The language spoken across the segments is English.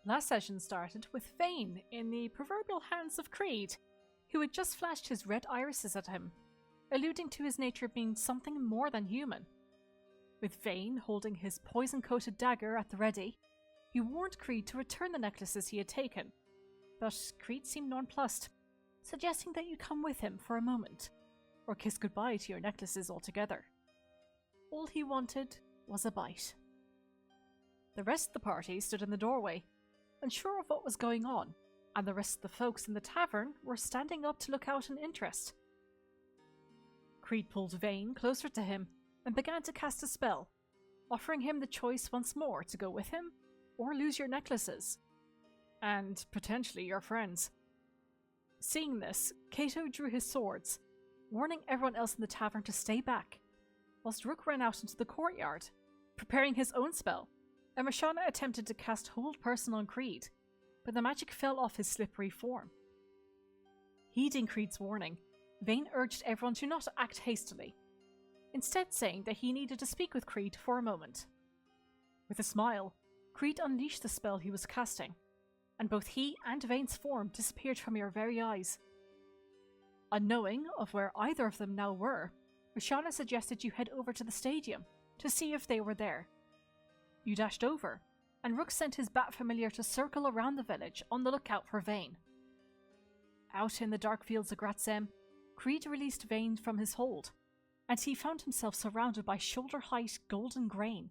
Last session started with Vane in the proverbial hands of Creed, who had just flashed his red irises at him, alluding to his nature being something more than human. With Vane holding his poison-coated dagger at the ready, he warned Creed to return the necklaces he had taken, but Creed seemed nonplussed, suggesting that you come with him for a moment, or kiss goodbye to your necklaces altogether. All he wanted was a bite. The rest of the party stood in the doorway, unsure of what was going on, and the rest of the folks in the tavern were standing up to look out in interest. Creed pulled Vane closer to him and began to cast a spell, offering him the choice once more to go with him or lose your necklaces, and potentially your friends. Seeing this, Cato drew his swords, warning everyone else in the tavern to stay back, whilst Rook ran out into the courtyard, preparing his own spell, and Roshana attempted to cast Hold Person on Creed, but the magic fell off his slippery form. Heeding Creed's warning, Vane urged everyone to not act hastily, instead saying that he needed to speak with Creed for a moment. With a smile, Creed unleashed the spell he was casting, and both he and Vane's form disappeared from your very eyes. Unknowing of where either of them now were, Roshana suggested you head over to the stadium to see if they were there. You dashed over, and Rook sent his bat familiar to circle around the village on the lookout for Vane. Out in the dark fields of Graz'hem, Creed released Vane from his hold, and he found himself surrounded by shoulder-height golden grain,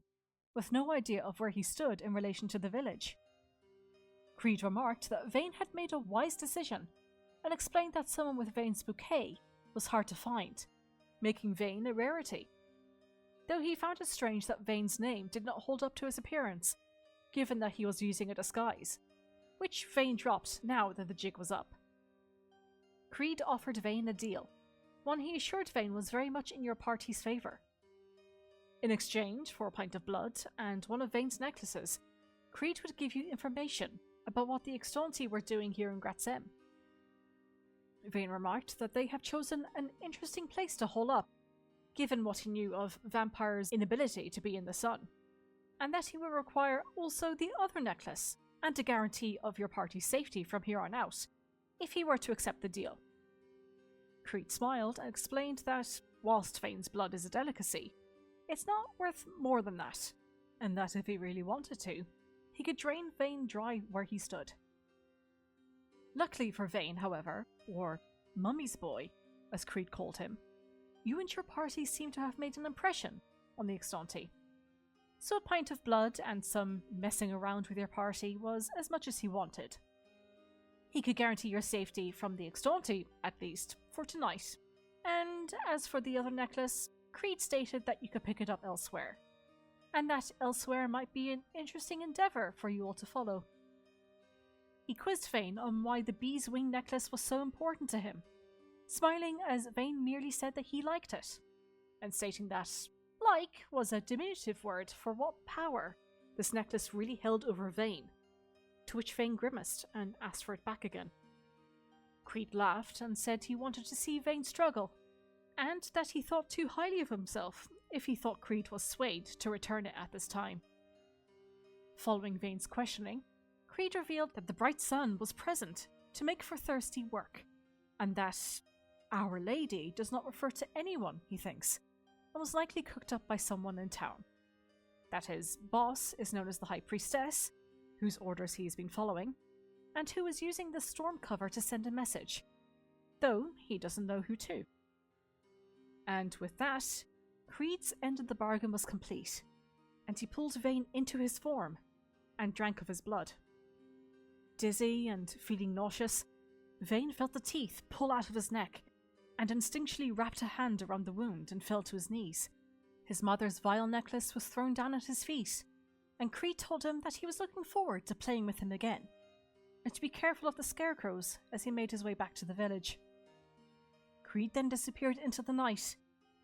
with no idea of where he stood in relation to the village. Creed remarked that Vane had made a wise decision, and explained that someone with Vane's bouquet was hard to find, making Vane a rarity. Though he found it strange that Vane's name did not hold up to his appearance, given that he was using a disguise, which Vane dropped now that the jig was up. Creed offered Vane a deal, one he assured Vane was very much in your party's favour. In exchange for a pint of blood and one of Vane's necklaces, Creed would give you information about what the Extanti were doing here in Graz'hem. Vane remarked that they have chosen an interesting place to hole up, given what he knew of vampires' inability to be in the sun, and that he will require also the other necklace and a guarantee of your party's safety from here on out, if he were to accept the deal. Creed smiled and explained that, whilst Vane's blood is a delicacy, it's not worth more than that, and that if he really wanted to, he could drain Vane dry where he stood. Luckily for Vane, however, or Mummy's boy, as Creed called him, you and your party seem to have made an impression on the Extanti. So a pint of blood and some messing around with your party was as much as he wanted. He could guarantee your safety from the Extanti, at least, for tonight. And as for the other necklace, Creed stated that you could pick it up elsewhere, and that elsewhere might be an interesting endeavour for you all to follow. He quizzed Vane on why the bee's wing necklace was so important to him, smiling as Vane merely said that he liked it, and stating that "like" was a diminutive word for what power this necklace really held over Vane, to which Vane grimaced and asked for it back again. Creed laughed and said he wanted to see Vane struggle, and that he thought too highly of himself if he thought Creed was swayed to return it at this time. Following Vane's questioning, Creed revealed that the bright sun was present to make for thirsty work, and that Our Lady does not refer to anyone, he thinks, and was likely cooked up by someone in town. That his boss is known as the High Priestess, whose orders he has been following, and who is using the storm cover to send a message, though he doesn't know who to. And with that, Creed's end of the bargain was complete, and he pulled Vane into his form and drank of his blood. Dizzy and feeling nauseous, Vane felt the teeth pull out of his neck and instinctually wrapped a hand around the wound and fell to his knees. His mother's vial necklace was thrown down at his feet, and Creed told him that he was looking forward to playing with him again, and to be careful of the scarecrows as he made his way back to the village. Creed then disappeared into the night,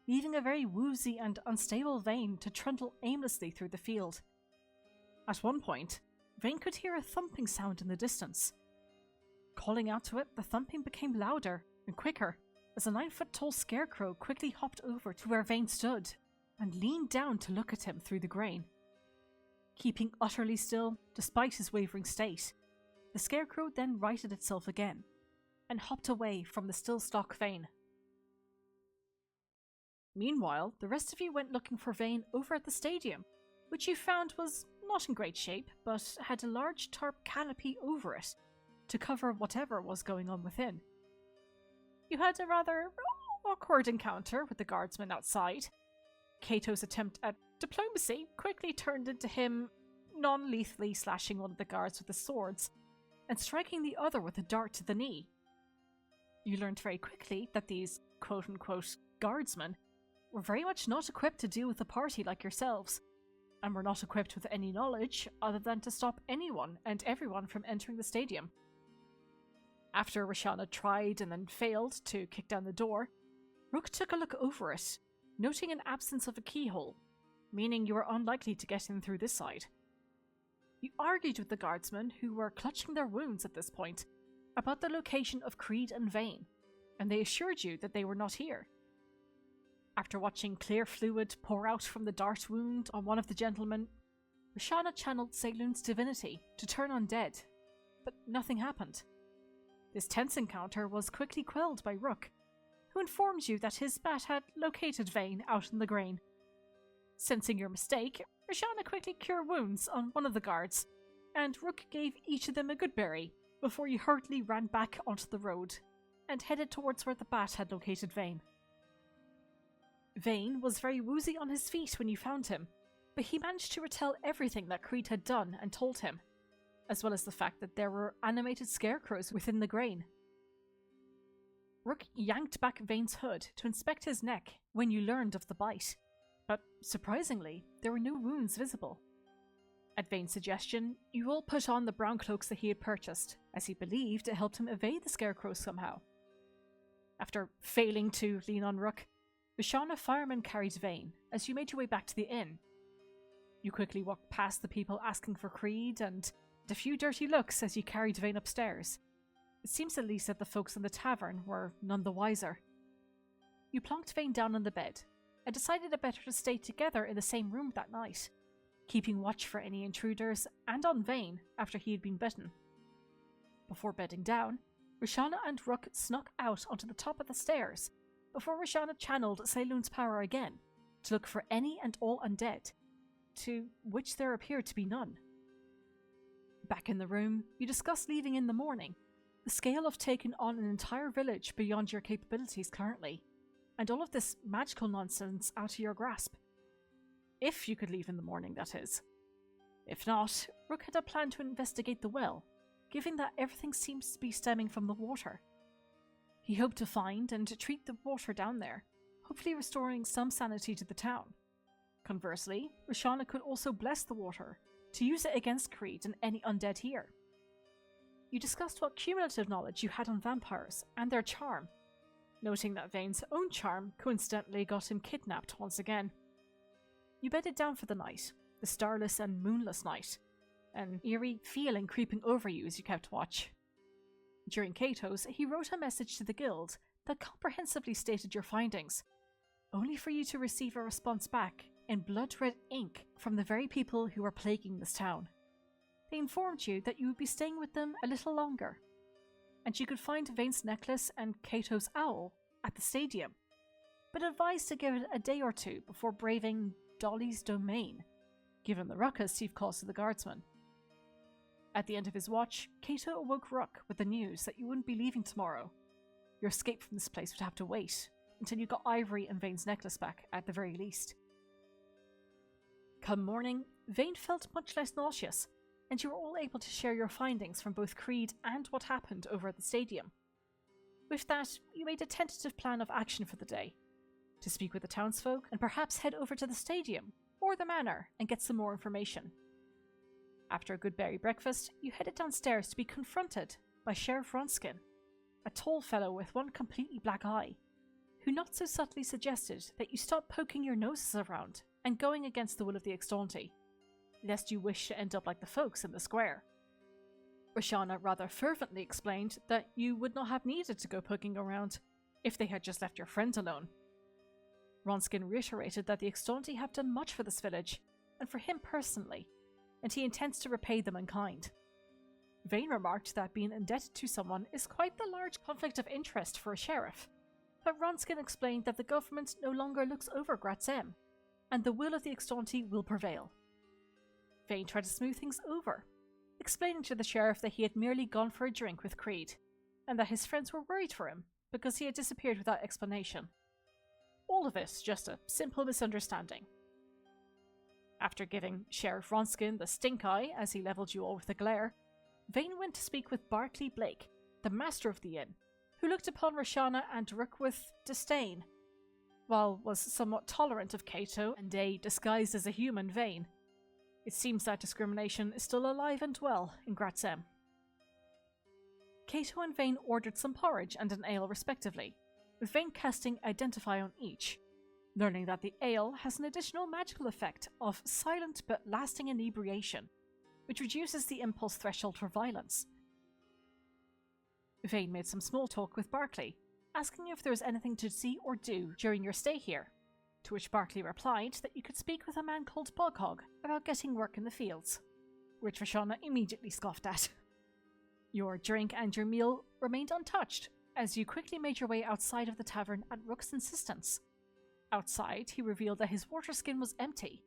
leaving a very woozy and unstable Vane to trundle aimlessly through the field. At one point, Vane could hear a thumping sound in the distance. Calling out to it, the thumping became louder and quicker as a 9-foot-tall scarecrow quickly hopped over to where Vane stood and leaned down to look at him through the grain. Keeping utterly still, despite his wavering state, the scarecrow then righted itself again, and hopped away from the still stock Vane. Meanwhile, the rest of you went looking for Vane over at the stadium, which you found was not in great shape, but had a large tarp canopy over it to cover whatever was going on within. You had a rather awkward encounter with the guardsman outside. Cato's attempt at diplomacy quickly turned into him non-lethally slashing one of the guards with his swords and striking the other with a dart to the knee. You learned very quickly that these quote-unquote guardsmen were very much not equipped to deal with a party like yourselves, and were not equipped with any knowledge other than to stop anyone and everyone from entering the stadium. After Roshana tried and then failed to kick down the door, Rook took a look over it, noting an absence of a keyhole, meaning you were unlikely to get in through this side. You argued with the guardsmen, who were clutching their wounds at this point, about the location of Creed and Vane, and they assured you that they were not here. After watching clear fluid pour out from the dart wound on one of the gentlemen, Roshana channeled Seilune's divinity to turn undead, but nothing happened. This tense encounter was quickly quelled by Rook, who informed you that his bat had located Vane out in the grain. Sensing your mistake, Roshana quickly cured wounds on one of the guards, and Rook gave each of them a good berry before you hurriedly ran back onto the road and headed towards where the bat had located Vane. Vane was very woozy on his feet when you found him, but he managed to retell everything that Creed had done and told him, as well as the fact that there were animated scarecrows within the grain. Rook yanked back Vane's hood to inspect his neck when you learned of the bite, but surprisingly, there were no wounds visible. At Vane's suggestion, you all put on the brown cloaks that he had purchased, as he believed it helped him evade the scarecrows somehow. After failing to lean on Rook, Roshana fireman carried Vane as you made your way back to the inn. You quickly walked past the people asking for Creed and a few dirty looks as you carried Vane upstairs. It seems at least that the folks in the tavern were none the wiser. You plonked Vane down on the bed and decided it better to stay together in the same room that night, keeping watch for any intruders and on Vane after he had been bitten. Before bedding down, Roshana and Rook snuck out onto the top of the stairs before Roshana channeled Seilune's power again to look for any and all undead, to which there appeared to be none. Back in the room, you discussed leaving in the morning, the scale of taking on an entire village beyond your capabilities currently, and all of this magical nonsense out of your grasp. If you could leave in the morning, that is. If not, Rook had a plan to investigate the well, given that everything seems to be stemming from the water. He hoped to find and to treat the water down there, hopefully restoring some sanity to the town. Conversely, Roshana could also bless the water to use it against Creed and any undead here. You discussed what cumulative knowledge you had on vampires and their charm, noting that Vane's own charm coincidentally got him kidnapped once again. You bedded down for the night, the starless and moonless night, an eerie feeling creeping over you as you kept watch. During Cato's, he wrote a message to the guild that comprehensively stated your findings, only for you to receive a response back in blood-red ink from the very people who were plaguing this town. They informed you that you would be staying with them a little longer, and you could find Vane's necklace and Cato's owl at the stadium, but advised to give it a day or two before braving Dolly's domain, given the ruckus you've caused to the guardsmen. At the end of his watch, Cato awoke Rook with the news that you wouldn't be leaving tomorrow. Your escape from this place would have to wait until you got Ivory and Vane's necklace back, at the very least. Come morning, Vane felt much less nauseous, and you were all able to share your findings from both Creed and what happened over at the stadium. With that, you made a tentative plan of action for the day, to speak with the townsfolk and perhaps head over to the stadium or the manor and get some more information. After a good berry breakfast, you headed downstairs to be confronted by Sheriff Ronskin, a tall fellow with one completely black eye, who not so subtly suggested that you stop poking your noses around and going against the will of the Extaunty, lest you wish to end up like the folks in the square. Roshana rather fervently explained that you would not have needed to go poking around if they had just left your friends alone. Ronskin reiterated that the Extaunty have done much for this village, and for him personally, and he intends to repay them in kind. Vane remarked that being indebted to someone is quite the large conflict of interest for a sheriff, but Ronskin explained that the government no longer looks over Graz'hem, and the will of the Extanti will prevail. Vane tried to smooth things over, explaining to the sheriff that he had merely gone for a drink with Creed, and that his friends were worried for him because he had disappeared without explanation. All of it just a simple misunderstanding. After giving Sheriff Ronskin the stink eye as he levelled you all with a glare, Vane went to speak with Barclay Blake, the master of the inn, who looked upon Roshana and Rook with disdain, while was somewhat tolerant of Cato and a disguised as a human Vane. It seems that discrimination is still alive and well in Graz'hem. Cato and Vane ordered some porridge and an ale respectively, with Vane casting Identify on each, learning that the ale has an additional magical effect of silent but lasting inebriation, which reduces the impulse threshold for violence. Vane made some small talk with Barclay, asking if there was anything to see or do during your stay here, to which Barclay replied that you could speak with a man called Boghog about getting work in the fields, which Roshana immediately scoffed at. Your drink and your meal remained untouched, as you quickly made your way outside of the tavern at Rook's insistence. Outside, he revealed that his water skin was empty,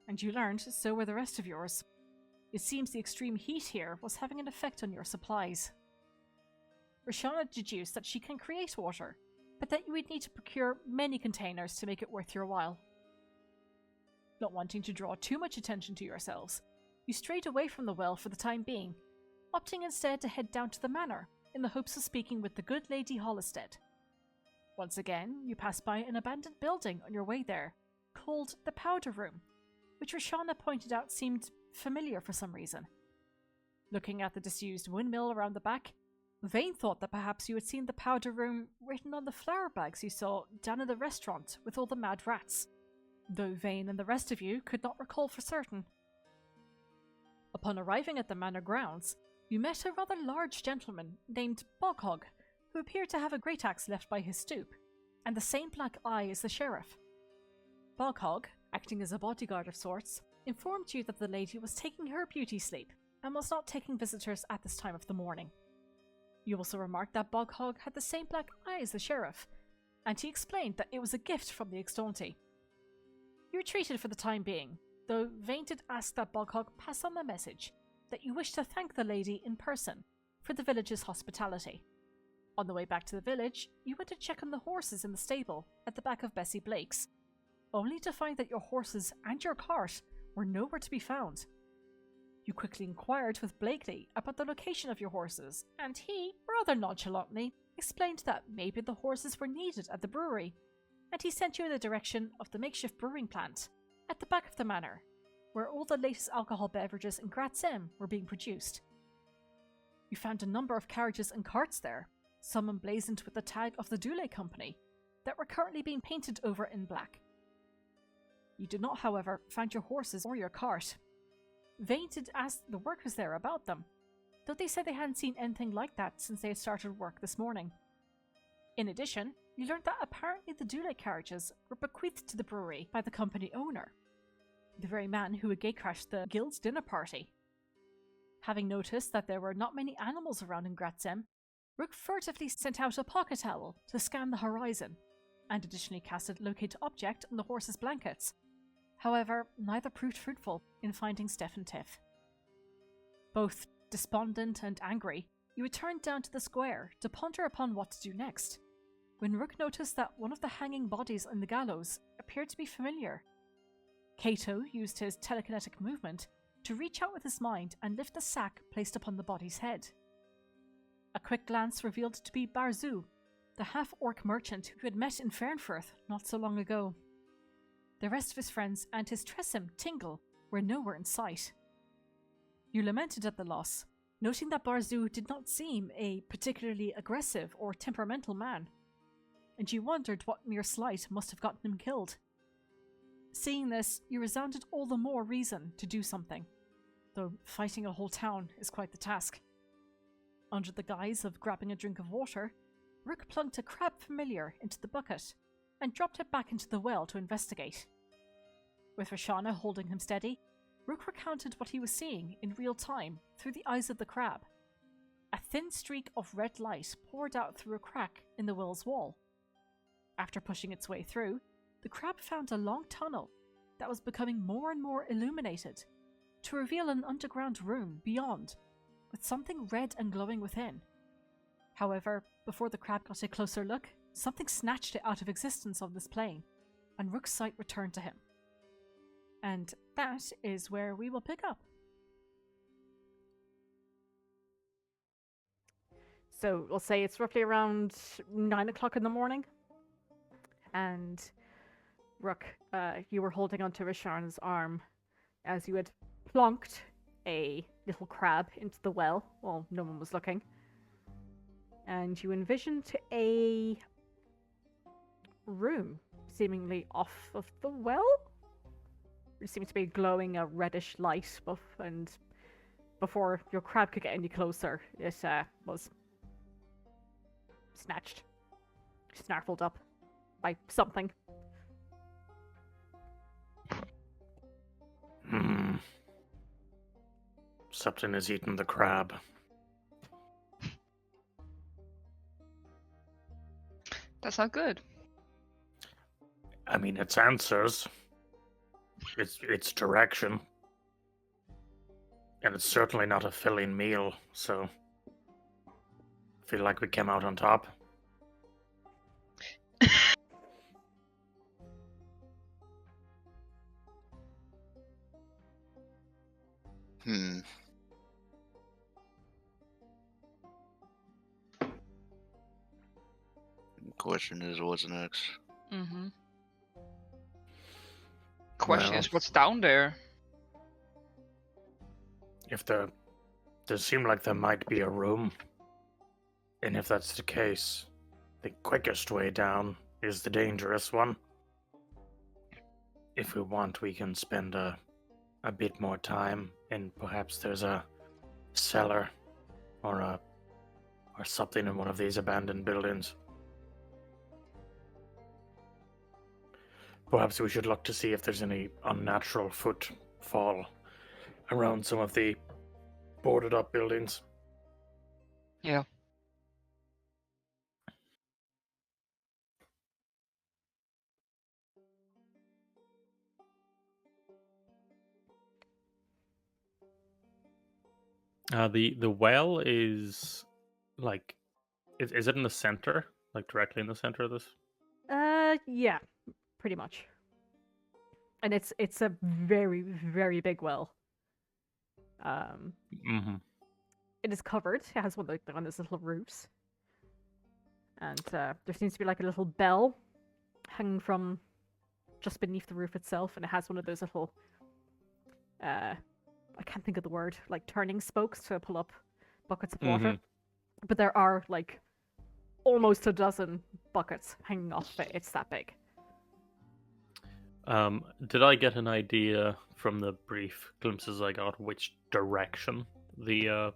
and you learned so were the rest of yours. It seems the extreme heat here was having an effect on your supplies. Roshana deduced that she can create water, but that you would need to procure many containers to make it worth your while. Not wanting to draw too much attention to yourselves, you strayed away from the well for the time being, opting instead to head down to the manor in the hopes of speaking with the good Lady Hollistead. Once again, you passed by an abandoned building on your way there, called the Powder Room, which Roshana pointed out seemed familiar for some reason. Looking at the disused windmill around the back, Vane thought that perhaps you had seen the Powder Room written on the flour bags you saw down in the restaurant with all the mad rats, though Vane and the rest of you could not recall for certain. Upon arriving at the manor grounds, you met a rather large gentleman named Boghog, who appeared to have a great axe left by his stoop, and the same black eye as the sheriff. Boghog, acting as a bodyguard of sorts, informed you that the lady was taking her beauty sleep and was not taking visitors at this time of the morning. You also remarked that Boghog had the same black eye as the sheriff, and he explained that it was a gift from the Extanti. You retreated for the time being, though Vane did ask that Boghog pass on the message that you wish to thank the lady in person for the village's hospitality. On the way back to the village, you went to check on the horses in the stable at the back of Bessie Blake's, only to find that your horses and your cart were nowhere to be found. You quickly inquired with Blakely about the location of your horses, and he, rather nonchalantly, explained that maybe the horses were needed at the brewery, and he sent you in the direction of the makeshift brewing plant at the back of the manor, where all the latest alcohol beverages in Graz'hem were being produced. You found a number of carriages and carts there, some emblazoned with the tag of the Dule Company, that were currently being painted over in black. You did not, however, find your horses or your cart. Vane did ask the workers there about them, though they said they hadn't seen anything like that since they had started work this morning. In addition, you learned that apparently the Dule carriages were bequeathed to the brewery by the company owner, the very man who had gatecrashed the guild's dinner party. Having noticed that there were not many animals around in Graz'hem, Rook furtively sent out a pocket owl to scan the horizon, and additionally casted Locate Object on the horses' blankets. However, neither proved fruitful in finding Steph and Tiff. Both despondent and angry, you returned down to the square to ponder upon what to do next, when Rook noticed that one of the hanging bodies on the gallows appeared to be familiar. Cato used his telekinetic movement to reach out with his mind and lift the sack placed upon the body's head. A quick glance revealed it to be Barzu, the half-orc merchant who had met in Fernfirth not so long ago. The rest of his friends and his Tressym, Tingle, were nowhere in sight. You lamented at the loss, noting that Barzu did not seem a particularly aggressive or temperamental man, and you wondered what mere slight must have gotten him killed. Seeing this, you resounded all the more reason to do something, though fighting a whole town is quite the task. Under the guise of grabbing a drink of water, Rook plunked a crab familiar into the bucket and dropped it back into the well to investigate. With Roshana holding him steady, Rook recounted what he was seeing in real time through the eyes of the crab. A thin streak of red light poured out through a crack in the well's wall. After pushing its way through, the crab found a long tunnel that was becoming more and more illuminated to reveal an underground room beyond, with something red and glowing within. However, before the crab got a closer look, something snatched it out of existence on this plane, and Rook's sight returned to him. And that is where we will pick up. So we'll say it's roughly around 9 o'clock in the morning. And Rook, you were holding onto Risharn's arm as you had plonked a little crab into the well while no one was looking. And you envisioned a room seemingly off of the well. It seemed to be glowing a reddish light, and before your crab could get any closer, it was snarfled up by something. Something has eaten the crab. That's not good. I mean, its answers, its direction, and it's certainly not a filling meal, so I feel like we came out on top. Question is, what's next? Mm-hmm. Question Well, is, what's down there? If there seemed like there might be a room, and if that's the case, the quickest way down is the dangerous one. If we want, we can spend a bit more time, and perhaps there's a cellar or something in one of these abandoned buildings. Perhaps we should look to see if there's any unnatural footfall around some of the boarded up buildings. Yeah. The well is like, is it in the center? Like directly in the center of this? Yeah, pretty much. And it's a very, very big well. It is covered. It has one of those little roofs. And there seems to be like a little bell hanging from just beneath the roof itself, and it has one of those little I can't think of the word, like turning spokes to pull up buckets of water. But there are like almost a dozen buckets hanging off of it. It's that big. Did I get an idea from the brief glimpses I got which direction the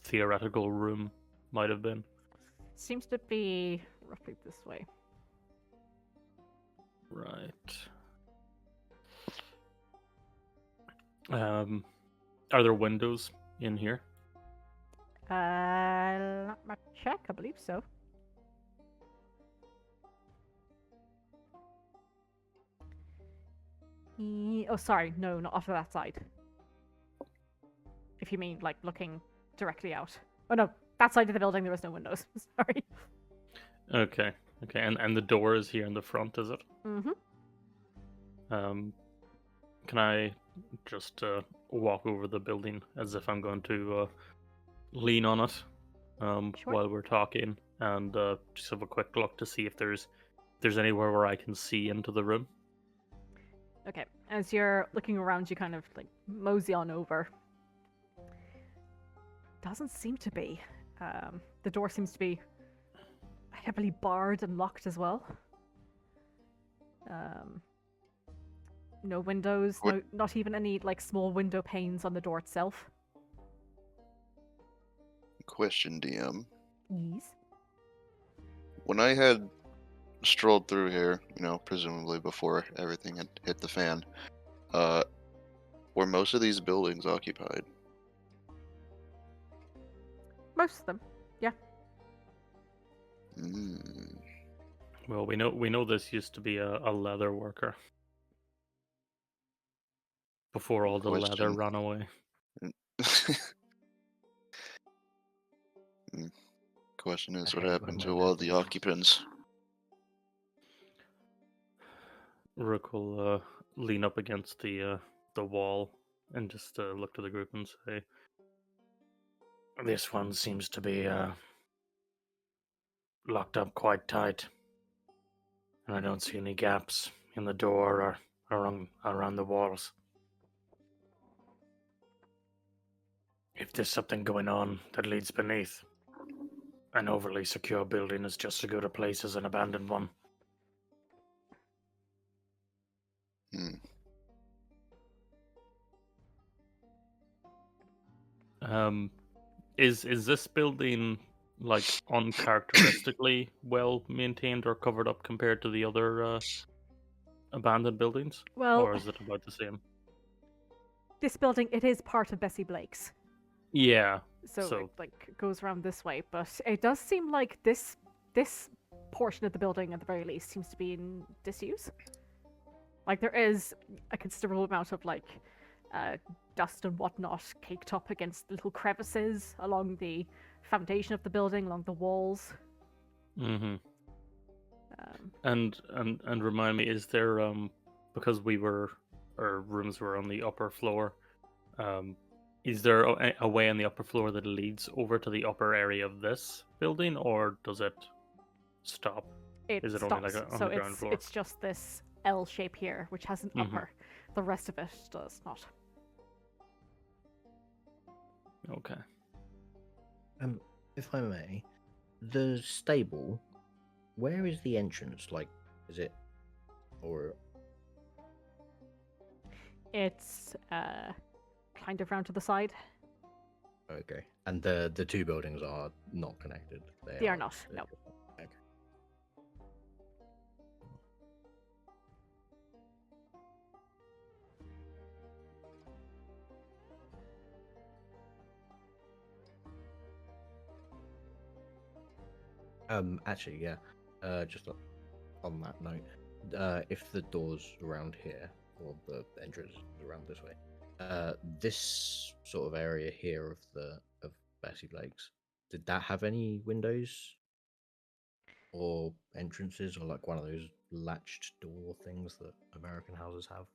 theoretical room might have been? Seems to be roughly this way. Right. Are there windows in here? Let me check. I believe so. Oh, sorry. No, not off of that side. If you mean, like, looking directly out. Oh, no. That side of the building, there was no windows. Sorry. Okay. And the door is here in the front, is it? Mm-hmm. Can I just walk over the building as if I'm going to lean on it Sure. while we're talking, and just have a quick look to see if there's anywhere where I can see into the room? Okay. As you're looking around, you kind of, like, mosey on over. Doesn't seem to be. The door seems to be heavily barred and locked as well. No windows, no, not even any like small window panes on the door itself. Question, DM. Yes. When I had strolled through here, presumably before everything had hit the fan, Were most of these buildings occupied? Most of them. Mm. Well, we know this used to be a leather worker before all the leather Question. ran away. Question is, I what hate happened when to my all leather the runs. occupants? Rook will lean up against the wall and just look to the group and say, This one seems to be locked up quite tight. And I don't see any gaps in the door or around the walls. If there's something going on that leads beneath, an overly secure building is just as good a place as an abandoned one. Hmm. Is this building like uncharacteristically well maintained or covered up compared to the other abandoned buildings, Well, or is it about the same? this building, it is part of Bessie Blake's. Yeah. So, So- it like goes around this way, but it does seem like this portion of the building at the very least seems to be in disuse. Like there is a considerable amount of like dust and whatnot caked up against little crevices along the foundation of the building, along the walls. Mm-hmm. Um, And remind me, is there because our rooms were on the upper floor, is there a way on the upper floor that leads over to the upper area of this building, or does it stop? it Is it stops. only like on So the ground floor? it's just this L shape here, which has an Mhm. upper. The rest of it does not. Okay. If I may, the stable, where is the entrance? Like, is it, or It's kind of round to the side. okay? And the two buildings are not connected. They are not, no. Okay. Actually, yeah. Just on that note, if the door's around here, or the entrance is around this way, this sort of area here of Bessie Blake's, did that have any windows or entrances, or like one of those latched door things that American houses have?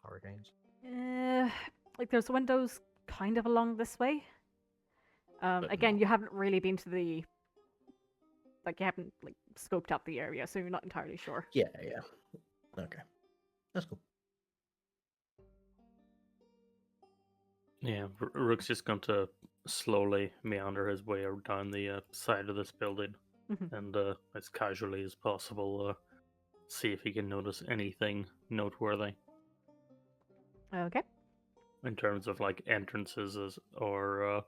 Hurricanes. Like there's windows kind of along this way. But Again, not- you haven't really been to the like you haven't like scoped out the area, so you're not entirely sure. Yeah. Okay, that's cool. Yeah, Rook's just going to slowly meander his way down the side of this building, Mhm. and as casually as possible, see if he can notice anything noteworthy Okay. in terms of like entrances or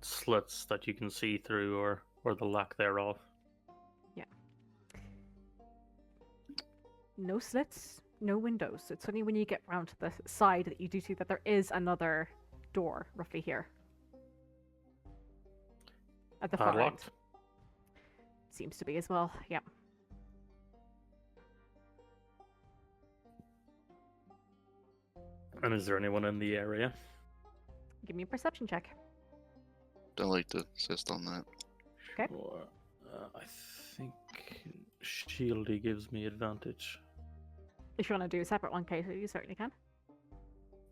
slits that you can see through, or the lack thereof. No slits, no windows. It's only when you get round to the side that you do see that there is another door roughly here. At the far end. Padlocked. Seems to be as well, yeah. And is there anyone in the area? Give me a perception check. Don't like to insist on that. Okay. Sure. I think Shieldy gives me advantage. If you want to do a separate one, Katie, you certainly can.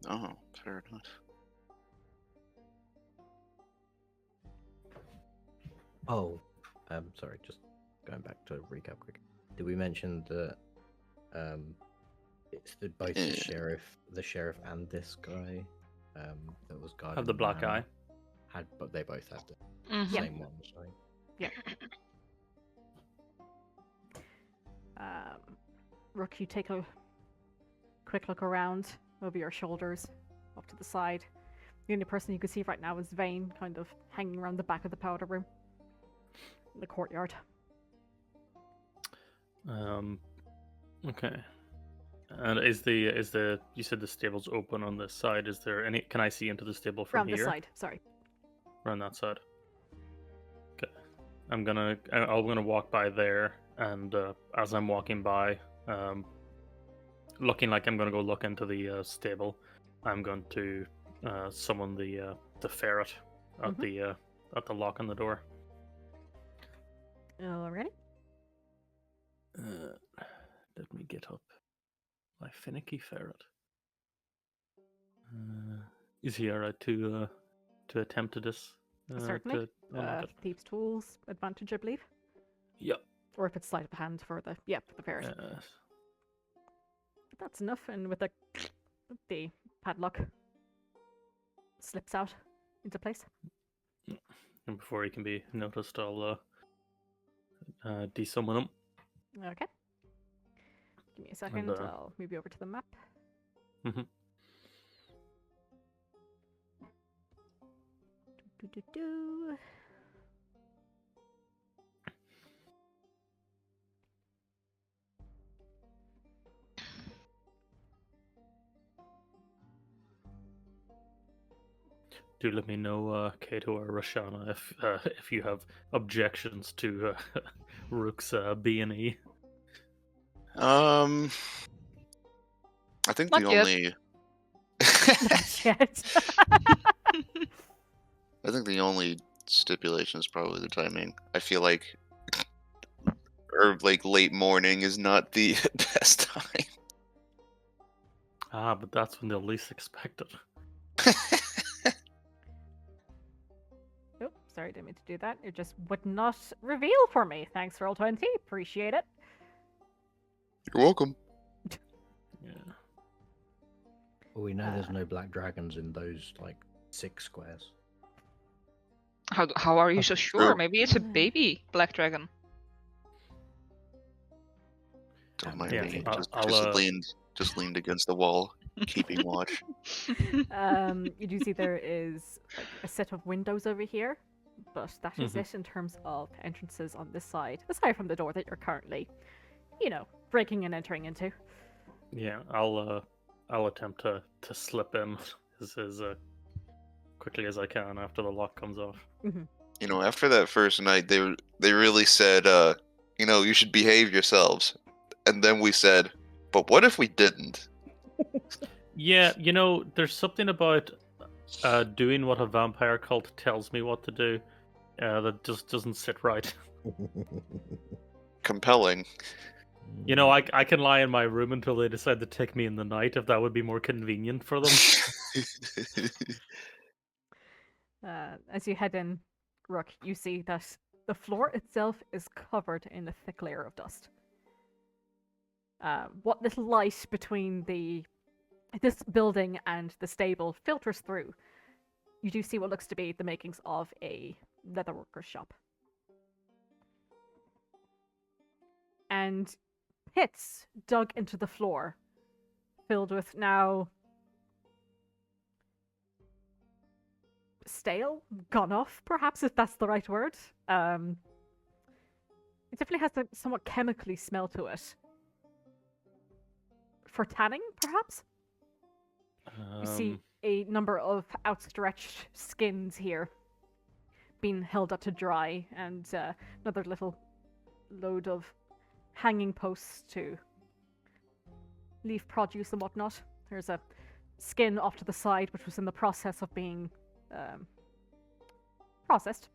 Oh, fair enough. Oh, sorry, just going back to recap quick. Did we mention that it's both Yeah. the sheriff and this guy that was guarding Have the black man eye. but they both had the Mhm. same one, so Rook, you take a quick look around over your shoulders, off to the side. The only person you can see right now is Vane, kind of hanging around the back of the powder room. In the courtyard. Okay. And is the you said the stable's open on this side? Is there any? Can I see into the stable from Around here? this side, sorry. Around that side. Okay. I'm gonna walk by there, and as I'm walking by, looking like I'm gonna go look into the stable, I'm going to summon the ferret at the lock on the door. Alrighty. Let me get up my finicky ferret. Is he alright to attempt to this? Certainly. to unlock it? Thieves' tools, advantage, I believe. Yep. Or if it's sleight of hand for the ferret. That's enough, and with the padlock slips out into place. And before he can be noticed, I'll desummon him. Okay. Give me a second. I'll move you over to the map. Mm-hmm. Do-do-do-do. Do let me know, Kato or Roshana, if you have objections to Rook's B&E. I think Not the yet. only Not yet. I think the only stipulation is probably the timing. I feel like late morning is not the best time. Ah, but that's when they'll least expect it. Oh, sorry, didn't mean to do that. It just would not reveal for me. Thanks, Roll20. Appreciate it. You're welcome. Yeah. Well, we know there's no black dragons in those, 6 squares. How are you so sure? Sure. Maybe it's a baby black dragon. Don't mind Yeah, me. I'll Just leaned against the wall, keeping watch. You do see there is a set of windows over here, but that is it in terms of entrances on this side, aside from the door that you're currently, breaking and entering into. Yeah, I'll attempt to slip in as quickly as I can after the lock comes off. Mm-hmm. After that first night, they really said, you should behave yourselves. And then we said, but what if we didn't? Yeah, there's something about doing what a vampire cult tells me what to do that just doesn't sit right. Compelling. I can lie in my room until they decide to take me in the night if that would be more convenient for them. As you head in, Rook, you see that the floor itself is covered in a thick layer of dust. What little light between this building and the stable filters through. You do see what looks to be the makings of a leatherworker's shop. And pits dug into the floor, filled with now stale, gone off, perhaps, if that's the right word. It definitely has a somewhat chemically smell to it. For tanning, perhaps? You see a number of outstretched skins here being held up to dry, and another little load of hanging posts to leave produce and whatnot. There's a skin off to the side, which was in the process of being processed,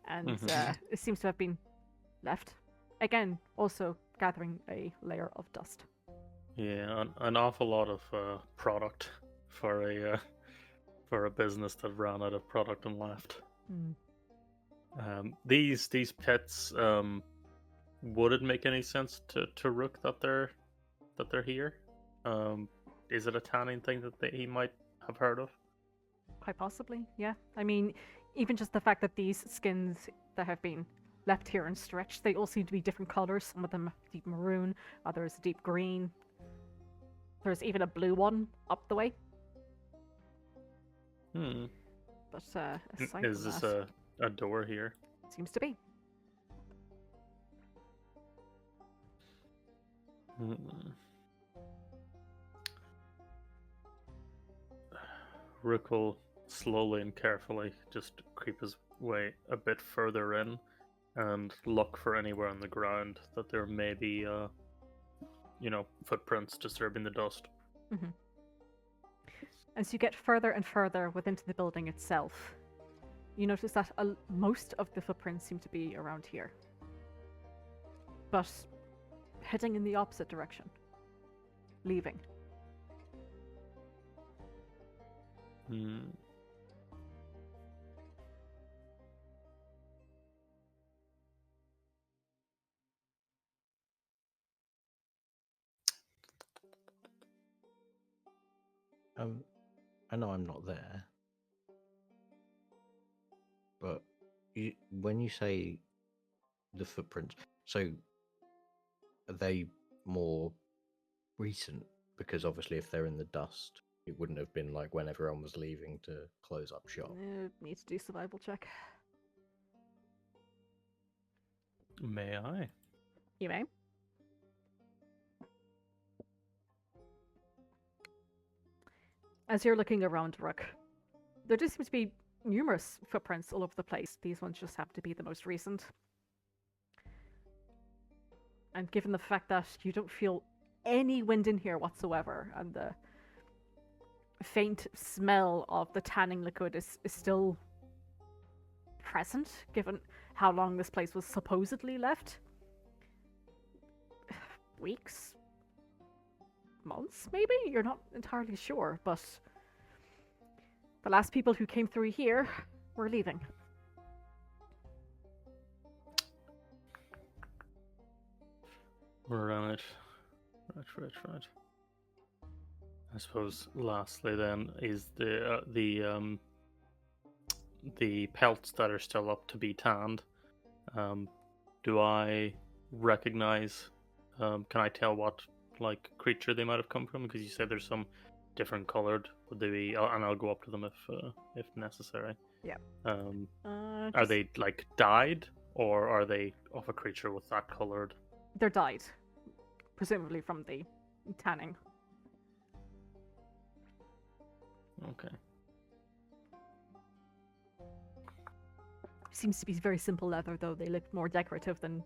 and it seems to have been left. Again, also gathering a layer of dust. Yeah, an awful lot of product for a business that ran out of product and left. These pets, would it make any sense to Rook that they're here? Is it a tanning thing that he might have heard of? Quite possibly, yeah. I mean, even just the fact that these skins that have been left here and stretched, they all seem to be different colors. Some of them deep maroon, others deep green. There's even a blue one up the way. But aside is from this that, a door here? seems to be. Rook will slowly and carefully just creep his way a bit further in and look for anywhere on the ground that there may be, footprints disturbing the dust. Mm-hmm. As you get further and further within the building itself, you notice that most of the footprints seem to be around here, but heading in the opposite direction, leaving. Hmm. I know I'm not there, but when you say the footprints, so are they more recent? Because obviously, if they're in the dust, it wouldn't have been like when everyone was leaving to close up shop. Need to do survival check. May I? You may. As you're looking around, Rook, there do seem to be numerous footprints all over the place. These ones just happen to be the most recent. And given the fact that you don't feel any wind in here whatsoever, and the faint smell of the tanning liquid is still present, given how long this place was supposedly left. Weeks? Months, maybe? You're not entirely sure, but the last people who came through here were leaving. Right. I suppose lastly then is the pelts that are still up to be tanned. Do I recognize? Can I tell what creature they might have come from? Because you said there's some different colored. Would they be? And I'll go up to them if necessary. Yeah. Are they dyed, or are they of a creature with that colored? They're dyed, presumably from the tanning. Okay. Seems to be very simple leather, though. They look more decorative than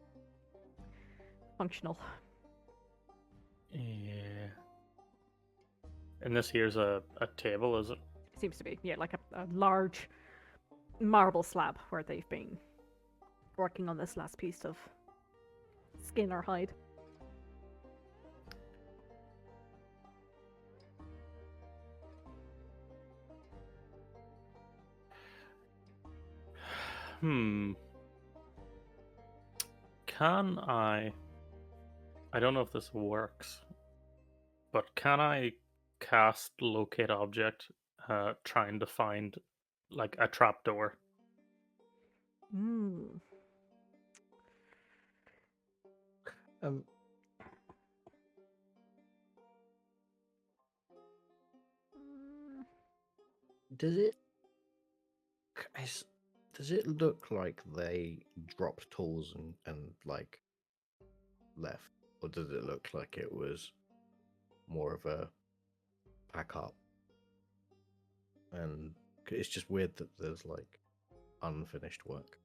functional. Yeah. And this here's a table, is it? Seems to be, yeah, like a large marble slab where they've been working on this last piece of skin or hide. Can I don't know if this works, but can I cast locate object trying to find a trapdoor? Does it look like they dropped tools and left, or does it look like it was more of a pack up? And it's just weird that there's unfinished work.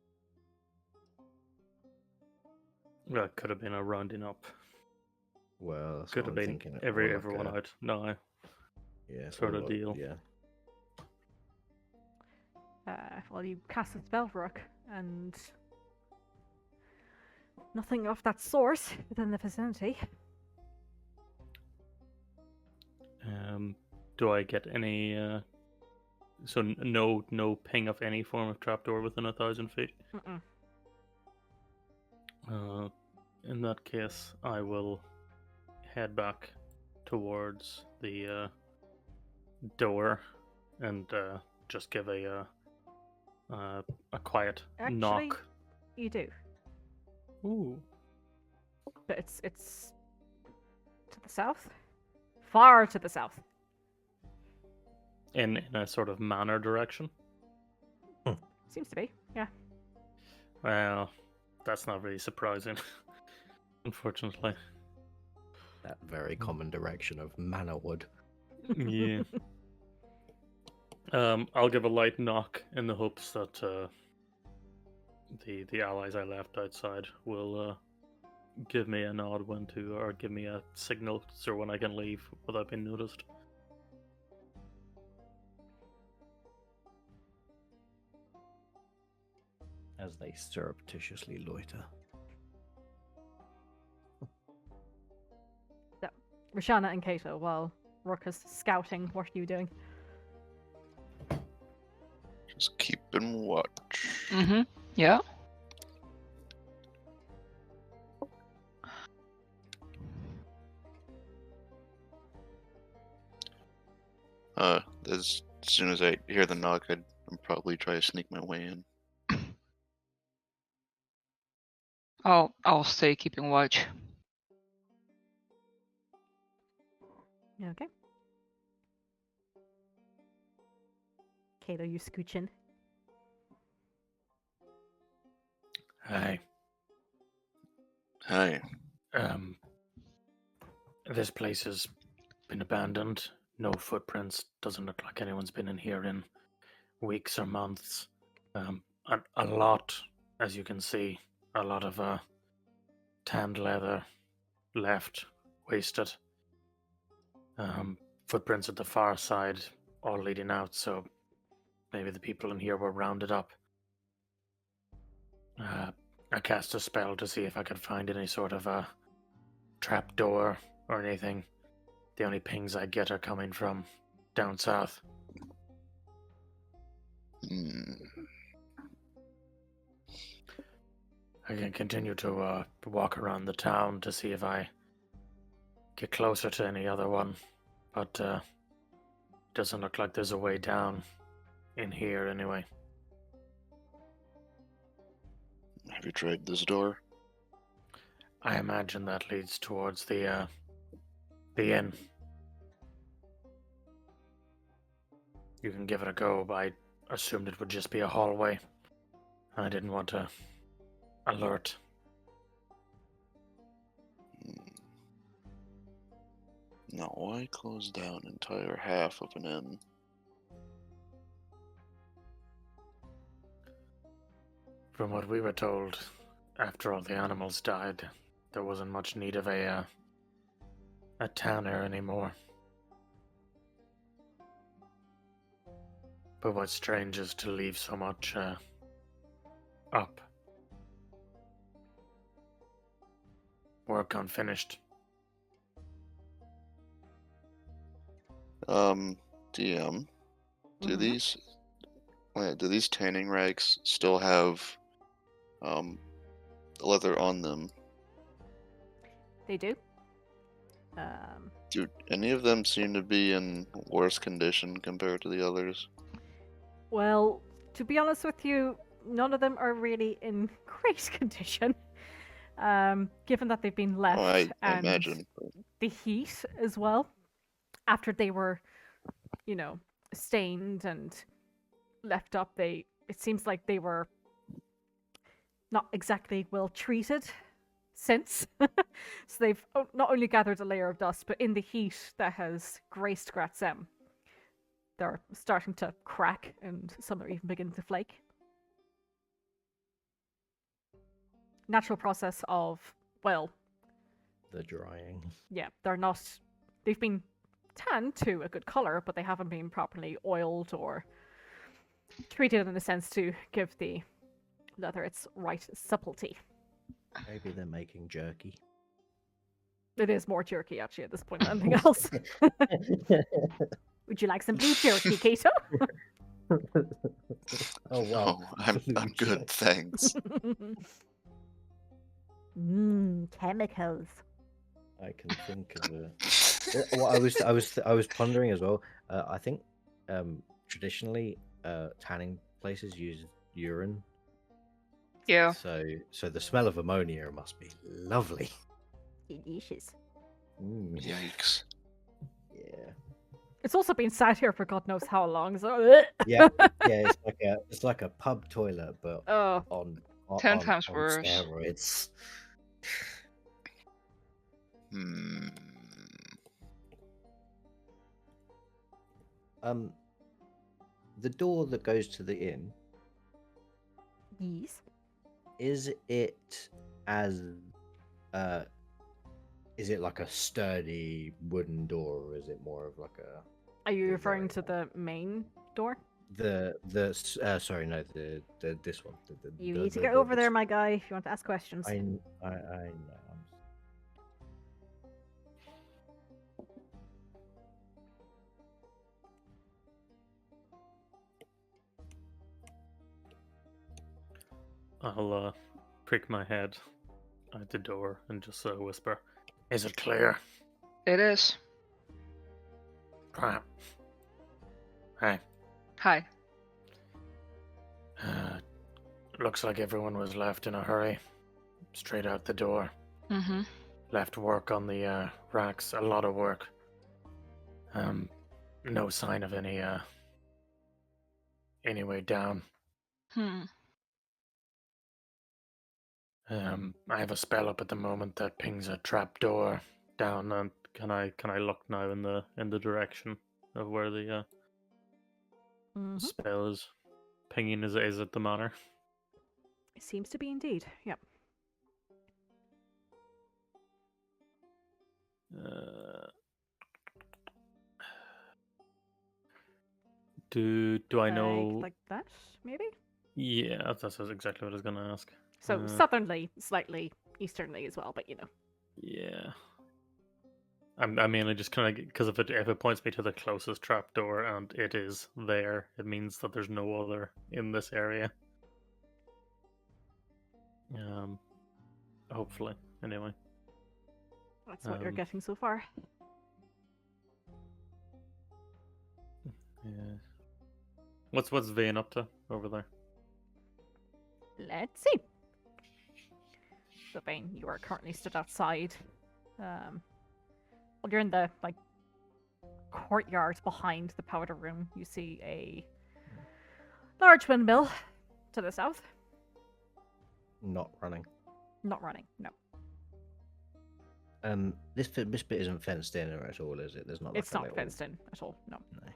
Well, it could have been a rounding up. Well, that's Could what have I'm been thinking. everyone out. No. Yeah, Sort of deal. Yeah. Well, you cast a spell, Rook, and nothing of that sort within the vicinity. Do I get any? So no ping of any form of trapdoor within 1,000 feet. In that case, I will head back towards the door and just give a quiet Actually, knock. You do, Ooh. but it's to the south, far to the south. In a sort of manor direction. Seems to be, yeah. Well, that's not really surprising, unfortunately. That very common direction of Manorwood. Yeah. I'll give a light knock in the hopes that the allies I left outside will give me a nod when to, or give me a signal so when I can leave without being noticed. As they surreptitiously loiter. Rashana and Kato, while Rook is scouting, what are you doing? Just keeping watch. Mm-hmm. Yeah. As soon as I hear the knock, I'll probably try to sneak my way in. I'll stay keeping watch. Okay. Kato, you scooch in. Hi. Hi. This place has been abandoned. No footprints. Doesn't look like anyone's been in here in weeks or months. A lot, as you can see, a lot of tanned leather left, wasted. Footprints at the far side, all leading out, so maybe the people in here were rounded up. I cast a spell to see if I could find any sort of a trap door or anything. The only pings I get are coming from down south. I can continue to walk around the town to see if I get closer to any other one, but doesn't look like there's a way down in here anyway. Have you tried this door? I imagine that leads towards the inn. You can give it a go, but I assumed it would just be a hallway. I didn't want to alert. No, why close down entire half of an inn? From what we were told, after all the animals died, there wasn't much need of a tanner anymore. But what's strange is to leave so much up. Work unfinished. DM, do Mhm. these tanning rags still have leather on them? They do. Do any of them seem to be in worse condition compared to the others? Well, to be honest with you, none of them are really in great condition. Given that they've been left I and imagine. the heat as well, after they were, stained and left up, it seems like they were not exactly well treated since. So they've not only gathered a layer of dust, but in the heat that has graced Graz'hem, they're starting to crack and some are even beginning to flake. Natural process of, well, The drying. yeah, they've been tanned to a good color, but they haven't been properly oiled or treated in a sense to give the leather its right subtlety. Maybe they're making jerky. It is more jerky actually at this point than anything else. Would you like some blue jerky, Kato? Oh wow. Oh, I'm good, thanks. Chemicals. I can think of a. What I was pondering as well. I think traditionally tanning places use urine. Yeah. So the smell of ammonia must be lovely. Delicious. Yikes. Yeah. It's also been sat here for God knows how long. So Yeah. It's like a pub toilet, but oh, on 10 times on worse. steroids. the door that goes to the inn, Yes. is it as is it like a sturdy wooden door, or is it more of like a Are you the referring very to the main door? sorry, no, the this one. You the- need to the get door over there, that's- my guy, if you want to ask questions. I know. I'll prick my head at the door and just whisper, Is it clear? It is. Crap. Hey, Hi. looks like everyone was left in a hurry. Straight out the door. Mm-hmm. Left work on the racks. A lot of work. No sign of any way down. Hmm. I have a spell up at the moment that pings a trap door down. and can I look now in the direction of where the Mhm. spell is pinging? Is it the manor? It seems to be indeed. Yep. Do I know? Like that, maybe? Yeah, that's exactly what I was gonna ask. So southernly, slightly easternly as well, but you know. Yeah. I'm mainly just kind of because if it points me to the closest trapdoor and it is there, it means that there's no other in this area. Hopefully, anyway. That's what you're Um, getting so far. Yeah. What's Vane up to over there? Let's see. So, Bane, you are currently stood outside. Well, you're in the courtyard behind the powder room. You see a large windmill to the south. Not running. Not running, no. This bit isn't fenced in at all, is it? There's not. Like It's a not little... fenced in at all, no. No.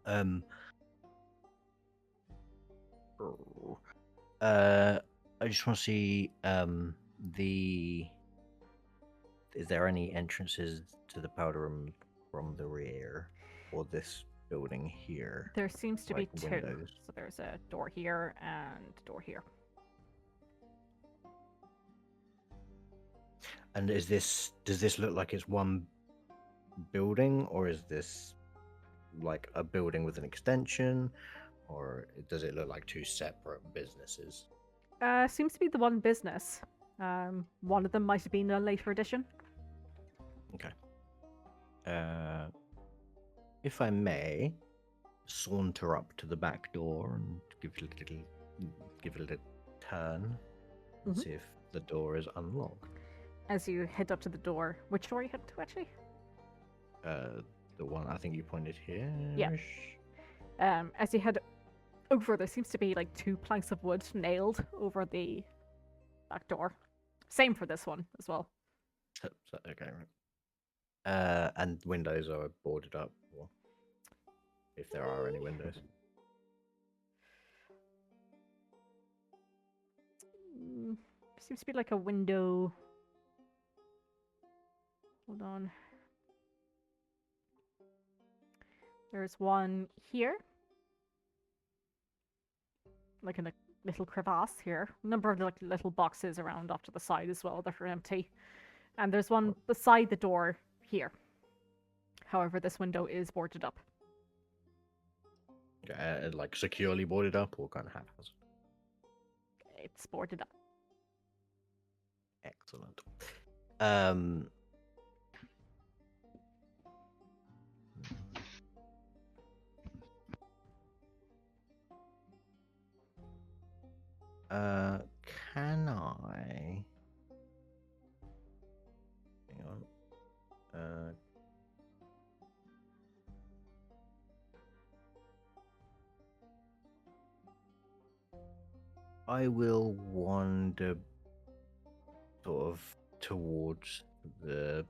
Okay. I just want to see Is there any entrances to the powder room from the rear, or this building here? There seems to Like be two. windows. So there's a door here and a door here. And does this look like it's one building, or is this like a building with an extension, or does it look like two separate businesses? Seems to be the one business. One of them might have been a later edition. Okay. If I may, saunter up to the back door and give it a little turn and Mhm. see if the door is unlocked. As you head up to the door, which door are you heading to actually? The one I think you pointed here. Yeah. As you head over, there seems to be like two planks of wood nailed over the back door. Same for this one as well. Okay. Right. And windows are boarded up, or if there are any windows. Seems to be like a window. Hold on. There's one here. Like in a little crevasse here. A number of like little boxes around off to the side as well that are empty. And there's one beside the door here. However, this window is boarded up. Like securely boarded up, or kind of haphazard. It's boarded up. Excellent. Can I? Hang on. I will wander sort of towards the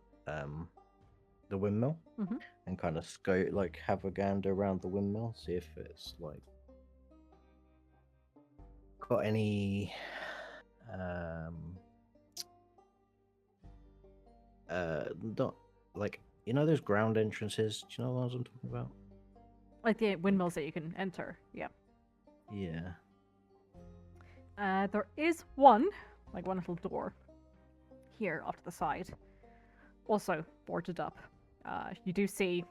the windmill Mhm. and kind of scout, like, have a gander around the windmill, see if it's like got any not like, you know, those ground entrances. Do you know what I'm talking about? Like the windmills that you can enter. Yeah. Yeah. There is one little door here off to the side, also boarded up. You do see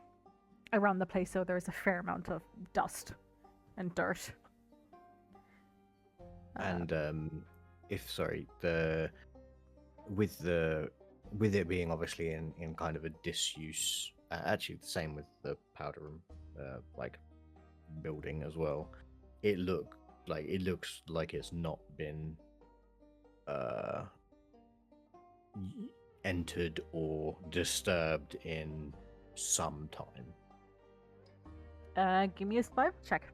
around the place, so there's a fair amount of dust and dirt. And if sorry, with it being obviously in kind of a disuse, actually the same with the powder room, like building as well. It looks like it's not been entered or disturbed in some time. Give me a survival check.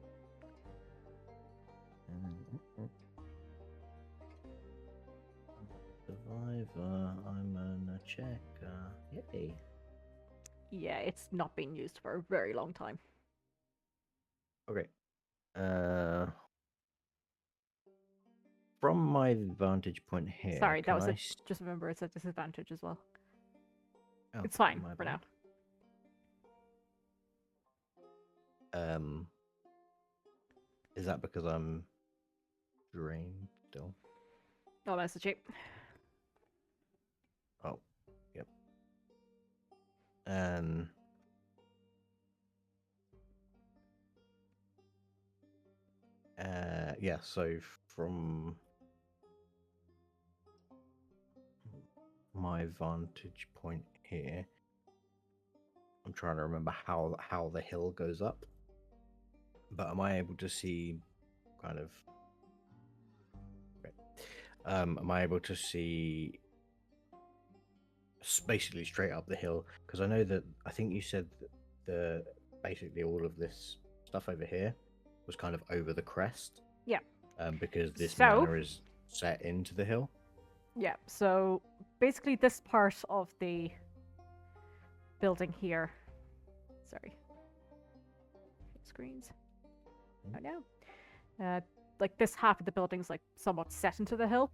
Survivor, I'm gonna check. Yay. Yeah, it's not been used for a very long time. Okay. From my vantage point here. Sorry, that can was I a, just remember it's a disadvantage as well. Oh, It's fine my for now. bad. Is that because I'm drained still? No message you. Oh, yep. And yeah, so from my vantage point here, I'm trying to remember how the hill goes up. But am I able to see kind of am I able to see basically straight up the hill? Because I know that I think you said that basically all of this stuff over here was kind of over the crest. Yeah. Because this So- manor is set into the hill. Yeah, so basically this part of the building here. Sorry. Screens. Oh no. Like this half of the building's like somewhat set into the hill,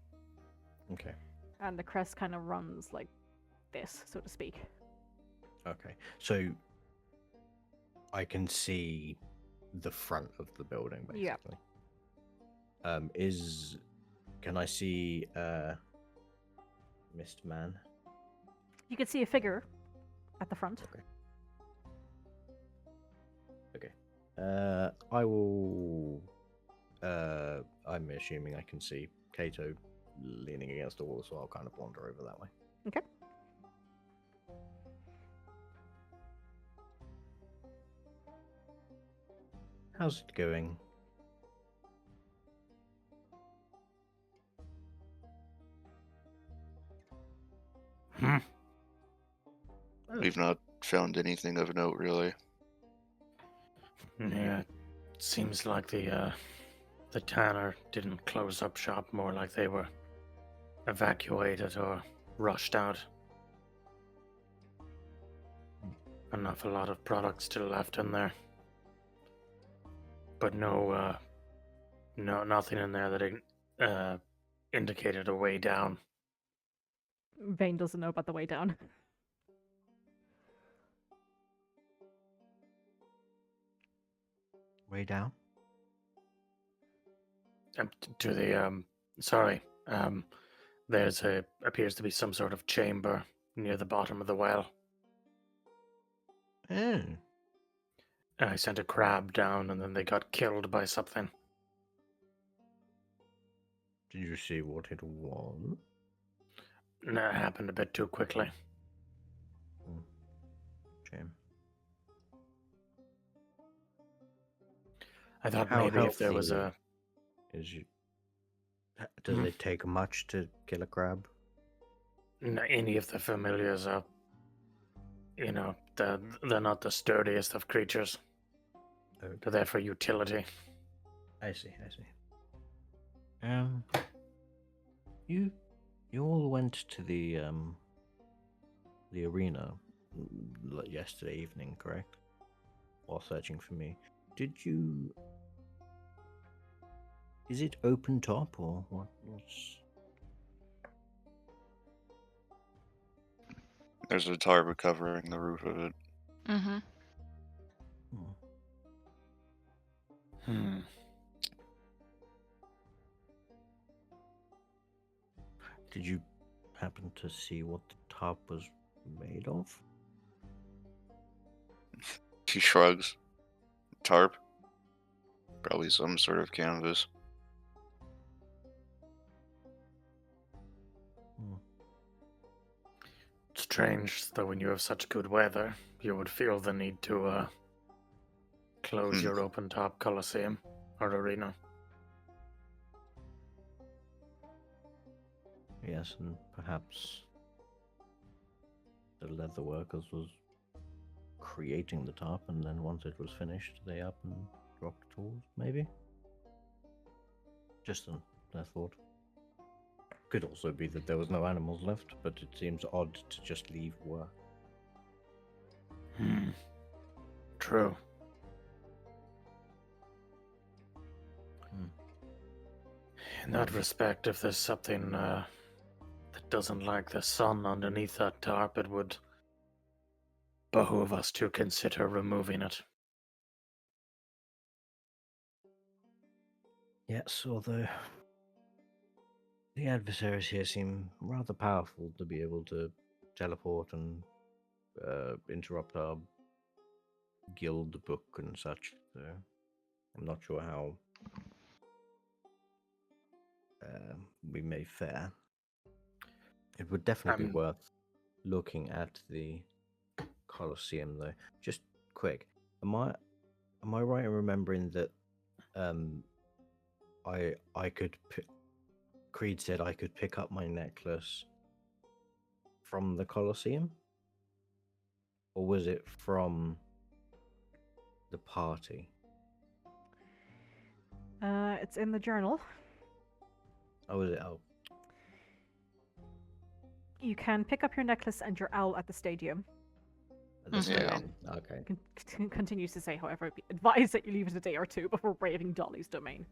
Okay. and the crest kind of runs like this, so to speak. Okay. So I can see the front of the building basically. Yeah. Can I see Mist Man? You can see a figure at the front. Okay. I will. I'm assuming I can see Kato leaning against the wall, so I'll kind of wander over that way. Okay. How's it going? We've not found anything of note, really. Yeah, it seems like the tanner didn't close up shop, more like they were evacuated or rushed out. An awful lot of product still left in there. But no, nothing in there that indicated a way down. Vane doesn't know about the way down. Way down? To the there's appears to be some sort of chamber near the bottom of the well. Oh. I sent a crab down, and then they got killed by something. Did you see what it was? No, it happened a bit too quickly. Shame. I thought How maybe if there was healthy a Is you? Does it take much to kill a crab? any of the familiars are, they're not the sturdiest of creatures. Okay. They're there for utility. I see. You all went to the arena yesterday evening, correct? While searching for me. Did you... Is it open top or what? What's... There's a tarp covering the roof of it. Mm-hmm. Hmm. Did you happen to see what the top was made of? She shrugs. Tarp? Probably some sort of canvas. Strange that when you have such good weather, you would feel the need to close your open-top coliseum or arena. Yes, and perhaps the leather workers was creating the top, and then once it was finished, they up and dropped tools, maybe? Just a thought. Could also be that there was no animals left, but it seems odd to just leave work. True. In that respect, if there's something that doesn't like the sun underneath that tarp, it would behoove us to consider removing it. Yes, although the adversaries here seem rather powerful to be able to teleport and interrupt our guild book and such. So I'm not sure how we may fare. It would definitely be worth looking at the Colosseum, though. Just quick, am I right in remembering that I could Creed said I could pick up my necklace from the Colosseum, or was it from the party? It's in the journal. Oh, was it? Oh, You can pick up your necklace and your owl at the stadium. at the Mhm. stadium. Okay. Continues to say, however, it'd be advised that you leave it a day or two before braving Dolly's domain.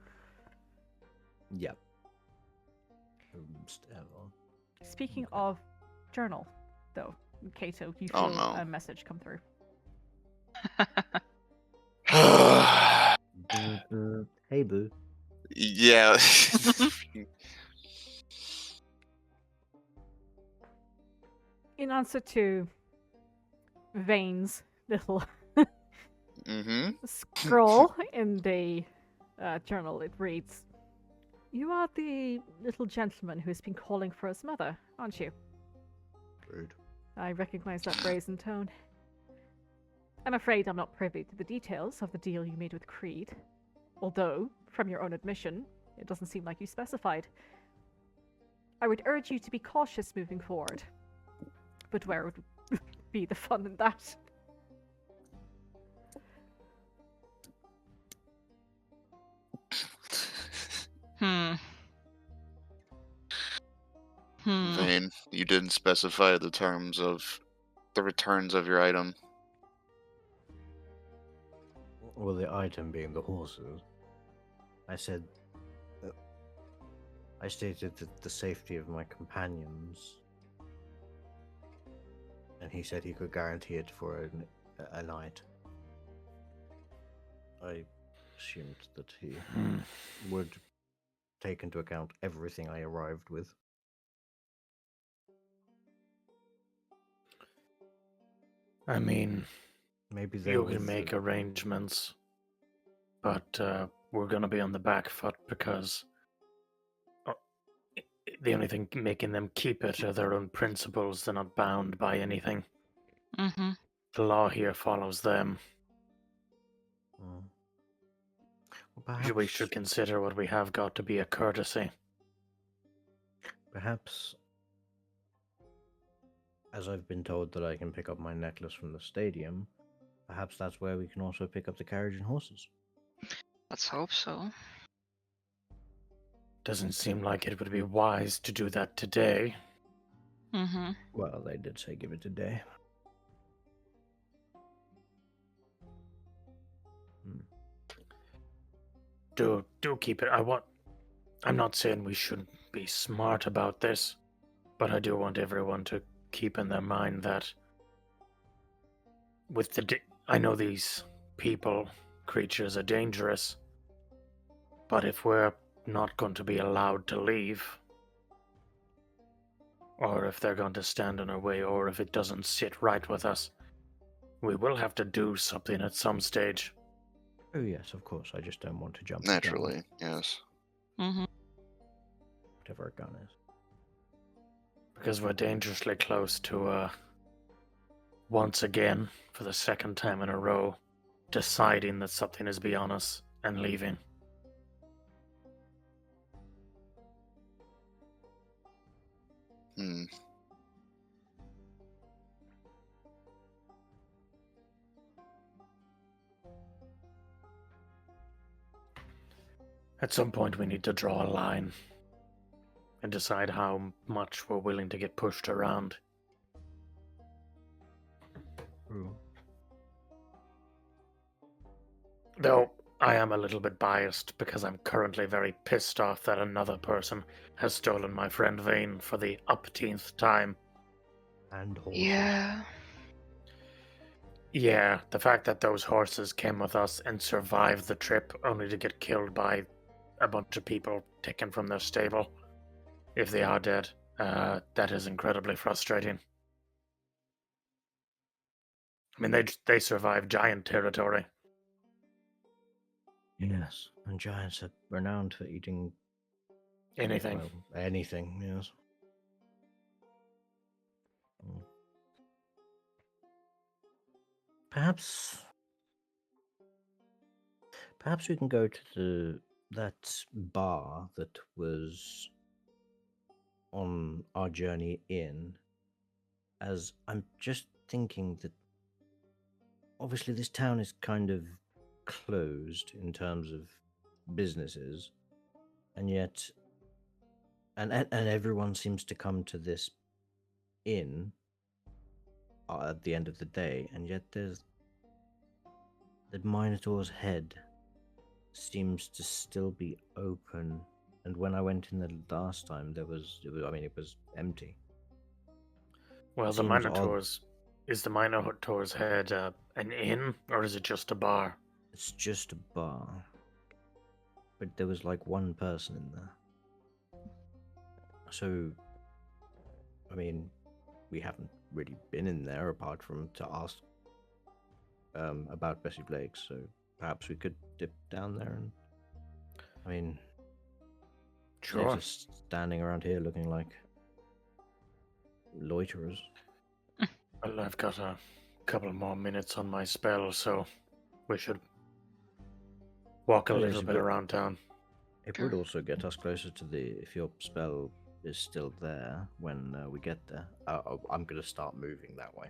Yep. Speaking Okay. of journal, though, Kato, you Oh, feel no. a message come through. Hey, boo. Yeah. In answer to Vane's little Mm-hmm. scroll in the journal, it reads, "You are the little gentleman who has been calling for his mother, aren't you?" Rude. I recognize that brazen tone. I'm afraid I'm not privy to the details of the deal you made with Creed. Although, from your own admission, it doesn't seem like you specified. I would urge you to be cautious moving forward. But where would be the fun in that? Hmm. Vane, you didn't specify the terms of the returns of your item. Well, the item being the horses. I said... I stated that the safety of my companions... And he said he could guarantee it for a night. I assumed that he would take into account everything I arrived with. I mean, Maybe there you was can make arrangements, but we're going to be on the back foot because the only thing making them keep it are their own principles. They're not bound by anything. Mm-hmm. The law here follows them. Well, We should consider what we have got to be a courtesy. Perhaps, as I've been told that I can pick up my necklace from the stadium, perhaps that's where we can also pick up the carriage and horses. Let's hope so. Doesn't seem like it would be wise to do that today. Mm-hmm. Well, they did say give it a day. do keep it. I'm not saying we shouldn't be smart about this, but I do want everyone to keep in their mind that I know these creatures are dangerous, but if we're not going to be allowed to leave, or if they're going to stand in our way, or if it doesn't sit right with us, we will have to do something at some stage. Oh yes, of course. I just don't want to jump the gun, Naturally, yes. Mm-hmm. whatever a gun is. Because we're dangerously close to, once again, for the second time in a row, deciding that something is beyond us and leaving. Hmm. At some point we need to draw a line and decide how much we're willing to get pushed around. True. Though I am a little bit biased because I'm currently very pissed off that another person has stolen my friend Vane for the upteenth time. And horses. Yeah. Yeah, the fact that those horses came with us and survived the trip only to get killed by a bunch of people taken from their stable, if they are dead, that is incredibly frustrating. I mean, they survived giant territory. Yes, and giants are renowned for eating Anything. well, anything. Yes. Mm. Perhaps we can go to that bar that was on our journey in, as I'm just thinking that obviously this town is kind of closed in terms of businesses, and yet and everyone seems to come to this inn at the end of the day, and yet there's the Minotaur's head seems to still be open, and when I went in the last time it was empty. Well, the Seems Minotaur's... Is the Minotaur's head an inn, or is it just a bar? It's just a bar, but there was like one person in there. So, I mean, we haven't really been in there apart from to ask about Bessie Blake, so perhaps we could dip down there and, I mean, Sure. they're just standing around here looking like loiterers. Well, I've got a couple more minutes on my spell, so we should walk a Well, little yes, bit but- around town. It would also get us closer to if your spell is still there when we get there. I'm going to start moving that way.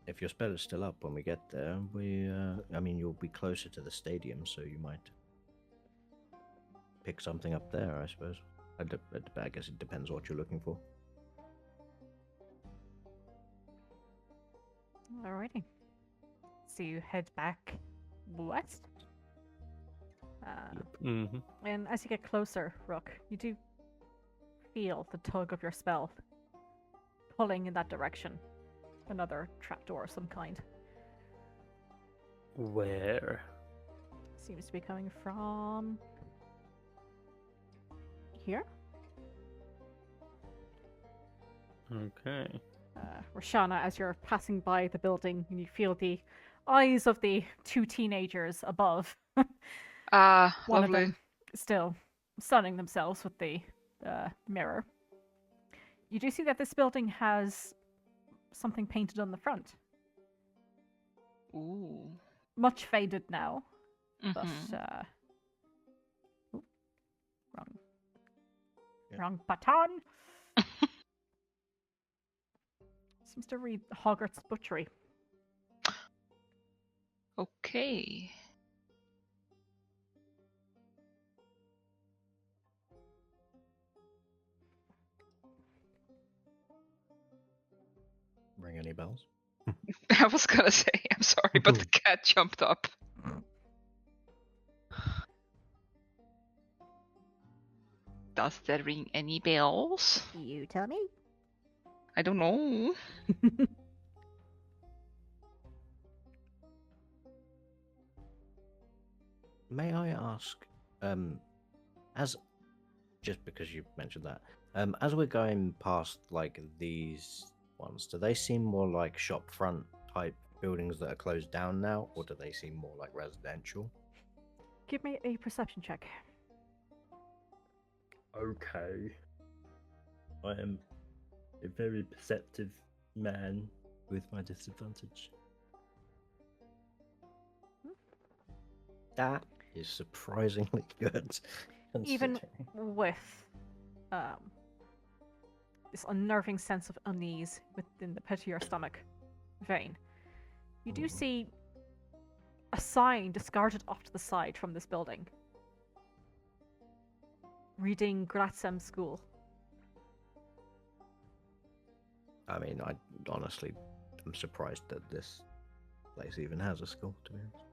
If your spell is still up when we get there, you'll be closer to the stadium, so you might pick something up there, I suppose. I guess it depends what you're looking for. Alrighty. So you head back west. Mm-hmm. And as you get closer, Rook, you do feel the tug of your spell pulling in that direction. Another trapdoor of some kind. Where? Seems to be coming from here. Okay. Roshana, as you're passing by the building, and you feel the eyes of the two teenagers above. One of Lovely. them still sunning themselves with the mirror. You do see that this building has something painted on the front. Ooh. Much faded now, Mhm. but oop, wrong, Yeah. wrong button. Seems to read Hoggart's Butchery. Okay. Ring any bells? I was gonna say, I'm sorry, but the cat jumped up. Does that ring any bells? You tell me. I don't know. May I ask, as just because you mentioned that, as we're going past like these ones, do they seem more like shop front type buildings that are closed down now, or do they seem more like residential? Give me a perception check. Okay. I am a very perceptive man with my disadvantage. That is surprisingly good. Even considering. with this unnerving sense of unease within the pit of your stomach, Vane, you do see a sign discarded off to the side from this building, reading Graz'hem School. I mean, I honestly am surprised that this place even has a school, to be honest.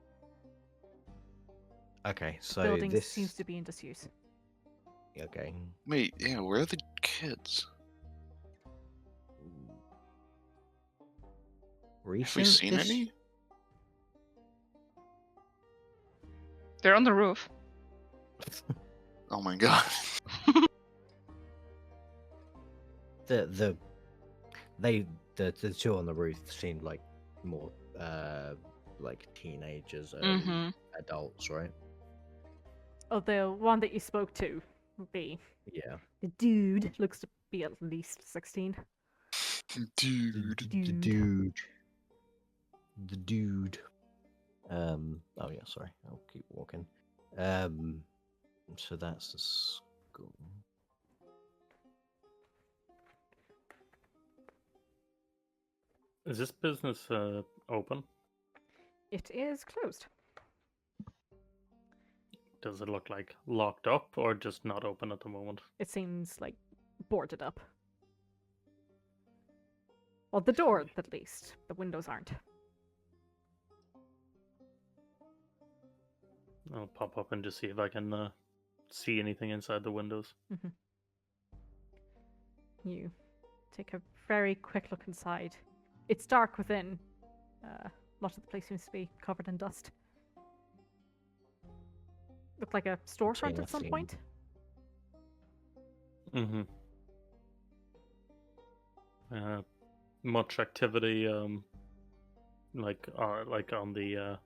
Okay, so Building this seems to be in disuse. Okay. Wait, yeah, where are the kids? Have we Recent seen this- any? They're on the roof. Oh my god. The two on the roof seemed like more like teenagers, Mm-hmm. adults, right? Oh, the one that you spoke to would be Yeah. the dude. Looks to be at least 16. Dude. The dude. Oh yeah, sorry. I'll keep walking. So that's the school. Is this business open? It is closed. Does it look like locked up or just not open at the moment? It seems like boarded up. Well, the door, at least. The windows aren't. I'll pop up and just see if I can see anything inside the windows. You take a very quick look inside. It's dark within. A lot of the place seems to be covered in dust. Looked like a storefront at some Nothing. point. Mm-hmm. Much activity, like on the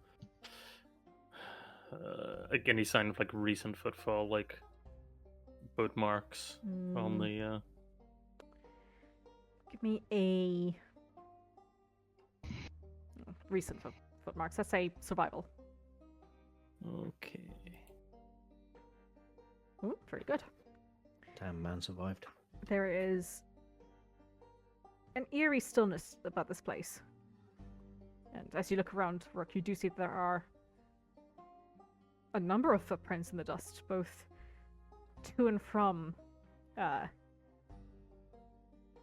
like any sign of like recent footfall, like boot marks on the. Give me a recent footmarks. Let's say survival. Okay. Ooh, very good. Damn, man survived. There is an eerie stillness about this place. And as you look around, Rook, you do see there are a number of footprints in the dust, both to and from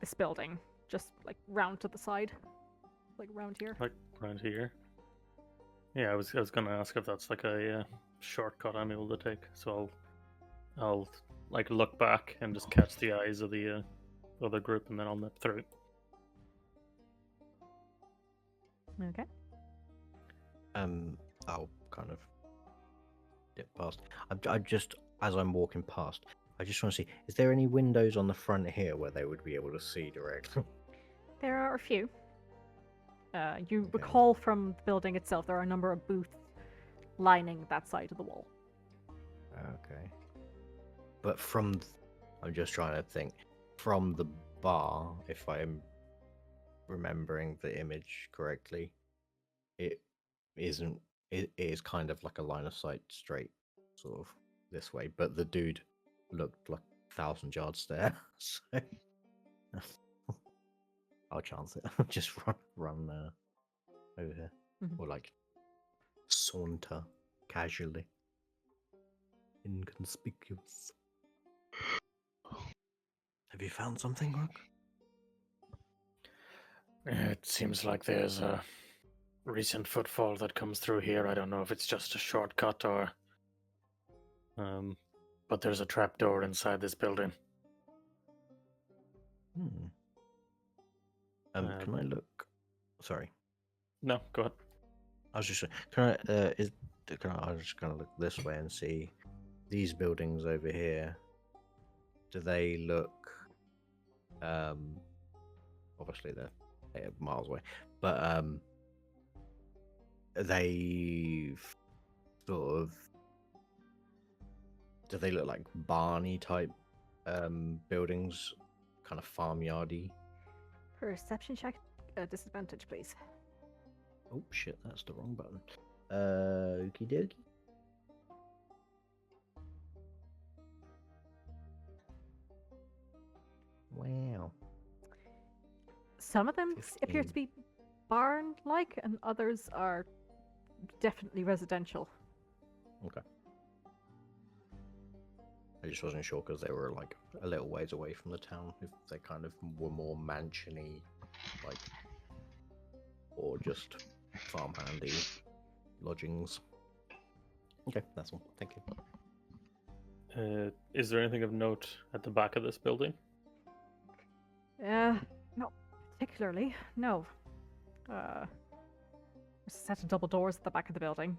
this building, just like round to the side, like round here. Like around here. Yeah, I was gonna ask if that's like a shortcut I'm able to take. So I'll like look back and just catch the eyes of the other group, and then I'll nip through. Okay. I'll kind of dip past. I just, as I'm walking past, I just want to see, is there any windows on the front here where they would be able to see directly? There are a few. You recall from the building itself, there are a number of booths lining that side of the wall. Okay. But I'm just trying to think, from the bar, if I'm remembering the image correctly, it isn't, it is kind of like a line of sight straight sort of this way, but the dude looked like 1,000 yards there, so I'll chance it. Just run over here. Or like saunter casually. Inconspicuous. Have you found something, Rook? It seems like there's a recent footfall that comes through here. I don't know if it's just a shortcut or but there's a trapdoor inside this building. Hmm. Can I look? Sorry, No, go ahead. I was just saying, can I just kind of look this way and see these buildings over here? Do they look? Obviously they're miles away, but they sort of. Do they look like barny type buildings, kind of farmyardy? Perception check. Disadvantage, please. Oh shit, that's the wrong button. Okie dokie. Wow. Some of them appear to 15. be barn-like, and others are definitely residential. Okay. I just wasn't sure because they were like a little ways away from the town. If they kind of were more mansiony, like, or just farmhandy lodgings. Okay, that's all. Thank you. Is there anything of note at the back of this building? Not particularly. No. There's a set of double doors at the back of the building,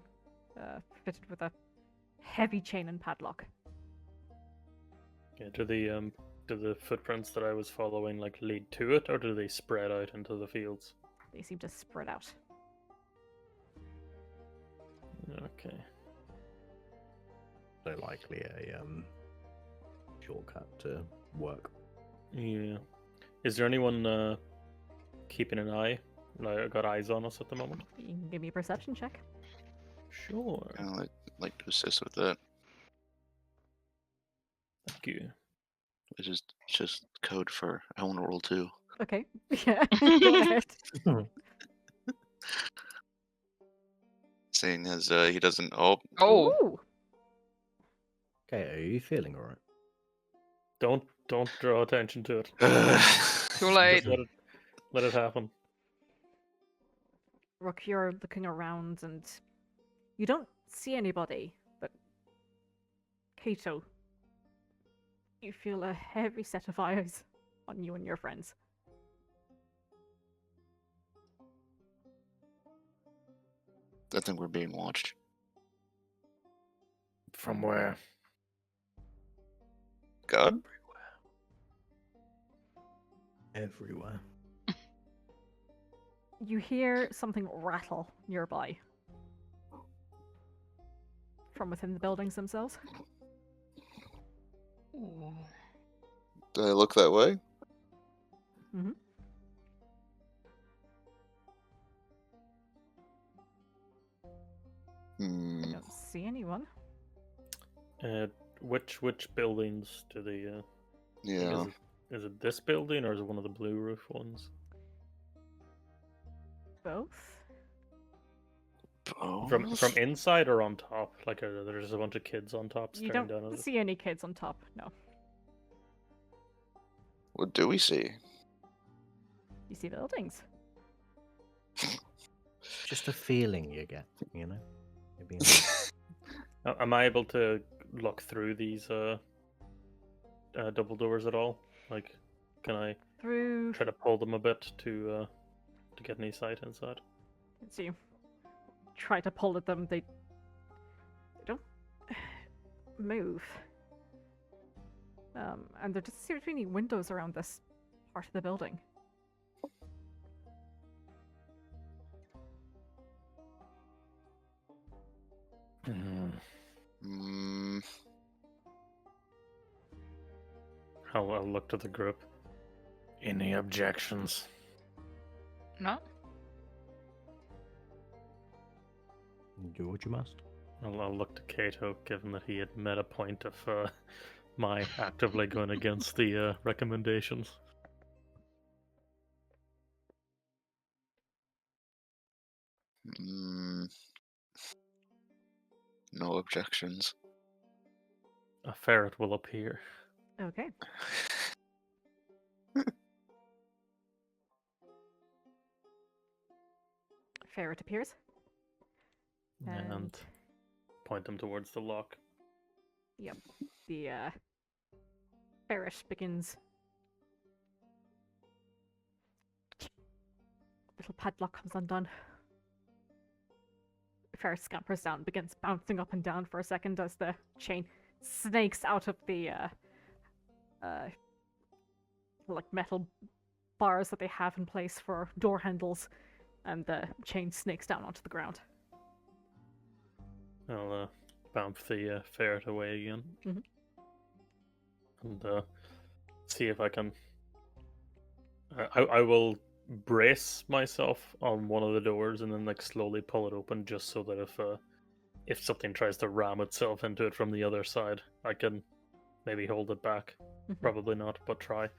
fitted with a heavy chain and padlock. Yeah, do the footprints that I was following like lead to it, or do they spread out into the fields? They seem to spread out. Okay. So likely a shortcut to work. Yeah. Is there anyone keeping an eye? Like, got eyes on us at the moment? You can give me a perception check. Sure. I'd like to assist with that. Thank you. It's just code for I want to roll 2. Okay. Yeah. Go ahead. Seeing as he doesn't. Oh, Oh, Ooh. Okay, are you feeling alright? Don't draw attention to it. too late. Just let it happen. Rook, you're looking around and you don't see anybody, but Kato, you feel a heavy set of eyes on you and your friends. I think we're being watched. From where? God? Everywhere. You hear something rattle nearby. From within the buildings themselves. Do I look that way? Mm-hmm. Hmm. I don't see anyone. Which buildings do they? Yeah. Is it this building or is it one of the blue roof ones? Both? From Both? inside or on top? Like, there's a bunch of kids on top You staring down at don't us. see any kids on top, no. What do we see? You see buildings. Just a feeling you get, you know? Maybe Am I able to look through these double doors at all? Like, can I Through. try to pull them a bit to get any sight inside? So you try to pull at them, they don't move. And there doesn't seem to be any windows around this part of the building. Hmm. I'll look to the group. Any objections? No? do what you must. I'll look to Kato, given that he had made a point of my actively going against the recommendations. No objections. A ferret will appear. Okay. Ferret appears. And point them towards the lock. Yep. The ferret begins. Little padlock comes undone. Ferret scampers down, begins bouncing up and down for a second as the chain snakes out of the like metal bars that they have in place for door handles, and the chain snakes down onto the ground. I'll bump the ferret away again. Mhm. And see if I can. I will brace myself on one of the doors and then like slowly pull it open, just so that if something tries to ram itself into it from the other side, I can maybe hold it back. Mhm. Probably not, but try.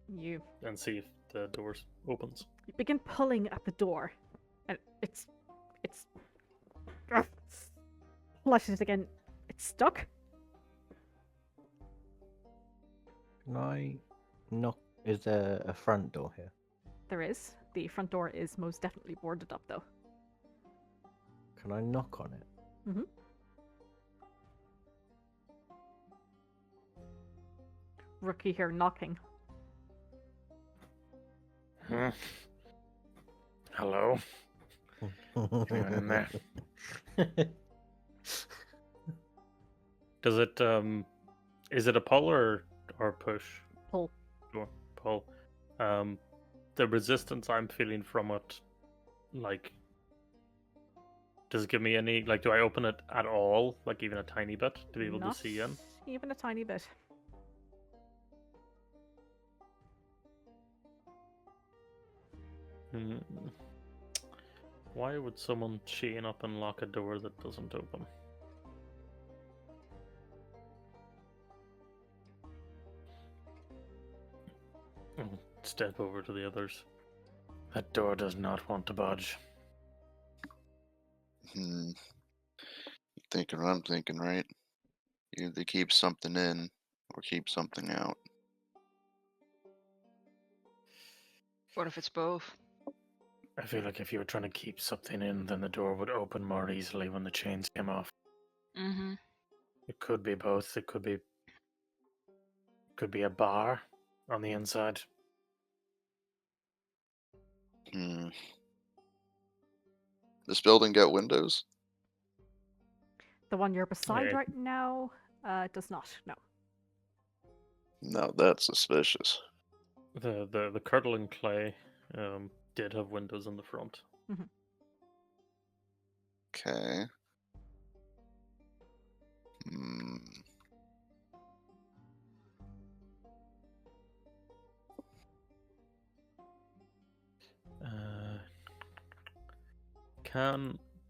You And see if the door opens. begin pulling at the door, and it's flushes again. It's stuck. Can I knock? Is there a front door here? There is. The front door is most definitely boarded up, though. Can I knock on it? Mm-hmm. Rookie here knocking. Hello? Anyone in there? Does it is it a pull or push? Pull. Or pull. The resistance I'm feeling from it, like, does it give me any, like, do I open it at all, like even a tiny bit, to be able Not to see in? even a tiny bit. Hmm. Why would someone chain up and lock a door that doesn't open? Step over to the others. That door does not want to budge. You're thinking what I'm thinking, right? You either keep something in or keep something out. What if it's both? I feel like if you were trying to keep something in, then the door would open more easily when the chains came off. Mm-hmm. It could be both. It could be a bar on the inside. This building got windows? The one you're beside Yeah. right now does not. No. No, that's suspicious. The curdling clay did have windows in the front. Okay.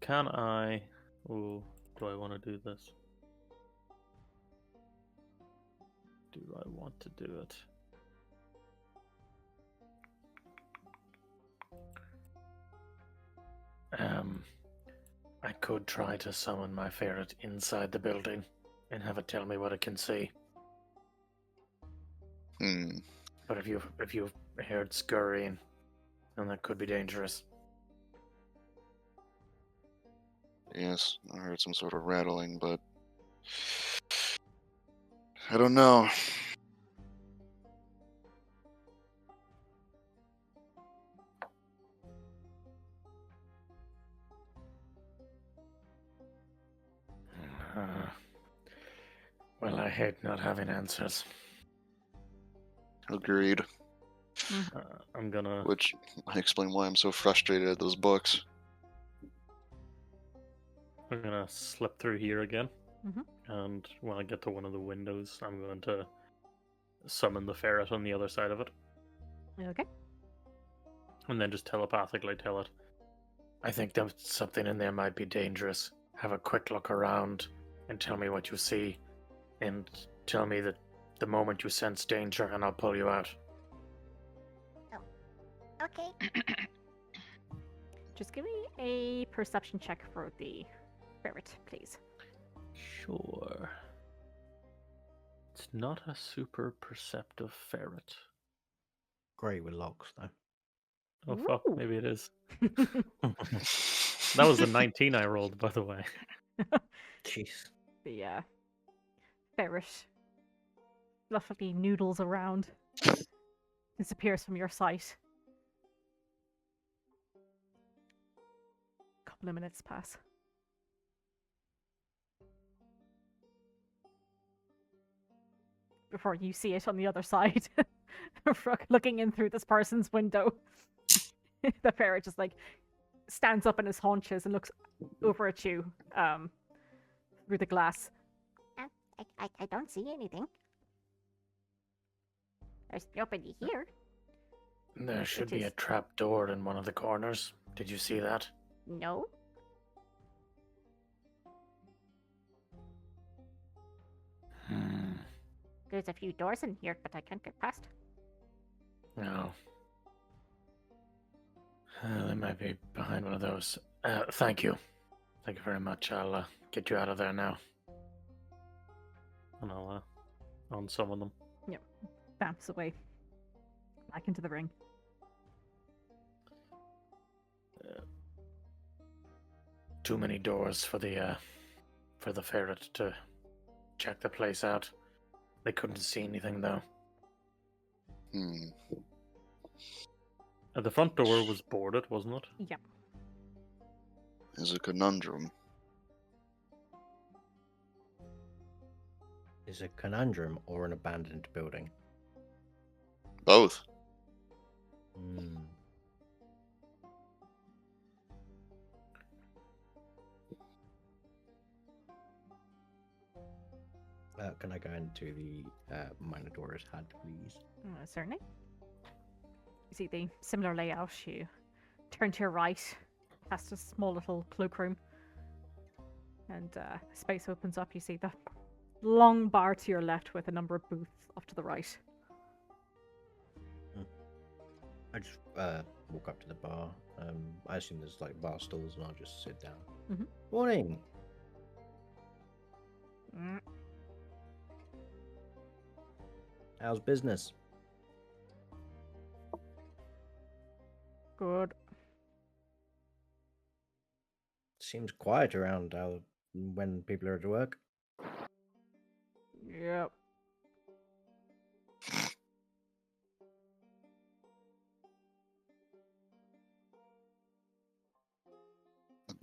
Can I? Oh, do I want to do this? Do I want to do it? I could try to summon my ferret inside the building and have it tell me what it can see. But if you've heard scurrying, then that could be dangerous. Yes, I heard some sort of rattling, but I don't know. Well, I hate not having answers. Agreed. I'm gonna. Which I explain why I'm so frustrated at those books. I'm gonna slip through here again, Mhm. and when I get to one of the windows, I'm going to summon the ferret on the other side of it, Okay. and then just telepathically tell it. I think that something in there might be dangerous. Have a quick look around and tell me what you see, and tell me that the moment you sense danger, and I'll pull you out. Okay. Just give me a perception check for the ferret, please. Sure. It's not a super perceptive ferret. Great with locks, though. Oh fuck, Ooh. maybe it is. That was the 19 I rolled, by the way. Jeez. The ferret fluffily noodles around, disappears from your sight. A couple of minutes pass. Before you see it on the other side, looking in through this person's window. The ferret just like stands up on his haunches and looks over at you through the glass. I don't see anything. There's nobody here. There should be is- a trap door in one of the corners. Did you see that? No. Hmm. There's a few doors in here, but I can't get past. No. They might be behind one of those. Thank you. Thank you very much. I'll get you out of there now. And I'll unsummon them. Bamps away. Back into the ring. Too many doors for the ferret to check the place out. They couldn't see anything though. Hmm. The front door was boarded, wasn't it? Yep. Is a conundrum. Is a conundrum or an abandoned building? Both. Hmm. Can I go into the Minotaur's hut, please? Certainly. You see the similar layout. You turn to your right, past a small little cloakroom, and space opens up. You see the long bar to your left with a number of booths off to the right. I just walk up to the bar. I assume there's like bar stools, and I'll just sit down. Mhm. Morning. Mm. How's business? Good. Seems quiet around when people are at work. Yep.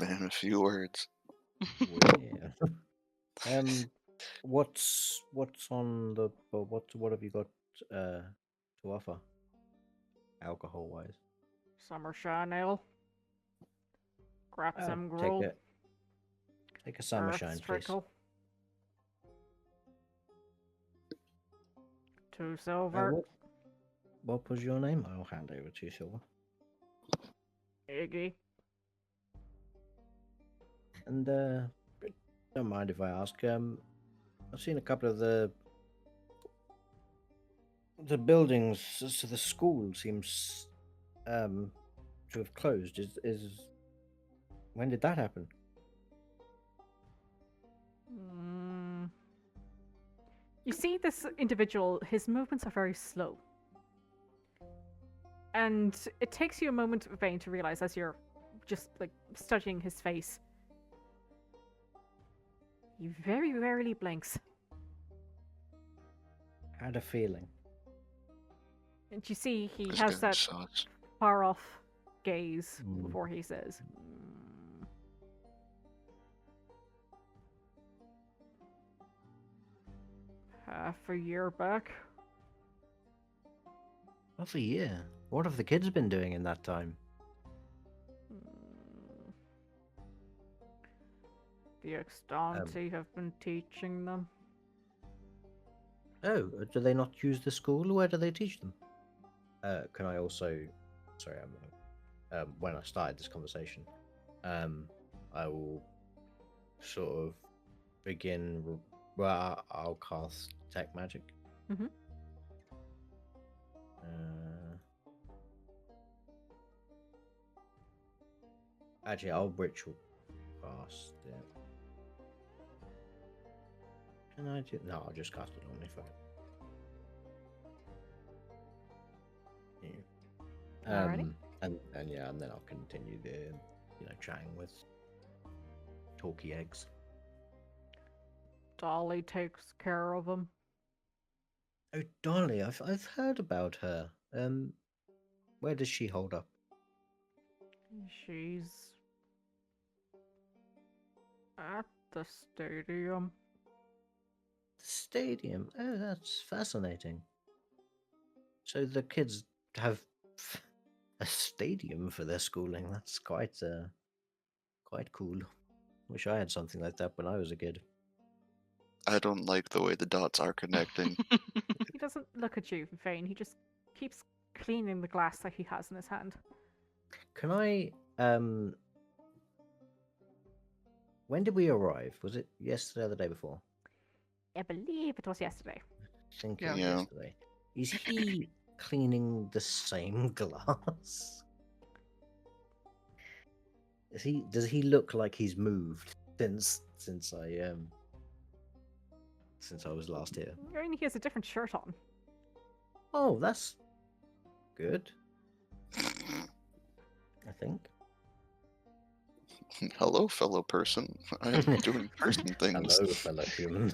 Man, a few words. Yeah. What's on the what have you got to offer, alcohol wise? Summer shine ale. Graz'hem take gruel. a summer Earth shine, please. trickle. 2 silver. What was your name? I'll hand over 2 silver. Iggy. And don't mind if I ask. I've seen a couple of the buildings. So the school seems to have closed. Is when did that happen? You see this individual, his movements are very slow. And it takes you a moment, Vane, to realize as you're just like studying his face. He very rarely blinks. Had a feeling. And you see he It's has getting that sus. far off gaze Mm. before he says, half a year back. Half a year. What have the kids been doing in that time? Hmm. The extanti have been teaching them. Oh, do they not use the school? Where do they teach them? Can I also, sorry, when I started this conversation, I will sort of begin. Well, I'll cast Detect Magic. Mhm. Actually, I'll ritual cast it. Can I do? No, I'll just cast it on my phone. Yeah. Alrighty. And yeah, and then I'll continue the chatting with talky eggs. Dolly takes care of him. Oh, Dolly, I've heard about her. Where does she hold up? She's at the stadium. The stadium. Oh, that's fascinating. So the kids have a stadium for their schooling. That's quite cool. Wish I had something like that when I was a kid. I don't like the way the dots are connecting. He doesn't look at you, Vane. He just keeps cleaning the glass that he has in his hand. Can I when did we arrive? Was it yesterday or the day before? I believe it was yesterday. I think it Yeah. was Yeah. yesterday. Is he cleaning the same glass? Does he look like he's moved since I was last here? I mean, he has a different shirt on. Oh, that's good. I think. Hello, fellow person. I am doing person things. Hello, fellow human.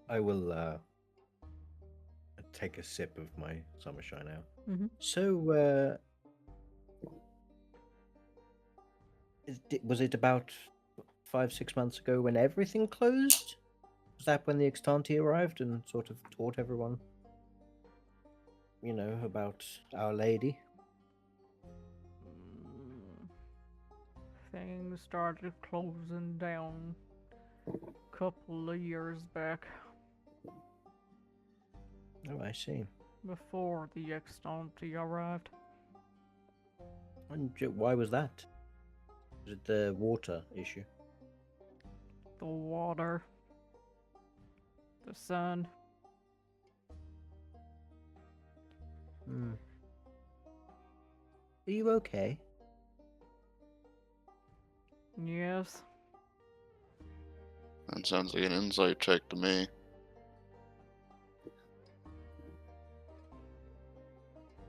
I will take a sip of my summer shine ale. Mhm. So, was it about 5-6 months ago when everything closed? Was that when the Extanti arrived and sort of taught everyone, about Our Lady? Things started closing down a couple of years back, Oh, I see. before the Extanti arrived. And why was that? Was it the water issue? The water, the sun. Are you okay? Yes. That sounds like an insight check to me.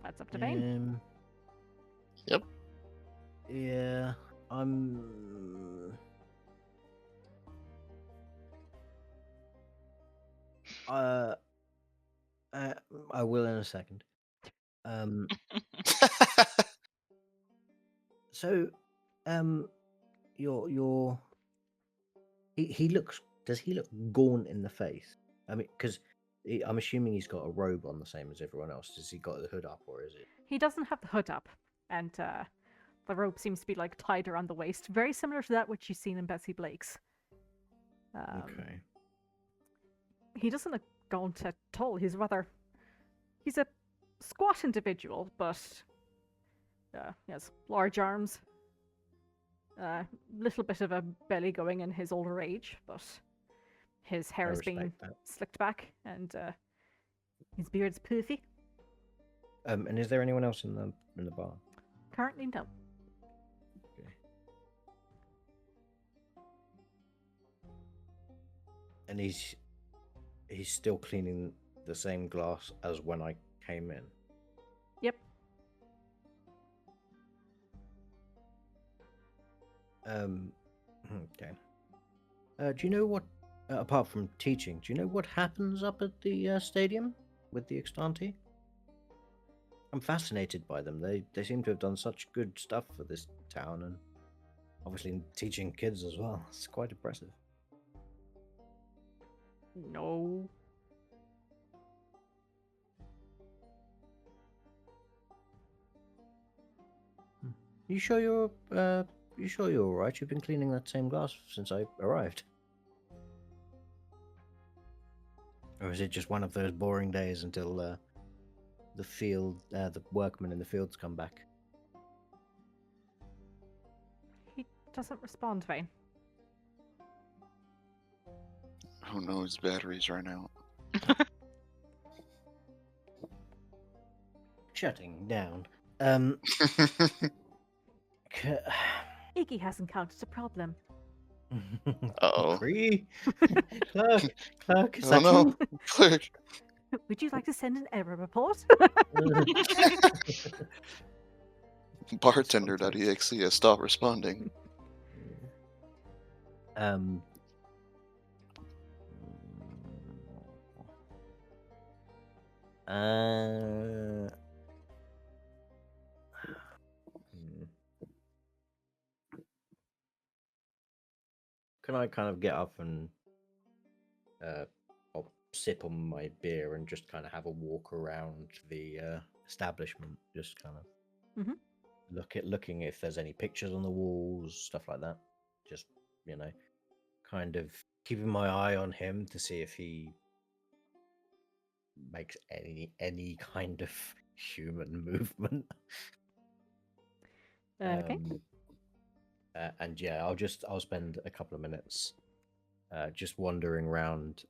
That's up to Vane. Yep. Yeah, I will in a second. So, he looks. Does he look gaunt in the face? I mean, because I'm assuming he's got a robe on the same as everyone else. Has he got the hood up, or is it? He doesn't have the hood up, and the rope seems to be like tied around the waist, very similar to that which you've seen in Bessie Blake's. Okay. He doesn't look gaunt at all. He's a squat individual, but he has large arms, little bit of a belly going in his older age, but his hair I is being respect that. slicked back, and his beard's poofy. And is there anyone else in the bar? Currently, no. Okay. And he's still cleaning the same glass as when I came in. Yep. Okay. Do you know what, apart from teaching, do you know what happens up at the stadium with the Extanti? I'm fascinated by them. They seem to have done such good stuff for this town, and obviously teaching kids as well. It's quite impressive. No. You sure you're all right? You've been cleaning that same glass since I arrived. Or is it just one of those boring days until the workmen in the fields come back? He doesn't respond, Vane. Oh no, his batteries ran out. Shutting down. Iggy has encountered a problem. Uh-oh. Agree? Clark, is Oh that no. Click. Would you like to send an error report? Bartender.exe has stopped responding. Um. Uh. Can I kind of get up and I'll sip on my beer and just kind of have a walk around the establishment, just kind of Mhm. looking if there's any pictures on the walls, stuff like that. Just kind of keeping my eye on him to see if he makes any kind of human movement. Okay. And yeah, I'll spend a couple of minutes just wandering around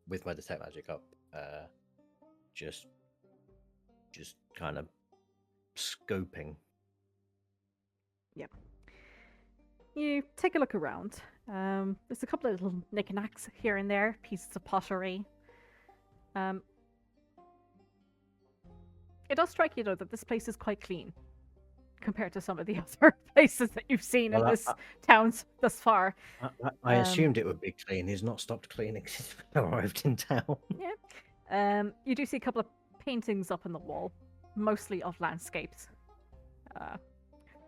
with my detect magic up, just kind of scoping. You take a look around. There's a couple of little knickknacks here and there, pieces of pottery. It does strike you, though, that this place is quite clean compared to some of the other places that you've seen in Well, this town thus far. I assumed it would be clean. He's not stopped cleaning since we arrived in town. Yeah. You do see a couple of paintings up on the wall, mostly of landscapes.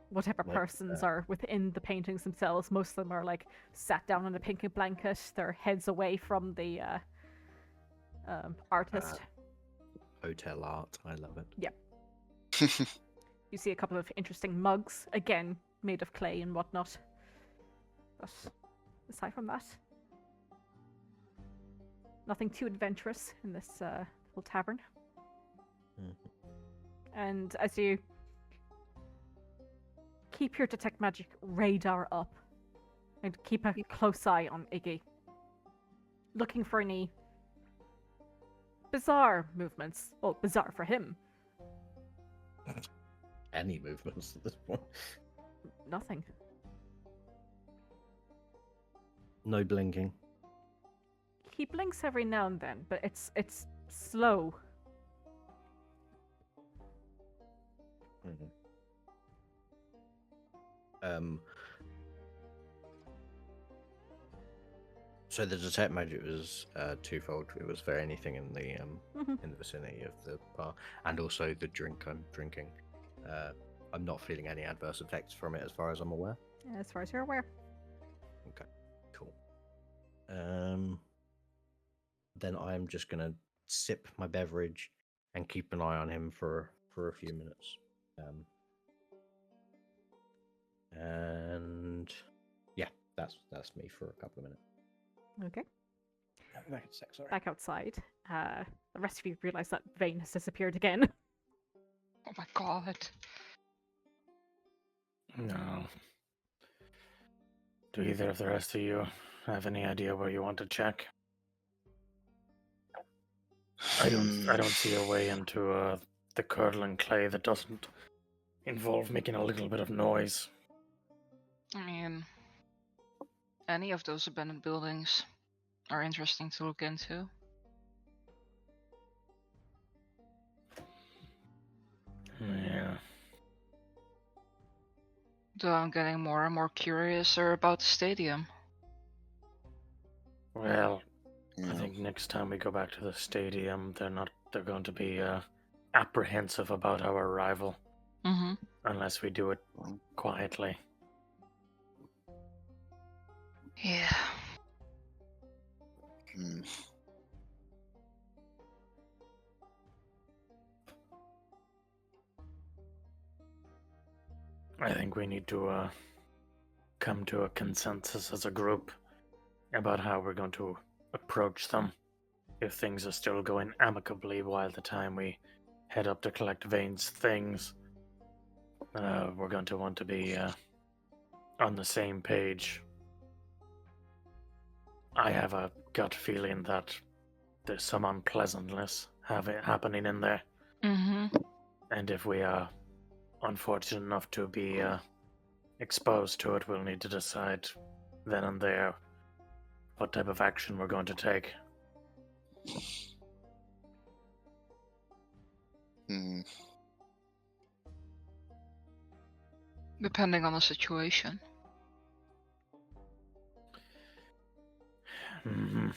Whatever Like, persons are within the paintings themselves, most of them are like sat down on a pink blanket, their heads away from the artist. Hotel art. I love it. Yep. You see a couple of interesting mugs, again made of clay and whatnot. But aside from that, nothing too adventurous in this little tavern. And as you keep your detect magic radar up and keep a close eye on Iggy, looking for any bizarre movements. Well, bizarre for him. Any movements at this point? Nothing. No blinking. He blinks every now and then, but it's slow. So the detect magic was twofold. It was for anything in the in the vicinity of the bar, and also the drink I'm drinking. I'm not feeling any adverse effects from it, as far as I'm aware. As far as you're aware. Okay, cool. Then I'm just gonna sip my beverage and keep an eye on him for a few minutes. And yeah, that's me for a couple of minutes. Okay. Back in a sec, sorry. Back outside. The rest of you realize that Vane has disappeared again. Oh my god. No. Do either of the rest of you have any idea where you want to check? I don't see a way into the curdling clay that doesn't involve making a little bit of noise. I mean, any of those abandoned buildings are interesting to look into. Yeah. Though I'm getting more and more curious about the stadium. Well, Yeah. I think next time we go back to the stadium, they're going to be apprehensive about our arrival. Mm-hmm. Unless we do it quietly. Yeah. I think we need to come to a consensus as a group about how we're going to approach them. If things are still going amicably while the time we head up to collect Vane's things, we're going to want to be on the same page. I have a gut feeling that there's some unpleasantness happening in there. Mm-hmm. And if we are unfortunate enough to be exposed to it, we'll need to decide then and there what type of action we're going to take. Depending on the situation. Hmm.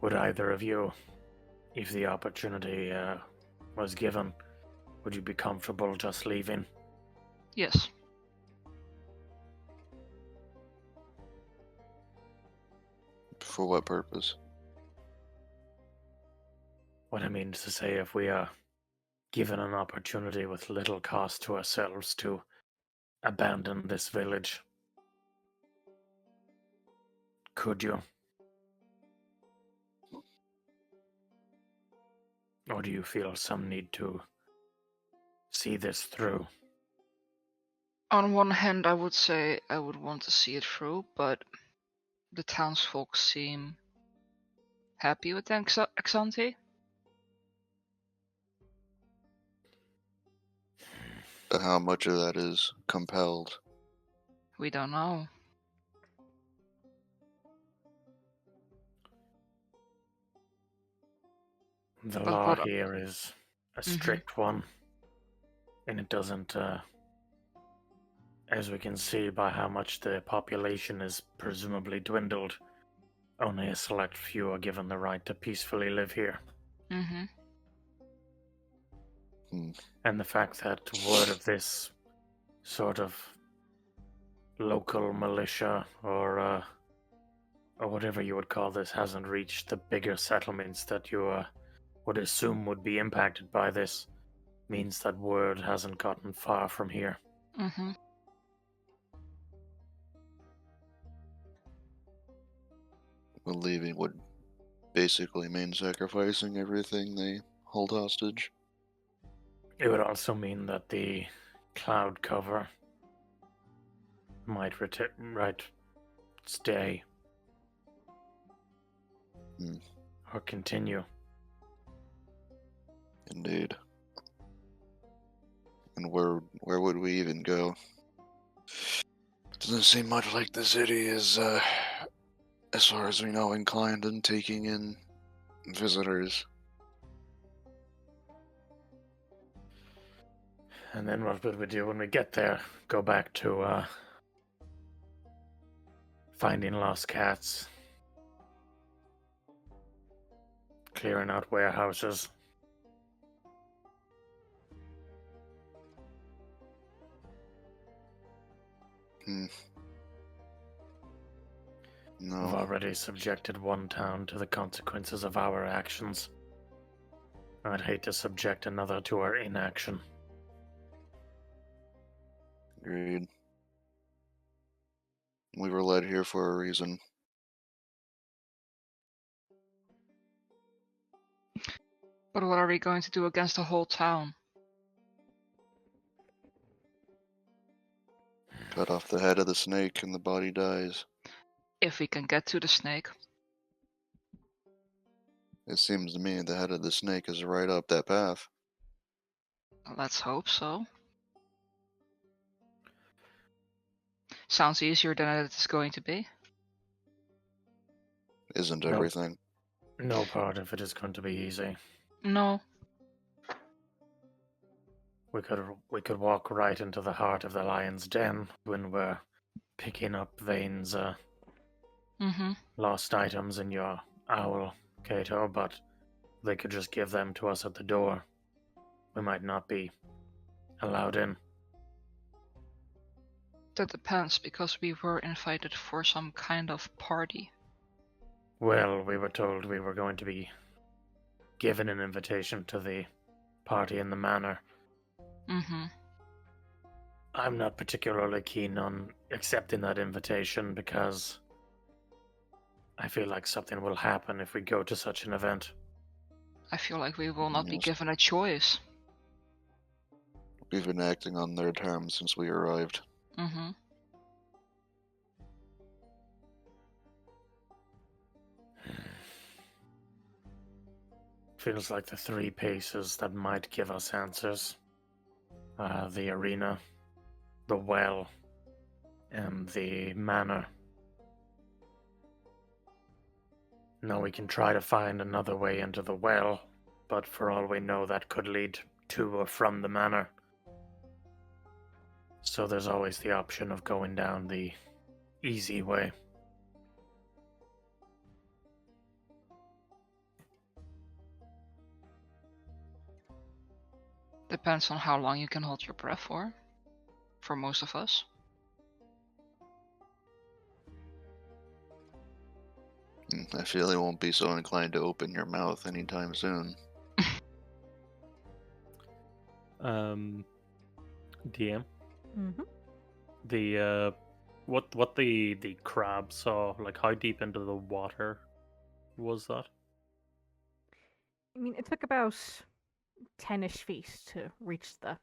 Would either of you, if the opportunity was given, would you be comfortable just leaving? Yes. For what purpose? What I mean is to say, if we are given an opportunity with little cost to ourselves to abandon this village, could you? Or do you feel some need to see this through? On one hand, I would say I would want to see it through, but the townsfolk seem happy with the ex-ante. How much of that is compelled? We don't know. The But law what- here is a strict one, and it doesn't, as we can see by how much the population is presumably dwindled, only a select few are given the right to peacefully live here. Mm-hmm. And the fact that word of this sort of local militia or whatever you would call this hasn't reached the bigger settlements that you would assume would be impacted by this means that word hasn't gotten far from here. Mm-hmm. Well, leaving would basically mean sacrificing everything they hold hostage. It would also mean that the cloud cover might stay or continue. Indeed. And where would we even go? Doesn't seem much like the city is, as far as we know, inclined in taking in visitors. And then what would we do when we get there? Go back to finding lost cats, clearing out warehouses. We've No. already subjected one town to the consequences of our actions. I'd hate to subject another to our inaction. Agreed. We were led here for a reason. But what are we going to do against the whole town? Cut off the head of the snake and the body dies. If we can get to the snake. It seems to me the head of the snake is right up that path. Let's hope so. Sounds easier than it is going to be. Isn't Nope. everything? No part of it is going to be easy. No. We could walk right into the heart of the lion's den when we're picking up Vane's Mm-hmm. lost items in your owl, Cato, but they could just give them to us at the door. We might not be allowed in. That depends, because we were invited for some kind of party. Well, we were told we were going to be given an invitation to the party in the manor. Mm-hmm. I'm not particularly keen on accepting that invitation because I feel like something will happen if we go to such an event. I feel like we will not be Yes. given a choice. We've been acting on their terms since we arrived. Mm-hmm. Feels like the three places that might give us answers. The arena, the well, and the manor. Now we can try to find another way into the well, but for all we know that could lead to or from the manor. So there's always the option of going down the easy way. Depends on how long you can hold your breath for. For most of us. I feel you won't be so inclined to open your mouth anytime soon. DM. Mm-hmm. The what the crab saw, like how deep into the water was that? I mean, it took about 10-ish feet to reach the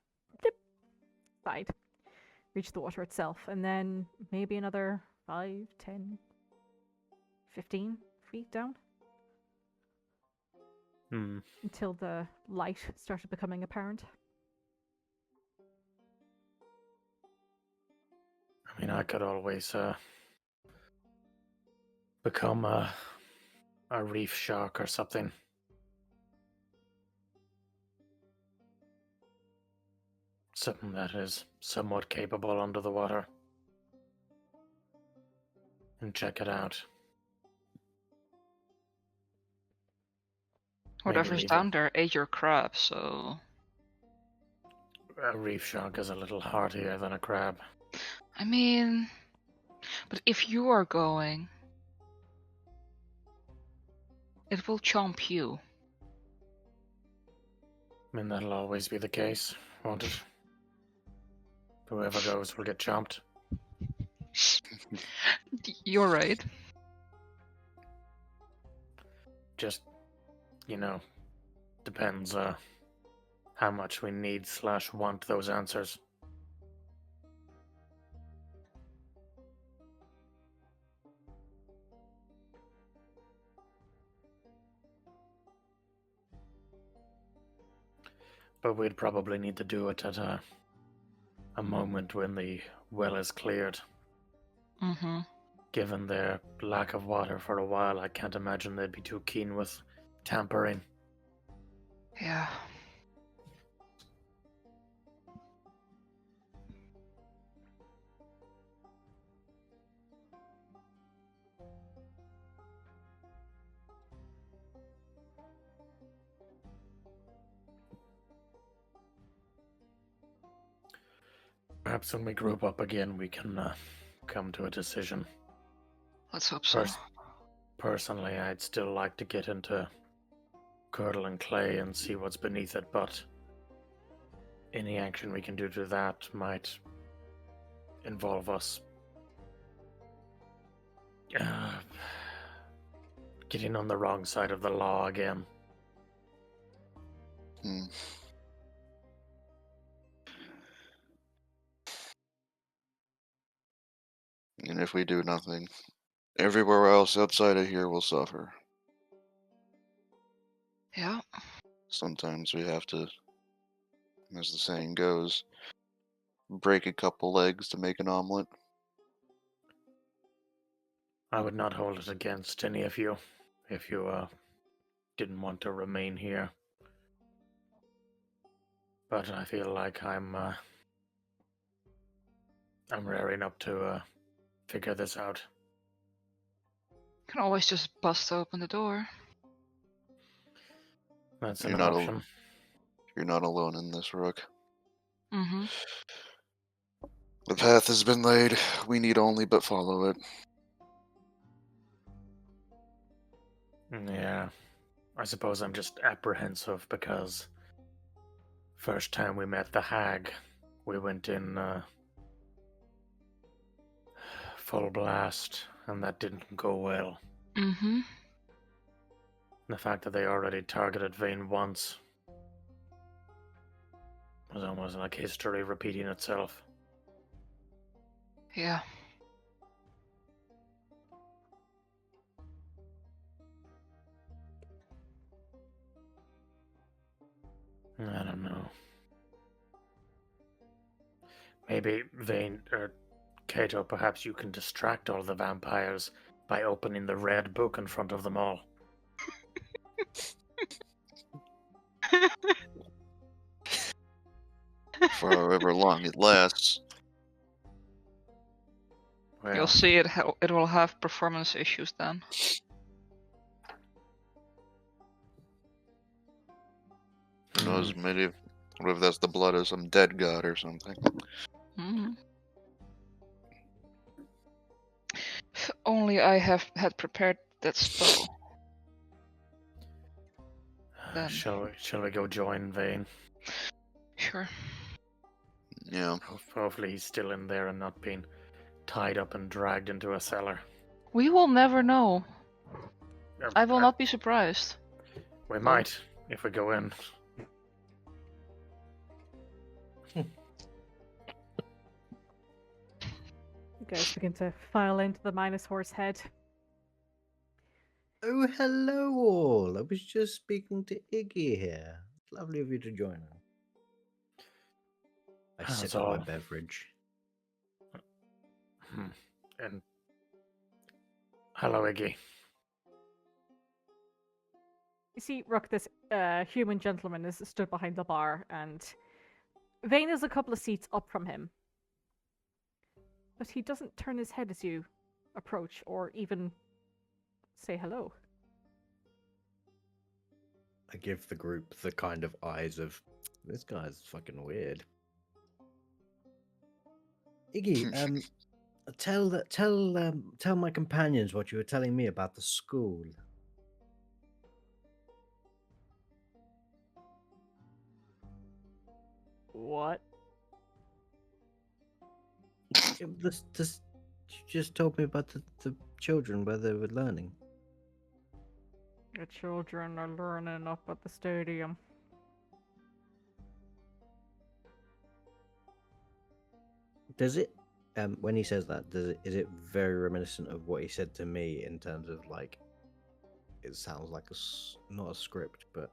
side, reach the water itself, and then maybe another 5, 10, 15 feet down until the light started becoming apparent. I mean, I could always become a reef shark or something. Something that is somewhat capable under the water. And check it out. Whatever's leave down it. there ate your crab, so... A reef shark is a little heartier than a crab. I mean... But if you are going... It will chomp you. I mean, that'll always be the case, won't it? Whoever goes will get chomped. You're right. Just, depends how much we need / want those answers. But we'd probably need to do it at a moment when the well is cleared. Mm-hmm. Given their lack of water for a while, I can't imagine they'd be too keen with tampering. Yeah. Perhaps when we group up again, we can come to a decision. Let's hope so. Personally, I'd still like to get into Curdle and Clay and see what's beneath it, but any action we can do to that might involve us getting on the wrong side of the law again. And if we do nothing, everywhere else outside of here will suffer. Yeah. Sometimes we have to, as the saying goes, break a couple legs to make an omelet. I would not hold it against any of you if you didn't want to remain here. But I feel like I'm raring up to figure this out. Can always just bust open the door. That's You're an not option. You're not alone in this, Rook. Mm-hmm. The path has been laid. We need only but follow it. Yeah. I suppose I'm just apprehensive because first time we met the hag, we went in full blast, and that didn't go well. Mm-hmm. The fact that they already targeted Vane once was almost like history repeating itself. Yeah. I don't know. Maybe Vane or Kato, perhaps you can distract all the vampires by opening the red book in front of them all. For however long it lasts. Well, You'll see it will have performance issues then. Who knows? Maybe what if that's the blood of some dead god or something? Mhm. If only I had prepared that spell. Then. Shall we go join Vane? Sure. Yeah. Hopefully he's still in there and not being tied up and dragged into a cellar. We will never know. Uh, I will uh, not be surprised. We might if we go in. You guys begin to file into the minus horse head. Oh, hello all. I was just speaking to Iggy here. Lovely of you to join us. I That's sip on my all. beverage. And hello, Iggy. You see, Rook, this human gentleman is stood behind the bar, and Vane is a couple of seats up from him. But he doesn't turn his head as you approach, or even say hello. I give the group the kind of eyes of, this guy's fucking weird. Iggy, tell my companions what you were telling me about the school. What? This, you just told me about the children where they were learning. The children are learning up at the stadium. Does it, when he says that, is it very reminiscent of what he said to me in terms of like, it sounds like not a script, but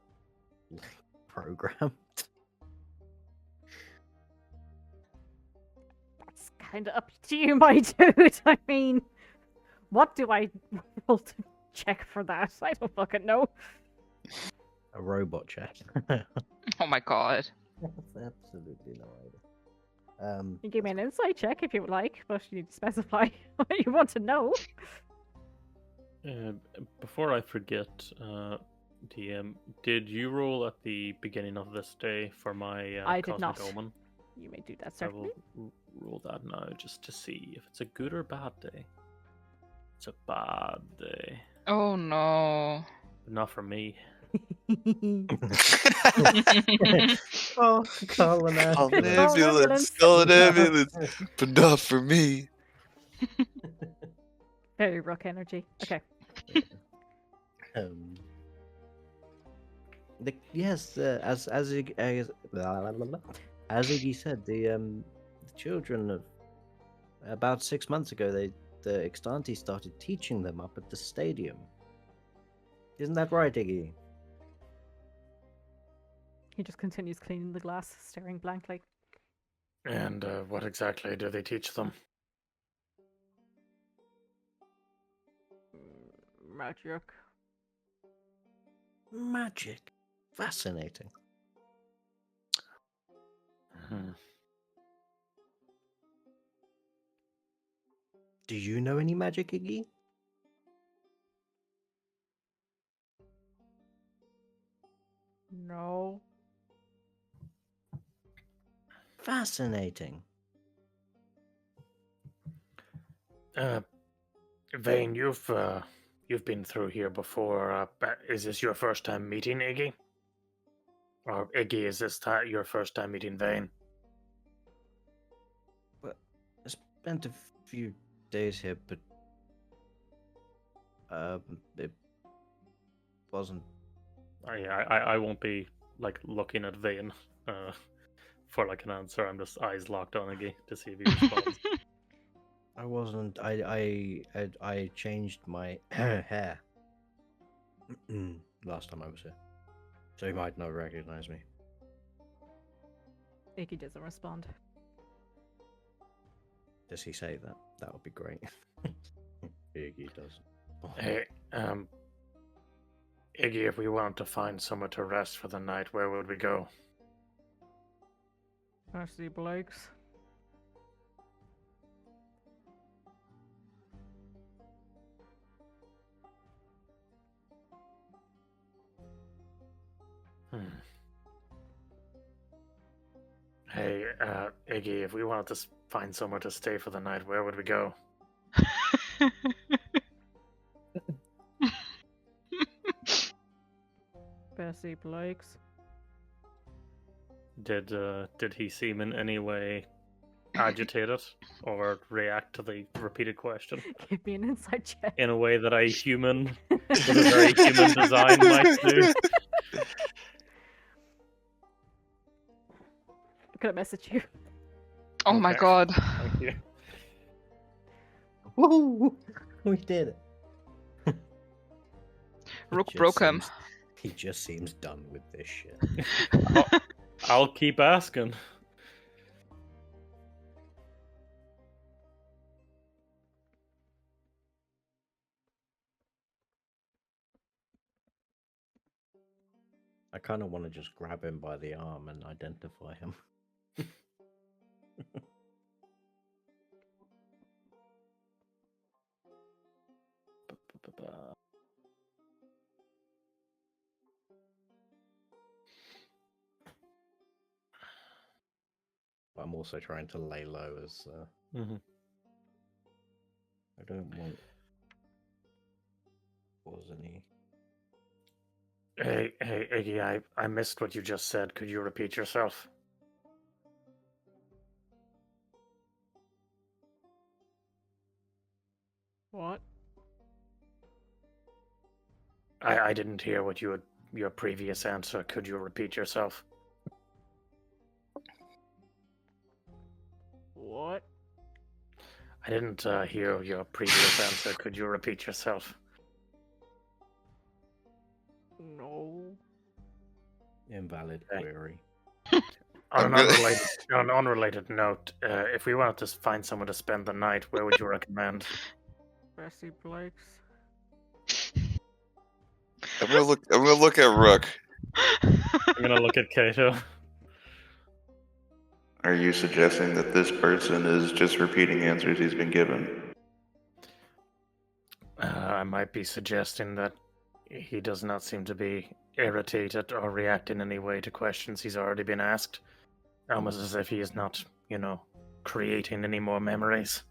like programmed? That's kind of up to you, my dude. I mean, what do I roll to check for that? I don't fucking know. A robot check. Oh my god. Absolutely no idea. You give me an insight check if you would like, but you need to specify what you want to know. Before I forget, DM, did you roll at the beginning of this day for my I did Cosmic not. Omen? You may do that, I certainly. will roll that now just to see if it's a good or bad day. It's a bad day. Oh no. But not for me. Oh, call an Call an ambulance. ambulance. Call an ambulance. But not for me. Very Rook energy. Okay. Yes, as Iggy said, the children of about 6 months ago, the Extanti started teaching them up at the stadium. Isn't that right, Iggy? He just continues cleaning the glass, staring blankly. And what exactly do they teach them? Magic. Magic. Fascinating. Hmm. Do you know any magic, Iggy? No. Fascinating. Vane, you've been through here before. Is this your first time meeting Iggy? Or Iggy, is this your first time meeting Vane? Well, I spent a few days here, but it wasn't. I won't be like looking at Vane for like an answer. I'm just eyes locked on Iggy to see if he responds. I wasn't. I changed my hair last time I was here, so he might not recognize me. Iggy doesn't respond. Does he say that? That would be great. Iggy doesn't. Hey, Iggy, if we wanted to find somewhere to rest for the night, where would we go? Ashley Blake's. Iggy, if we wanted to find somewhere to stay for the night, where would we go? Bessie Blake's. Did he seem in any way agitated or react to the repeated question Give me an insight check. in a way that a human with a very human design might do? Could I message you? Oh my Okay. god. Thank you. Woo! We did it. Rook just broke him. He just seems done with this shit. I'll keep asking. I kind of want to just grab him by the arm and identify him. I'm also trying to lay low as Mhm. I don't want cause any. Hey, Iggy, I missed what you just said. Could you repeat yourself? What? I didn't hear what your previous answer. Could you repeat yourself? What? I didn't hear your previous answer. Could you repeat yourself? No. Invalid Okay. query. On an I'm gonna- unrelated note, if we wanted to find somewhere to spend the night, where would you recommend? Bessie Blake's. I'm gonna look at Rook. I'm gonna look at Kato. Are you suggesting that this person is just repeating answers he's been given? I might be suggesting that he does not seem to be irritated or react in any way to questions he's already been asked. Almost as if he is not, creating any more memories.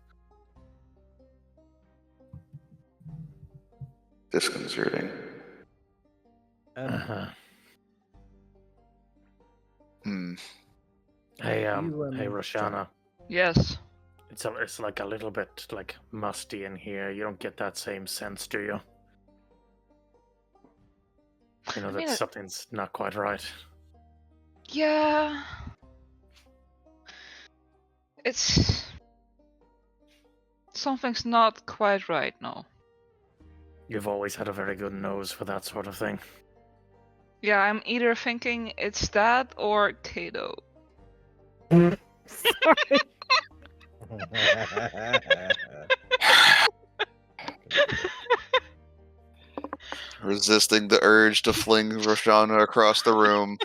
Disconcerting. Uh-huh. Hmm. Hey, You, hey, Roshana. Yes. It's like a little bit like musty in here. You don't get that same sense, do you? You know I that mean, something's not quite right. Yeah. Something's not quite right now. You've always had a very good nose for that sort of thing. Yeah, I'm either thinking it's that or Kato. Sorry. Resisting the urge to fling Roshana across the room.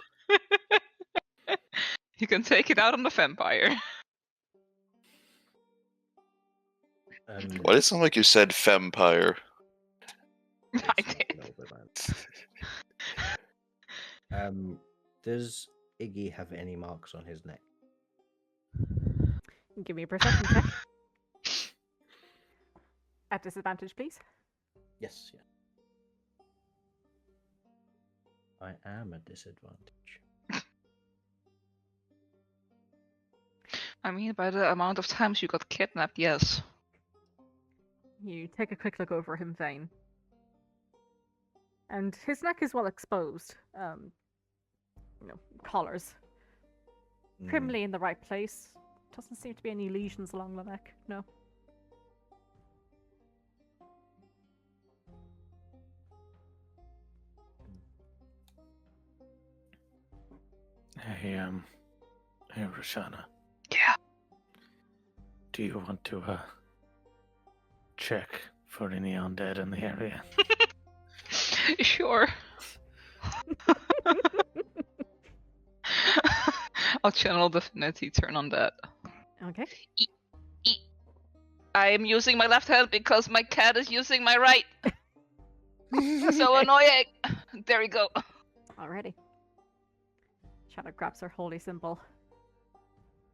You can take it out on the vampire. Why did it sound like you said fempire? I did. Does Iggy have any marks on his neck? Give me a perception check. At disadvantage, please. Yes, yeah. I am at disadvantage. I mean, by the amount of times you got kidnapped, yes. You take a quick look over him, Vane. And his neck is well exposed. Collars. Primly in the right place. Doesn't seem to be any lesions along the neck, no. Hey, Roshana. Yeah. Do you want to check for any undead in the area? Sure. I'll channel Divinity, turn on that. Okay. I'm using my left hand because my cat is using my right. So annoying. There we go. Alrighty. Shadow grabs her holy symbol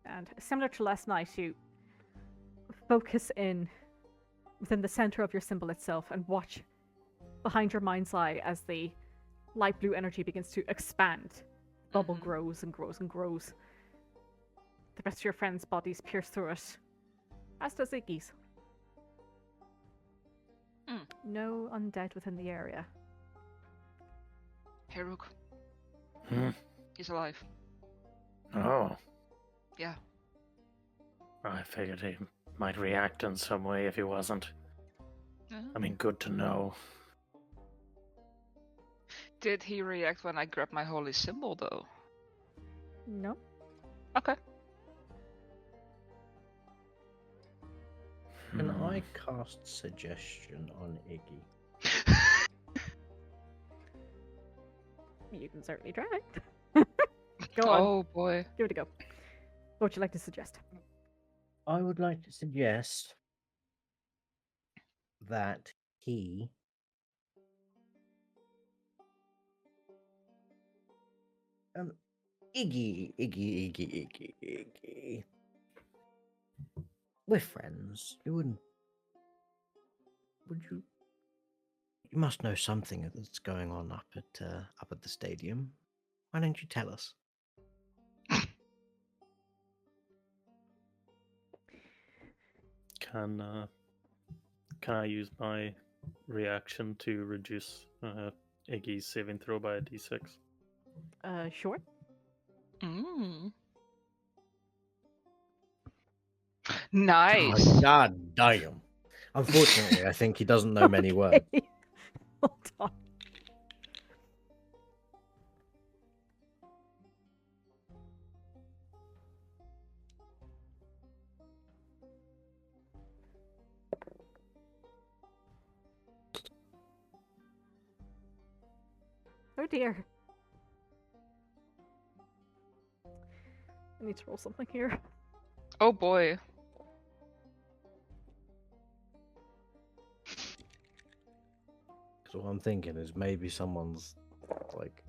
And similar to last night, you focus in within the center of your symbol itself and watch behind your mind's eye as the light blue energy begins to expand. Bubble grows and grows and grows. The rest of your friends' bodies pierce through it, as does Iggy's. No undead within the area. Hey, Rook. Hmm. He's alive. Oh. Yeah. I figured he might react in some way if he wasn't. I mean, good to know. Did he react when I grabbed my holy symbol, though? No. Okay. Can I cast suggestion on Iggy? You can certainly try. Go on. Oh boy. Give it a go. What would you like to suggest? I would like to suggest that he Iggy. We're friends. Would you? You must know something that's going on up at the stadium. Why don't you tell us? Can I use my reaction to reduce Iggy's saving throw by a d6? Sure. Nice. Oh, God damn. Unfortunately, I think he doesn't know many words. Hold on. Oh dear. I need to roll something here. Oh boy. So what I'm thinking is maybe someone's like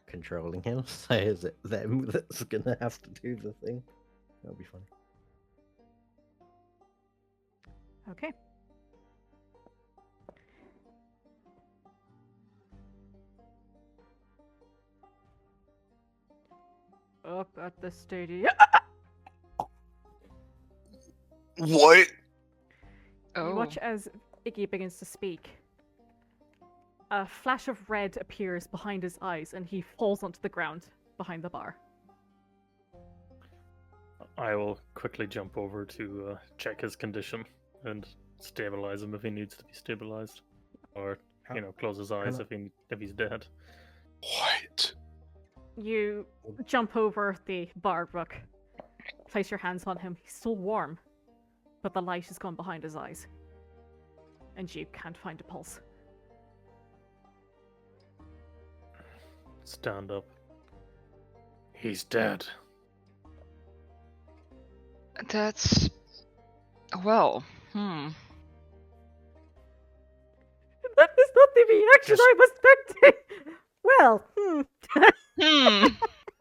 controlling him. So is it them that's gonna have to do the thing? That'll be funny. Okay. Up at the stadium. What? Oh. You watch as Iggy begins to speak. A flash of red appears behind his eyes and he falls onto the ground behind the bar. I will quickly jump over to check his condition and stabilize him if he needs to be stabilized, or close his eyes if he's dead. What? You jump over the bar, Rook. Place your hands on him. He's still warm, but the light has gone behind his eyes. And you can't find a pulse. Stand up. He's dead. That's... Well, That is not the reaction I was expecting! Well,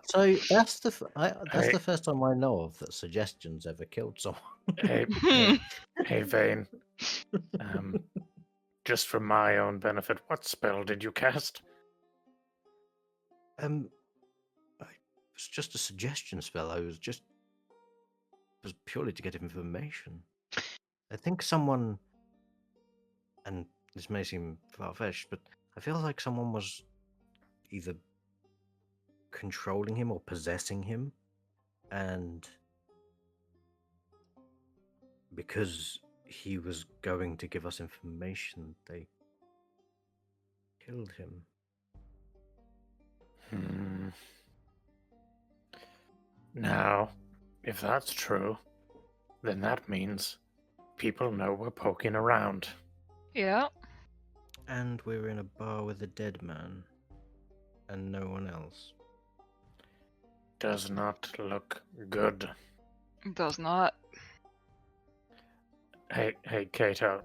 So that's the first time I know of that suggestions ever killed someone. Hey, Vane. Just for my own benefit, what spell did you cast? It was just a suggestion spell. It was purely to get information. I think someone, and this may seem far-fetched, but I feel like someone was either controlling him or possessing him, and because he was going to give us information, they killed him. Now, if that's true, then that means people know we're poking around. yeah. And we're in a bar with a dead man, and no one else. Does not look good. Does not. Hey, Kato.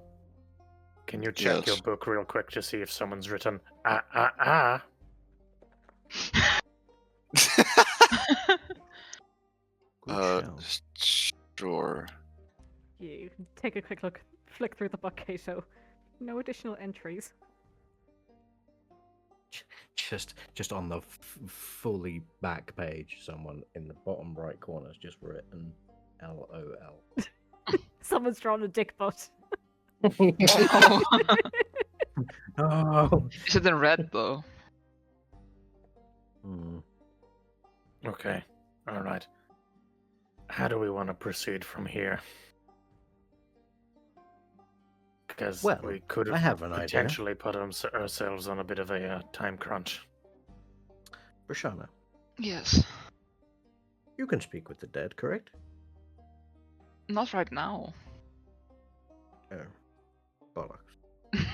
Can you check your Yes. book real quick to see if someone's written Good shout. Sure. You can take a quick flick through the book, Kato. No additional entries. Just on the fully back page, someone in the bottom right corner has just written LOL. Someone's drawn a dick butt. Oh. Is it in red though? Okay. All right. How do we want to proceed from here? Because Well, we could I have an idea. potentially put ourselves on a bit of a time crunch. Roshana, Yes. you can speak with the dead, correct? Not right now. Oh, bollocks.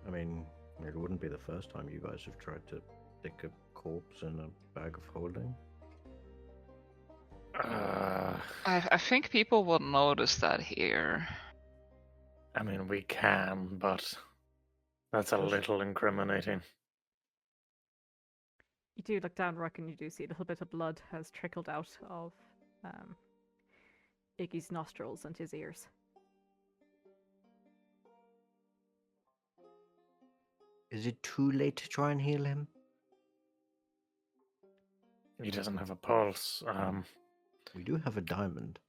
I mean, it wouldn't be the first time you guys have tried to stick a corpse in a bag of holding. I think people will notice that here. I mean, we can, but that's a little incriminating. You do look down, Rook, and you do see a little bit of blood has trickled out of Iggy's nostrils and his ears. Is it too late to try and heal him? He doesn't have a pulse. We do have a diamond.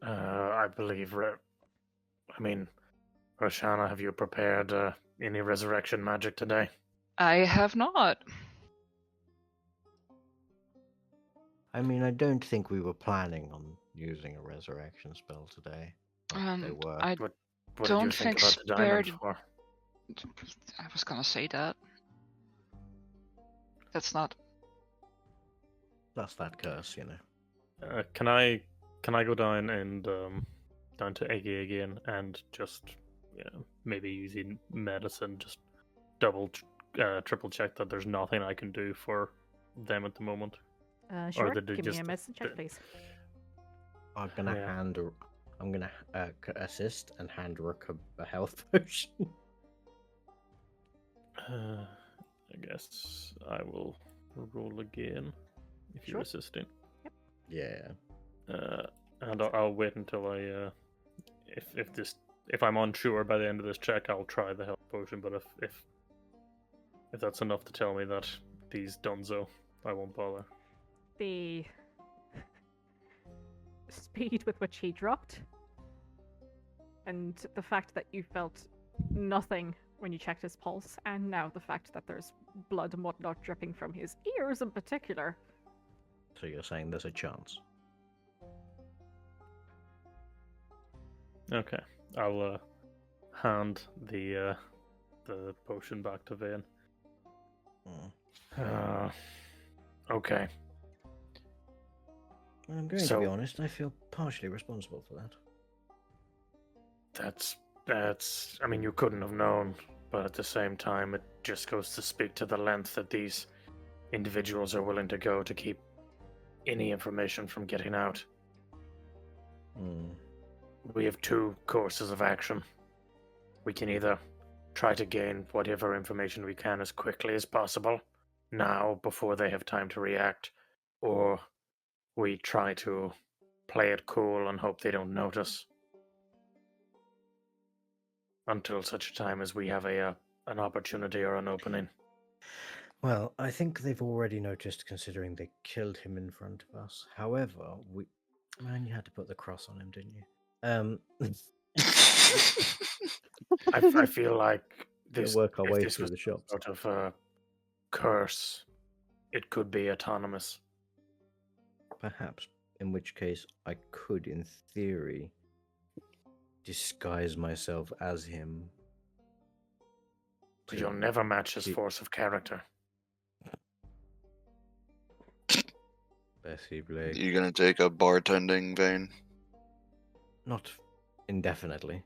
I believe. I mean, Roshana, have you prepared any resurrection magic today? I have not. I mean, I don't think we were planning on using a resurrection spell today. But they were. I What did you don't think think about the diamond spared- for? I was gonna say that. That's not. That's that curse, you know. Can I go down and down to Eggy again and just maybe using medicine, just triple check that there's nothing I can do for them at the moment. Sure. did they Give me just- a medicine check, please. I'm gonna Yeah. I'm gonna assist and hand Rook a health potion. I guess I will roll again if you're Sure. assisting. Yeah. And I'll wait until I if I'm unsure by the end of this check, I'll try the health potion. But if that's enough to tell me that he's donezo, I won't bother. The speed with which he dropped, and the fact that you felt nothing when you checked his pulse, and now the fact that there's blood and whatnot dripping from his ears in particular. So you're saying there's a chance? Okay, I'll hand the potion back to Vane. Okay. Well, I'm going to be honest, I feel partially responsible for that. That's. I mean, you couldn't have known, but at the same time, it just goes to speak to the length that these individuals are willing to go to keep any information from getting out. We have two courses of action. We can either try to gain whatever information we can as quickly as possible, now, before they have time to react, or we try to play it cool and hope they don't notice. Until such a time as we have an opportunity or an opening. Well, I think they've already noticed, considering they killed him in front of us. However, man, you had to put the cross on him, didn't you? I feel like this. We'll work our if way this through was the shops. sort of a curse, it could be autonomous. Perhaps, in which case I could, in theory, disguise myself as him. But you'll never match his force of character. Possibly. You gonna take a bartending vein? Not indefinitely.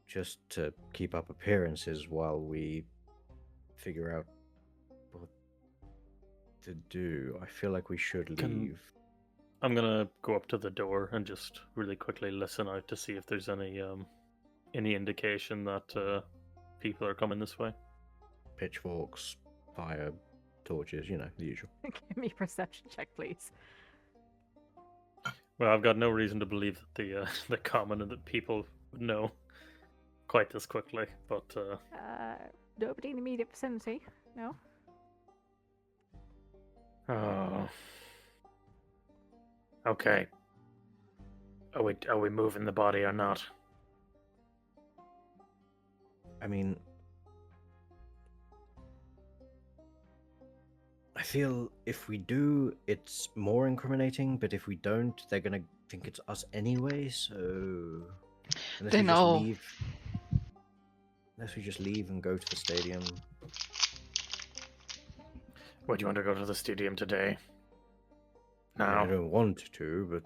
Just to keep up appearances while we figure out what to do. I feel like we should leave. I'm gonna go up to the door and just really quickly listen out to see if there's any any indication that people are coming this way? Pitchforks, fire, torches, the usual. Give me a perception check, please. Well, I've got no reason to believe that the common and the people would know quite this quickly, but Nobody in the immediate vicinity. No. Oh. Okay. Are we moving the body or not? I mean, I feel if we do, it's more incriminating, but if we don't, they're gonna think it's us anyway, so... Unless They we know. Just leave, unless we just leave and go to the stadium. Would you want to go to the stadium today? I mean, I Now? don't want to, but...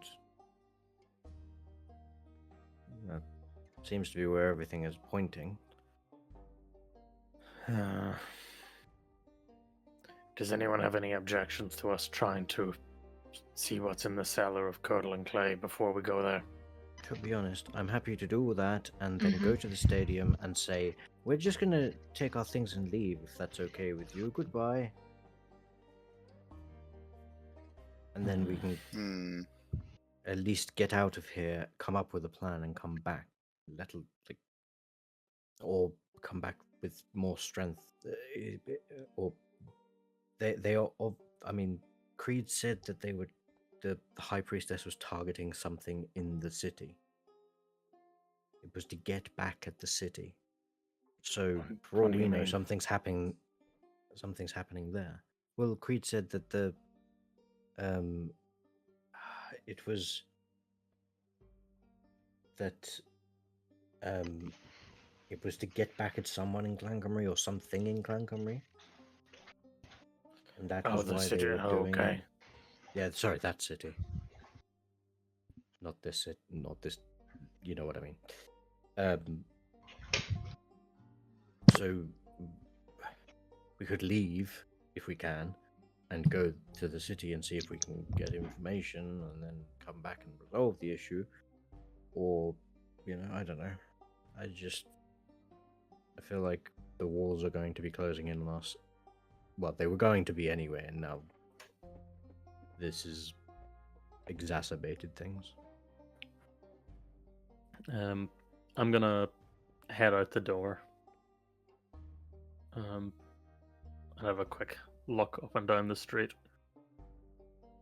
That seems to be where everything is pointing. Does anyone have any objections to us trying to see what's in the cellar of Curdle and Clay before we go there? To be honest, I'm happy to do all that and then go to the stadium and say, we're just gonna take our things and leave, if that's okay with you. Goodbye. And then we can at least get out of here, come up with a plan, and come back. Or come back with more strength. Or they are. I mean, Creed said that they would. The High Priestess was targeting something in the city. It was to get back at the city. So, for all What do we you know, mean? something's happening there. Well, Creed said that it was it was to get back at someone in Glangamry or something in Glangamry. And that was the why city. they were Oh, doing okay. Yeah, sorry, that city. Not this, you know what I mean. So we could leave if we can and go to the city and see if we can get information and then come back and resolve the issue. Or, I don't know. I feel like the walls are going to be closing in on us. Well, they were going to be anyway, and now this has exacerbated things. I'm gonna head out the door. And have a quick look up and down the street.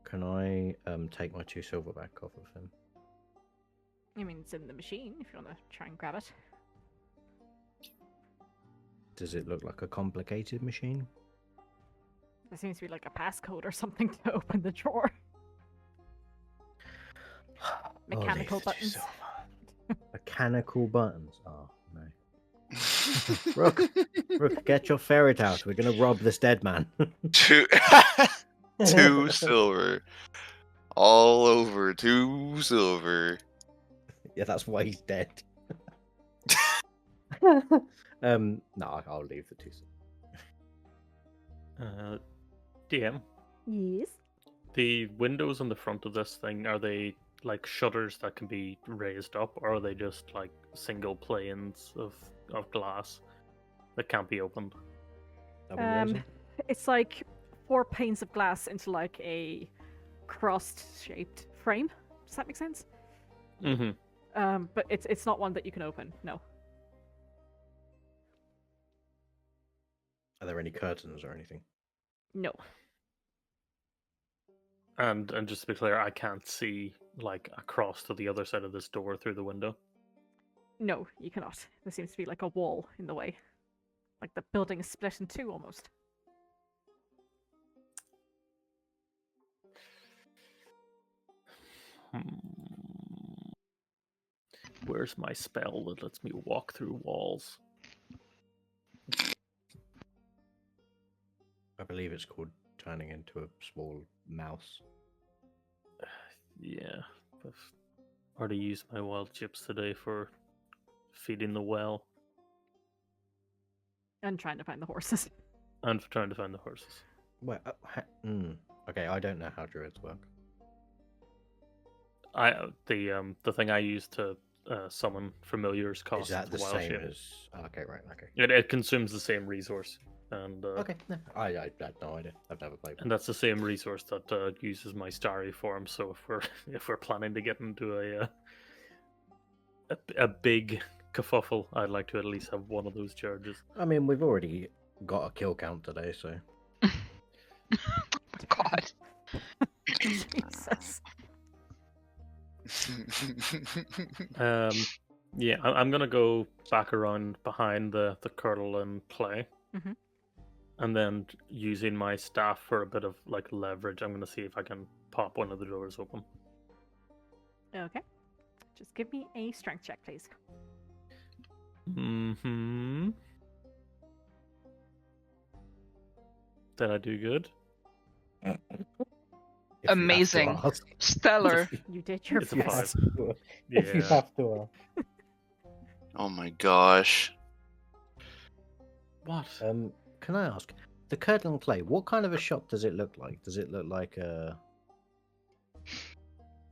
Can I take my 2 silverback off of him? I mean, it's in the machine if you want to try and grab it. Does it look like a complicated machine? There seems to be like a passcode or something to open the drawer. Mechanical buttons. Mechanical buttons? Oh, no. Rook, get your ferret out. We're going to rob this dead man. 2 silver. All over 2 silver. Yeah, that's why he's dead. No, I'll leave the 2 silver. DM, Yes. the windows on the front of this thing, are they like shutters that can be raised up, or are they just like single planes of glass that can't be opened? It's like 4 panes of glass into like a crossed-shaped frame. Does that make sense? Mm-hmm. But it's not one that you can open. No. Are there any curtains or anything? No. And just to be clear, I can't see like across to the other side of this door through the window. No, you cannot. There seems to be like a wall in the way. Like the building is split in 2 almost. Where's my spell that lets me walk through walls? I believe it's called turning into a small mouse. Yeah, I've already used my wild chips today for feeding the well And trying to find the horses. and for trying to find the horses. Well, okay, I don't know how druids work. The thing I used to summon familiars cost. Is that the while same shape. as? Okay, right. Okay. It consumes the same resource, and Okay. No, I had no idea. I've never played. and that's the same resource that uses my starry form. So if we're planning to get into a big kerfuffle, I'd like to at least have one of those charges. I mean, we've already got a kill count today, so. God. Jesus. Yeah, I'm gonna go back around behind the Curdle and Clay, Mhm. and then using my staff for a bit of like leverage, I'm gonna see if I can pop one of the doors open. Okay. Just give me a strength check, please. Hmm. Did I do good? If you have to Amazing. ask. Stellar. You did your It's a If you best. have to- If you Yeah. have to. Oh my gosh. What? Can I ask the Curdle and Clay? What kind of a shop does it look like? Does it look like a?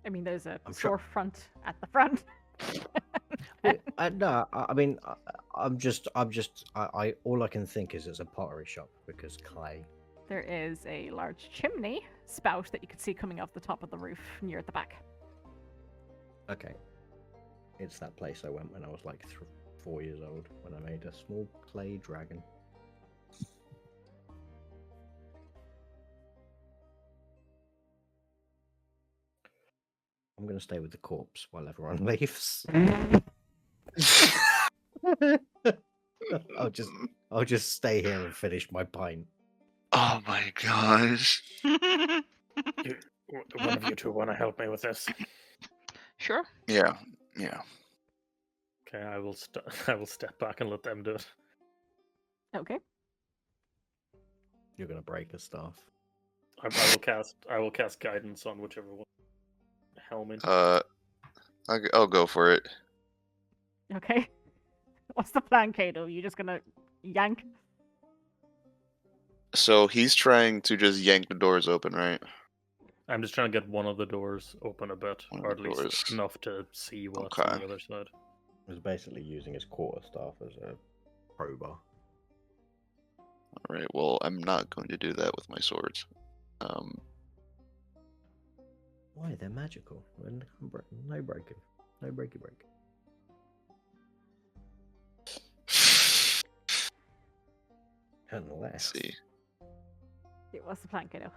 I mean, there's a I'm sure- storefront at the front. No, I mean, I'm just, I all I can think is it's a pottery shop because clay. There is a large chimney spout that you can see coming off the top of the roof near the back. Okay, it's that place I went when I was like 4 years old when I made a small clay dragon. I'm gonna stay with the corpse while everyone leaves. I'll just stay here and finish my pint. Oh my gosh. One of you two want to help me with this? Sure. Yeah. Okay, I will I will step back and let them do it. Okay. You're gonna break a staff. I will cast guidance on whichever one. Helmet. I'll go for it. Okay. What's the plan, Kato? You just gonna yank? So he's trying to just yank the doors open, right? I'm just trying to get one of the doors open a bit, One of or the at least doors. enough to see what's on Okay. the other side. He was basically using his quarterstaff as a crowbar. Alright, well, I'm not going to do that with my swords. Why? They're magical. No breaking. No breaky break. Let's Unless. see. What's the plan, Kato?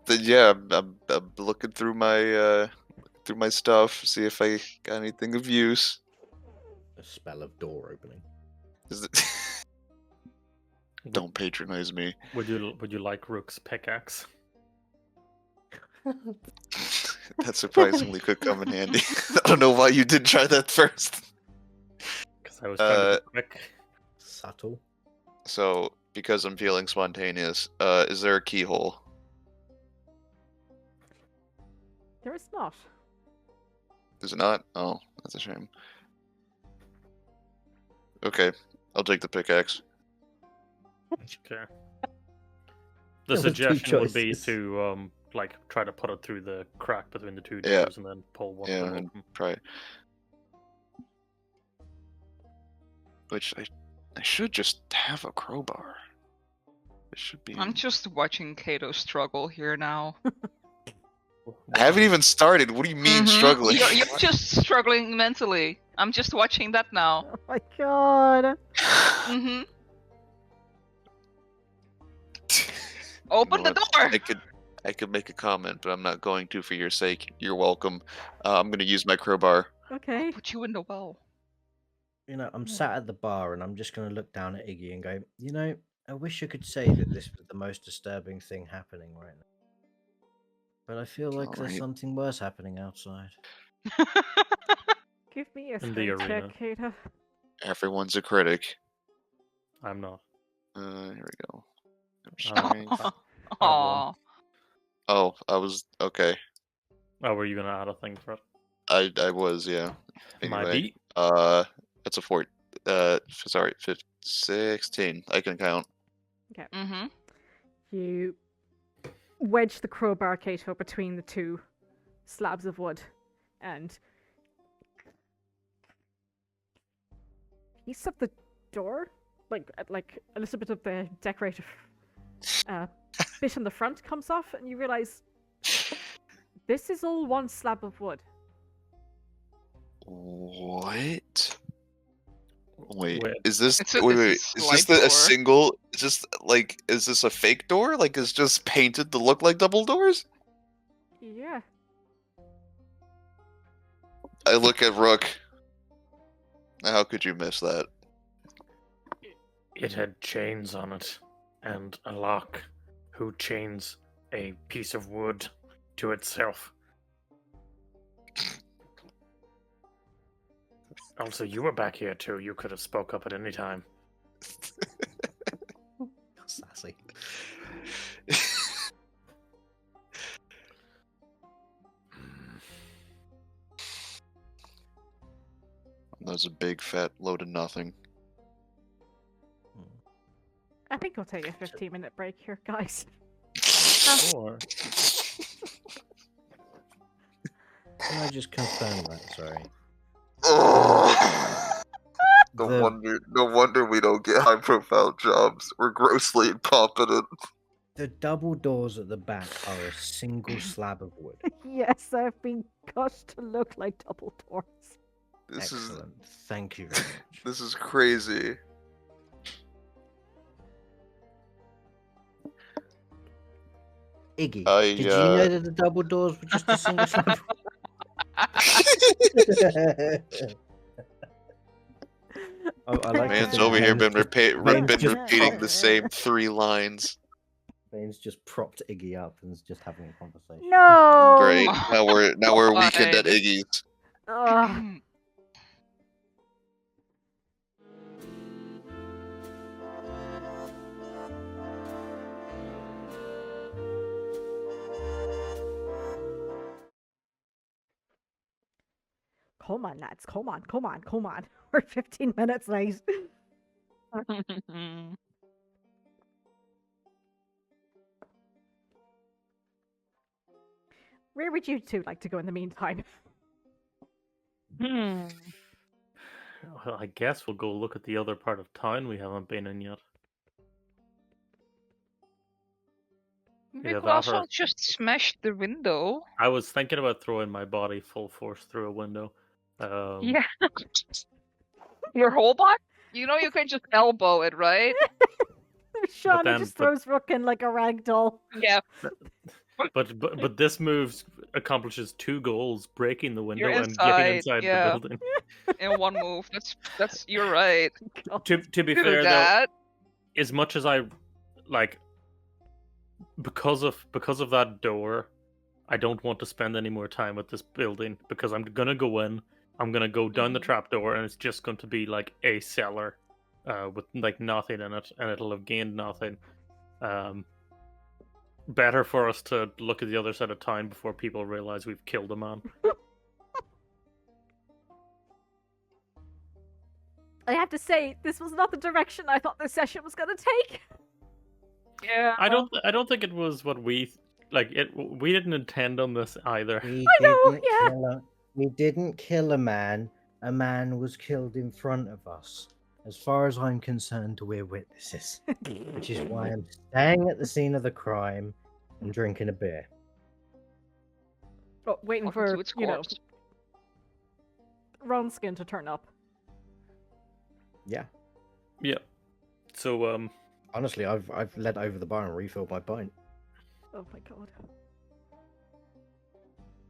Yeah, I'm looking through my stuff, see if I got anything of use. A spell of door opening. Is it... Don't patronize me. Would you like Rook's pickaxe? That surprisingly could come in handy. I don't know why you didn't try that first. Because I was trying to be quick. Subtle. So, because I'm feeling spontaneous, is there a keyhole? There is not. Is it not? Oh, that's a shame. Okay, I'll take the pickaxe. Okay. The There were two suggestion would be choices. to like try to put it through the crack between the two Yeah. doors and then pull one Yeah, of them and open. try. Which I should just have a crowbar. It should be. I'm just watching Kato struggle here now. I haven't even started. What do you mean Mhm. struggling? You're just struggling mentally. I'm just watching that now. Oh my god. Mm-hmm. Open the door! I could make a comment, but I'm not going to for your sake. You're welcome. I'm gonna use my crowbar. Okay. Put you in the well. You know, I'm sat at the bar and I'm just going to look down at Iggy and go, you know, I wish I could say that this was the most disturbing thing happening right now. But I feel like there's Alright. something worse happening outside. Give me a In the strength arena. check, Kato. Everyone's a critic. I'm not. Here we go. Alright. Strength. Aww. Oh, I was okay. Oh, were you gonna add a thing for it? I was, yeah. My Anyway, beat. that's a 4. Sorry, 16. I can count. Mm-hmm. You wedge the crowbar, Kato, between the two slabs of wood, and piece of the door, like a little bit of the decorative bit on the front comes off, and you realize this is all one slab of wood. What? Wait, Wait. is this It's a- wait, it's wait, a is this slide a door. single? Is this like is this a fake door? Like it's just painted to look like double doors? Yeah. I look at Rook. How could you miss that? It had chains on it, and a lock. Who chains a piece of wood to itself? Also, you were back here too. You could have spoke up at any time. Sassy. That's a big fat load of nothing. I think I'll take a 15-minute break here, guys. Sure. Can I just confirm that? Sorry. No The- wonder we don't get high-profile jobs. We're grossly incompetent. The double doors at the back are a single slab of wood. Yes, I've been cut to look like double doors. This Excellent. Thank you very much. this is crazy. Iggy, I, did you know that the double doors were just a single slab? of I like to Man's think over here Bane's been, just- Bane's been just repeating the propped- same 3 lines. Bane's just propped Iggy up and is just having a conversation. No. Great. Now we're a weekend at Fine. Iggy's. Ugh. Come on, lads. Come on. We're 15 minutes late. Where would you two like to go in the meantime? Well, I guess we'll go look at the other part of town we haven't been in yet. We Yeah, could that also hurt. just smash the window. I was thinking about throwing my body full force through a window. Yeah. Your whole body? You know you can just elbow it, right? Shauna then- just but- throws Rook in like a rag doll. Yeah. But this move accomplishes 2 goals: breaking the window You're and getting inside, inside yeah. the building. In one move. That's you're right. To be Do fair, though, that. as much as I like, because of that door, I don't want to spend any more time at this building because I'm gonna go in, I'm gonna go down the Mhm. trap door, and it's just going to be like a cellar, with like nothing in it, and it'll have gained nothing. Better for us to look at the other side of town before people realize we've killed a man. I have to say, this was not the direction I thought this session was going to take. Yeah. I don't think it was what we like. We didn't intend on this either. We I know, didn't yeah. we didn't kill a man. A man was killed in front of us. As far as I'm concerned, we're witnesses. Which is why I'm staying at the scene of the crime and drinking a beer. Oh, waiting Welcome to for, its you know, corpse. Ronskin to turn up. Yeah. Yeah. So Honestly, I've led over the bar and refilled my pint. Oh my god.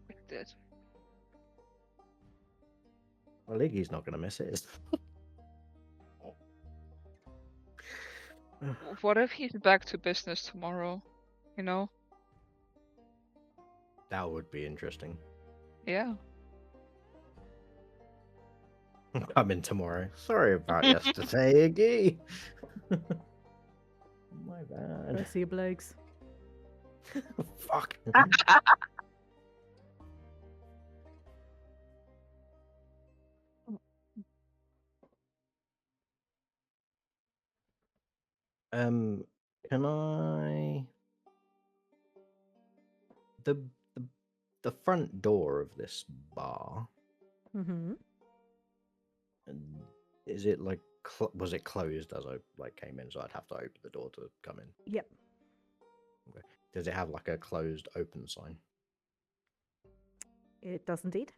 Like this. Well, Iggy's not gonna miss it. What if he's back to business tomorrow? You know? That would be interesting. Yeah. Come in tomorrow. Sorry about yesterday, Iggy. My I bad. see you, Blakes. Fuck. Can I? The the front door of this bar. Mm-hmm. Is it like was it closed as I came in, so I'd have to open the door to come in? Yep. Okay. Does it have like a closed open sign? It does indeed.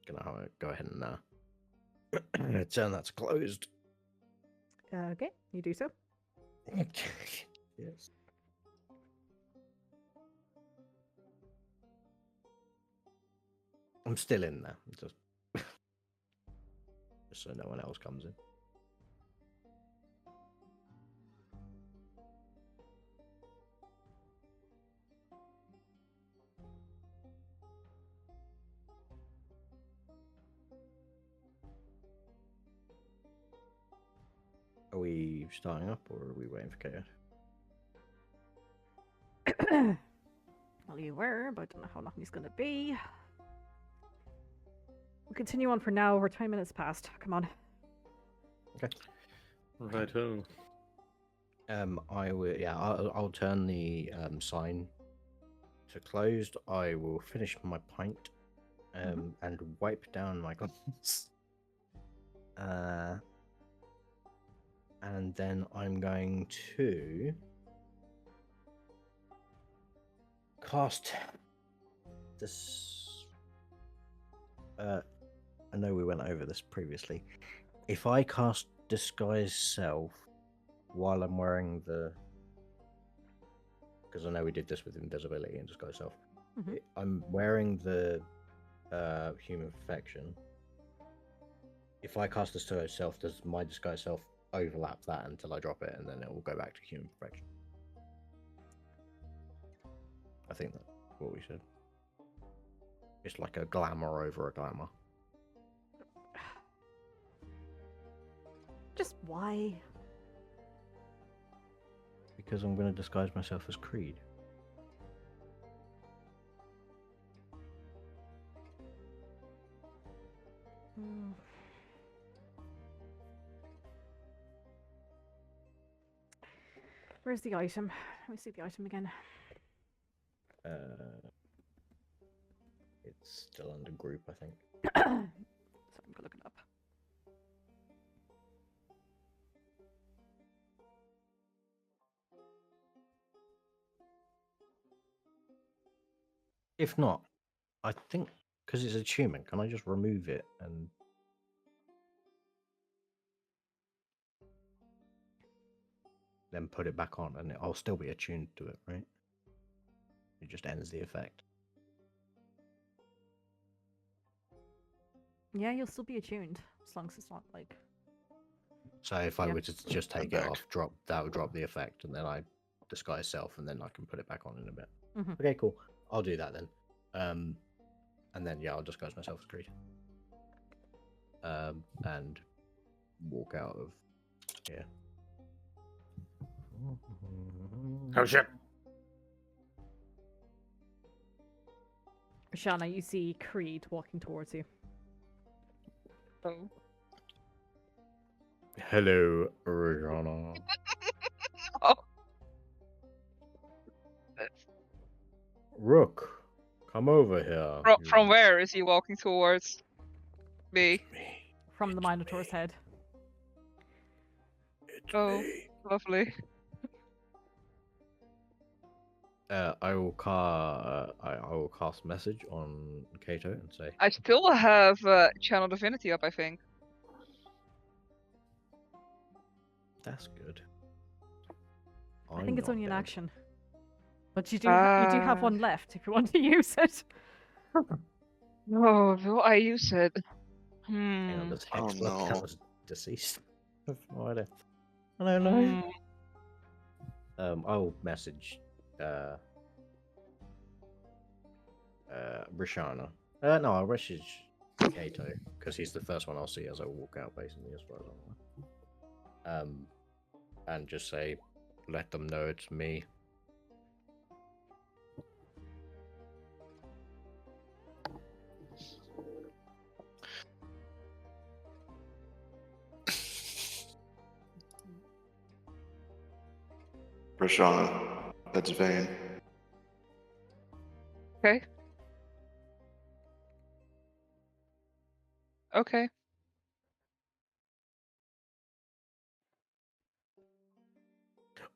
Can I go ahead and turn that to closed? Okay, you do so. Yes. I'm still in there. Just so no one else comes in. Are we starting up or are we waiting for Kato? Well, you were, but I don't know how long he's going to be. We'll continue on for now. We're 10 minutes past. Come on. Okay. Right. Oh. I will. Yeah, I'll turn the sign to closed. I will finish my pint, and wipe down my glasses. And then I'm going to cast this. I know we went over this previously. If I cast Disguise Self while I'm wearing the, because I know we did this with invisibility and Disguise Self, I'm wearing the Human Perfection. If I cast Disguise Self, does my Disguise Self overlap that until I drop it, and then it will go back to Human Perfection? I think that's what we said. It's like a glamour over a glamour. Just why? Because I'm going to disguise myself as Creed. Where's the item? Let me see the item again. It's still under group, I think. So I'm gonna look it up. If not, I think because it's attunement, can I just remove it and then put it back on, and I'll still be attuned to it, right? It just ends the effect. Yeah, you'll still be attuned as long as it's not like. So if I Yeah. were to just take it off, that would drop the effect, and then I disguise self, and then I can put it back on in a bit. Okay, cool. I'll do that then. And then I'll disguise myself as Creed. And walk out of here. Oh shit! Shana, you see Creed walking towards you. Oh. Hello, Rihanna. Oh. Rook, come over here. From where is he walking towards? Me. From the Minotaur's head. Oh, lovely. I will cast message on Kato and say, I still have Channel Divinity up, I think. "That's good." I think it's I'm only an not dead. action. But you do have one left if you want to use it. No, will I use it? Hang on, does Oh, Hexblood no. count as deceased? I have no idea. I don't know. I'll message Rishana. No, I'll message Kato because he's the first one I'll see as I walk out, basically, as far as I'm aware. And just say, let them know it's me. Rashawn, that's Vane. Okay. Okay.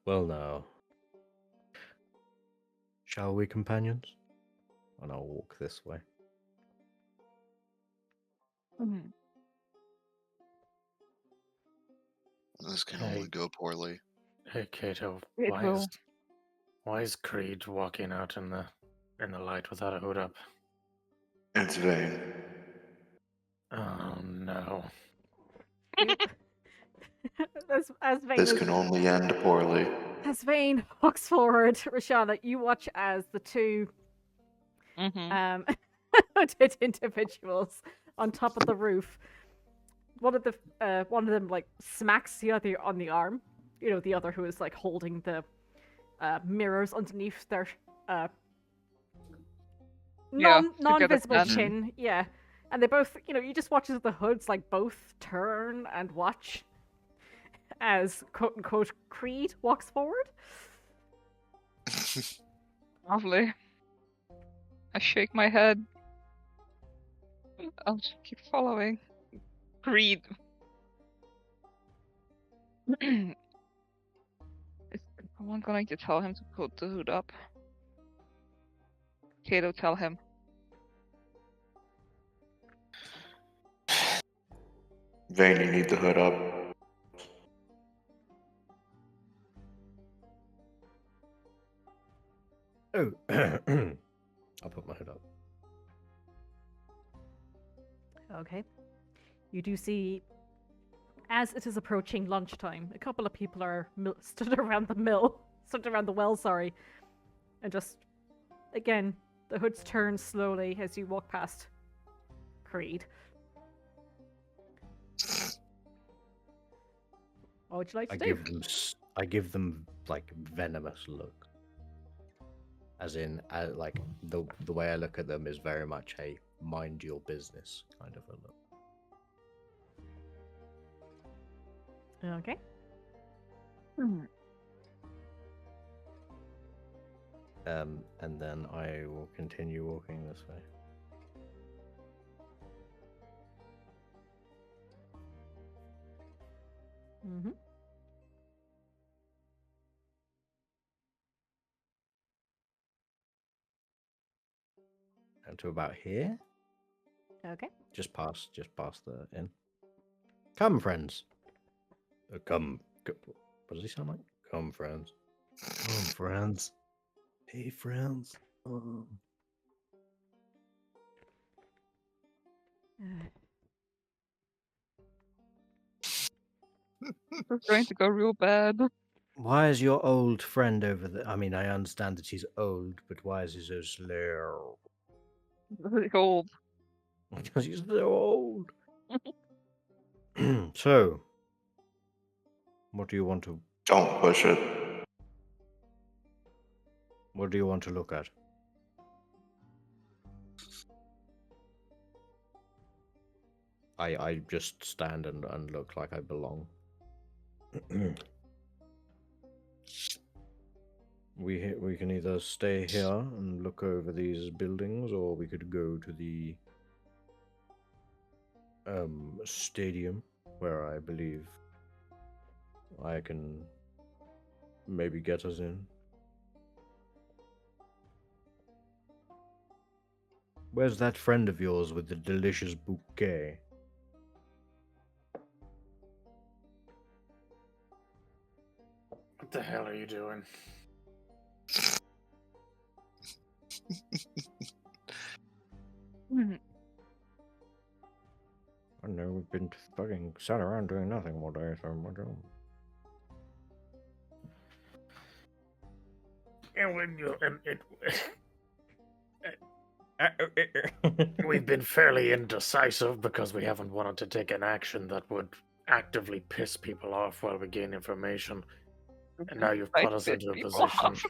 Well, now, shall we, companions? And I'll walk this way. This can Hey. only go poorly. Hey, Kato, It will. why is Creed walking out in the light without a hood up? It's vain. Oh no. as Vane This is- can only end poorly. As Vane walks forward, Rashana, you watch as the two hooded individuals on top of the roof. One of them like smacks the other on the arm. You know, the other who is like holding the mirrors underneath their non-visible stand. chin. Yeah, and they both, you know, you just watch as the hoods like both turn and watch as quote unquote Creed walks forward. Lovely. I shake my head. I'll just keep following. Creed. Is someone going to tell him to put the hood up? Kato, tell him. Vane, you need the hood up. Oh, I'll put my hood up. Okay. You do see, as it is approaching lunchtime, a couple of people are stood around the well, sorry, and just, again, the hoods turn slowly as you walk past Creed. What would you like to do? I give them like venomous look. As in, like the way I look at them is very much a mind your business kind of a look. Okay. And then I will continue walking this way. Mm-hmm. And to about here. Okay. Just past the inn. Come, friends. Come. What does he sound like? Come, friends. Come, friends. Hey, friends. It's going to go real bad. Why is your old friend over there? I mean, I understand that he's old, but why is he so slow? Old. Because he's so old. So, what do you want to? Don't push it. What do you want to look at? I just stand and look like I belong. We can either stay here and look over these buildings, or we could go to the stadium, where I believe I can maybe get us in. Where's that friend of yours with the delicious bouquet? What the hell are you doing? I don't know, we've been fucking sat around doing nothing all day, so I don't. And when you we've been fairly indecisive because we haven't wanted to take an action that would actively piss people off while we gain information. And now you've put us into a position.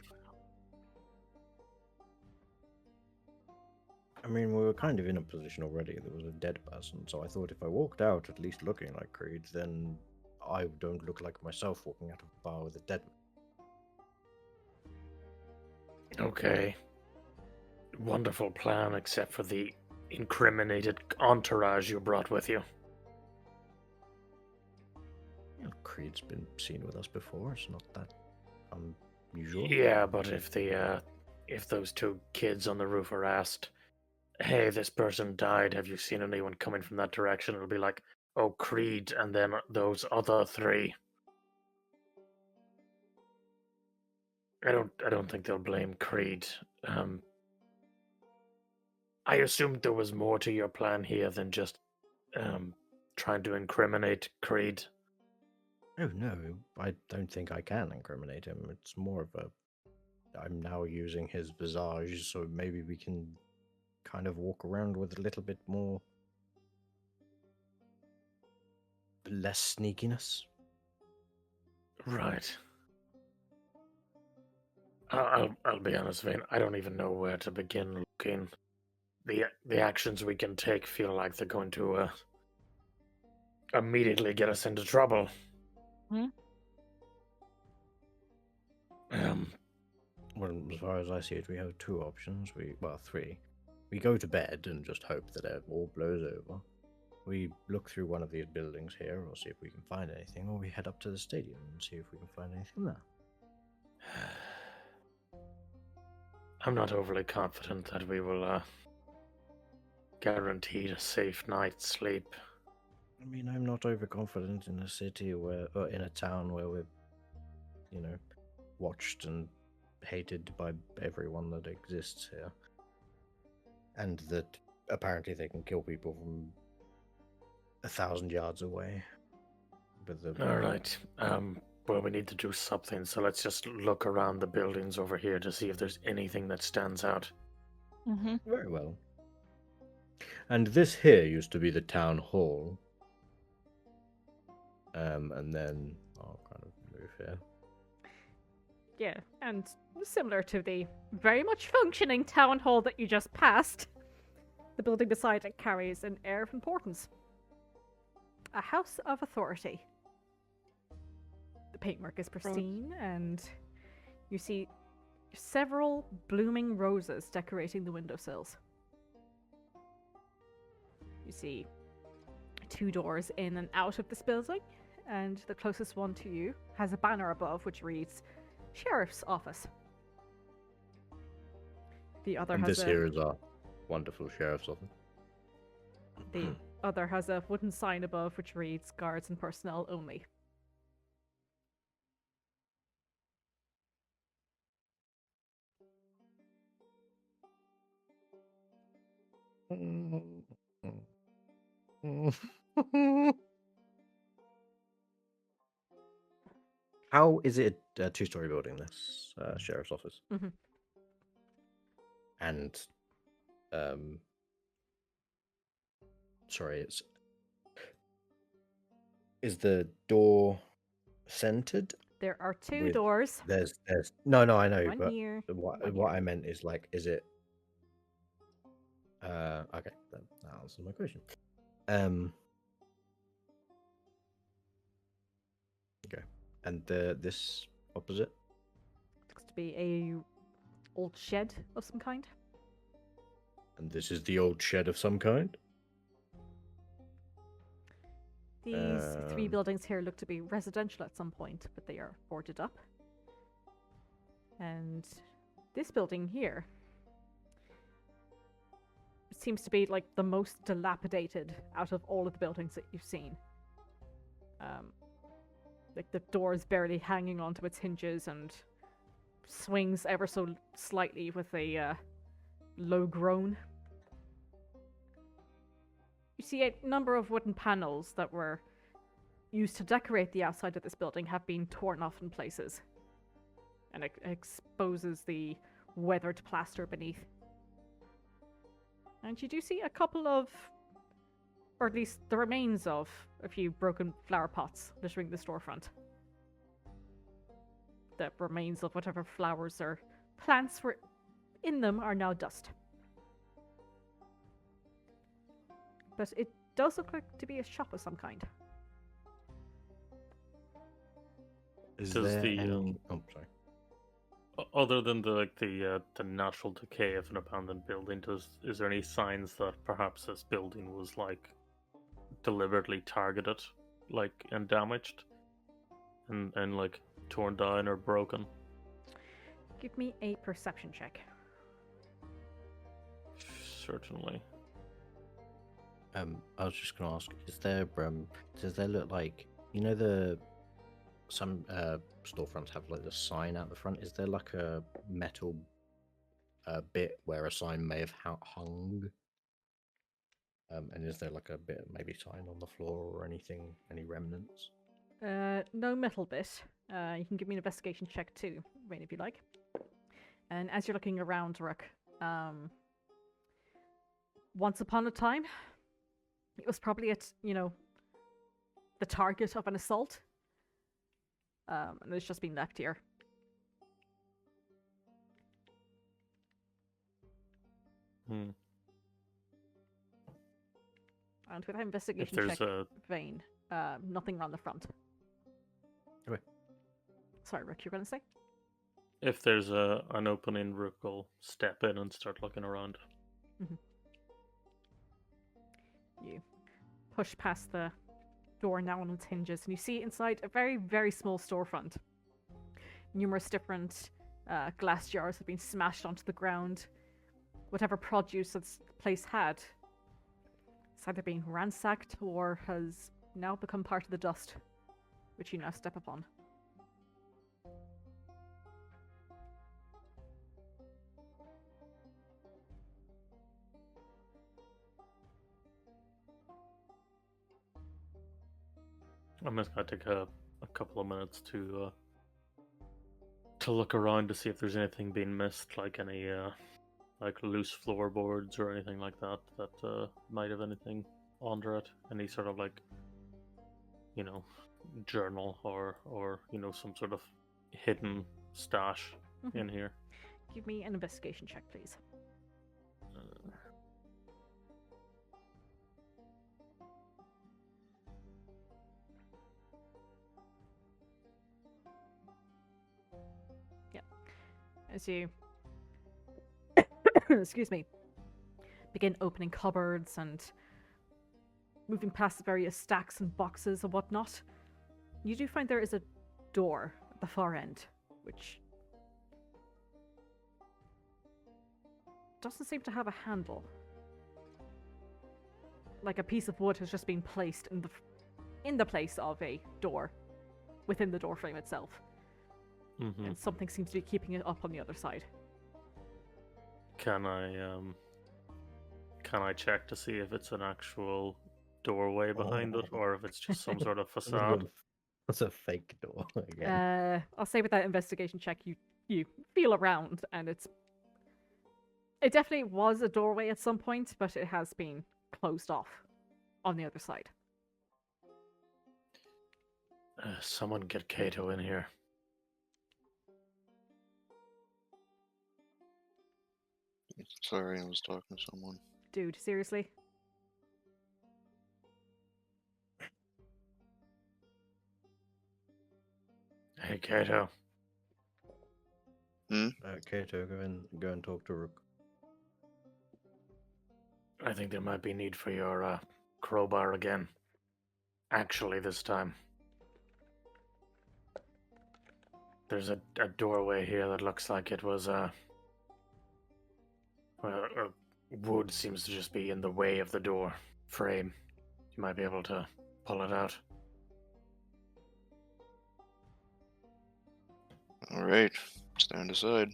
I mean, we were kind of in a position already. There was a dead person, so I thought if I walked out at least looking like Creed, then I don't look like myself walking out of a bar with a dead man. Okay. Wonderful plan, except for the incriminated entourage you brought with you. Creed's been seen with us before. It's not that unusual. Yeah, but if those two kids on the roof are asked, "Hey, this person died. Have you seen anyone coming from that direction?" It'll be like, "Oh, Creed, and then those other three." I don't think they'll blame Creed. I assumed there was more to your plan here than just trying to incriminate Creed. Oh no, I don't think I can incriminate him. It's more of a I'm now using his visage, so maybe we can kind of walk around with a little bit more less sneakiness. Right. I'll be honest, Vane. I don't even know where to begin looking. The actions we can take feel like they're going to immediately get us into trouble. Hmm? Well, as far as I see it, we have two options. Three. We go to bed and just hope that it all blows over. We look through one of these buildings here, or see if we can find anything, or we head up to the stadium and see if we can find anything there. I'm not overly confident that we will guaranteed a safe night's sleep. I mean, I'm not overconfident in a city or in a town where we're, watched and hated by everyone that exists here. And that apparently they can kill people from 1,000 yards away. All right. Well, we need to do something, so let's just look around the buildings over here to see if there's anything that stands out. Mm-hmm. Very well. And this here used to be the town hall. And then I'll kind of move here. Yeah, and similar to the very much functioning town hall that you just passed, the building beside it carries an air of importance. A house of authority. The paintwork is pristine, and you see several blooming roses decorating the windowsills. You see 2 doors in and out of this building, and the closest one to you has a banner above which reads Sheriff's Office. The other And has this here is our wonderful sheriff's office. The other has a wooden sign above which reads Guards and Personnel Only. How is it a 2-story building, this sheriff's office? Mm-hmm. And, sorry, is the door centered? There are 2 With- doors. There's no, I know, One but here. what one I here. meant is like, is it? Okay, that answers my question. Okay, and this opposite. Looks to be a old shed of some kind. And this is the old shed of some kind. These 3 Um, buildings here look to be residential at some point, but they are boarded up. And this building here seems to be like the most dilapidated out of all of the buildings that you've seen. Like the door is barely hanging onto its hinges and swings ever so slightly with a low groan. You see a number of wooden panels that were used to decorate the outside of this building have been torn off in places. And it exposes the weathered plaster beneath. And you do see a couple of, or at least the remains of, a few broken flower pots littering the storefront. The remains of whatever flowers or plants were in them are now dust. But it does look like to be a shop of some kind. Is Does there the, any... Oh, sorry. Other than the natural decay of an abandoned building, is there any signs that perhaps this building was like deliberately targeted, like and damaged, and like torn down or broken? Give me a perception check. Certainly. I was just gonna ask, does there look like, some storefronts have like the sign out the front? Is there like a metal bit where a sign may have hung? And is there like a bit, maybe sign on the floor or anything, any remnants? No metal bit. You can give me an investigation check too, Rain, if you like. And as you're looking around, Rook, once upon a time, it was probably the target of an assault. And it's just been left here. Hmm. And with that investigation there's check, Vane, nothing around the front. Okay. Sorry, Rick, you're going to say? If there's an opening, Rook will step in and start looking around. Mm-hmm. You push past the door now on its hinges, and you see inside a very, very small storefront. Numerous different glass jars have been smashed onto the ground. Whatever produce this place had, it's either been ransacked or has now become part of the dust, which you now step upon. I'm just gonna take a couple of minutes to look around to see if there's anything being missed, like any like loose floorboards or anything like that might have anything under it. Any sort of like, journal or some sort of hidden stash in here. Give me an investigation check, please. As you excuse me, begin opening cupboards and moving past the various stacks and boxes and whatnot, you do find there is a door at the far end, which doesn't seem to have a handle. Like a piece of wood has just been placed in the place of a door within the door frame itself. Mm-hmm. And something seems to be keeping it up on the other side. Can I check to see if it's an actual doorway behind it, or if it's just some sort of facade? That's a fake door again. I'll say with that investigation check, you feel around, and it definitely was a doorway at some point, but it has been closed off on the other side. Someone get Kato in here. Sorry, I was talking to someone. Dude, seriously? Hey, Kato. Kato, go and talk to Rook. I think there might be need for your crowbar again. Actually, this time. There's a doorway here that looks like it was wood seems to just be in the way of the door frame. You might be able to pull it out. Alright, stand aside.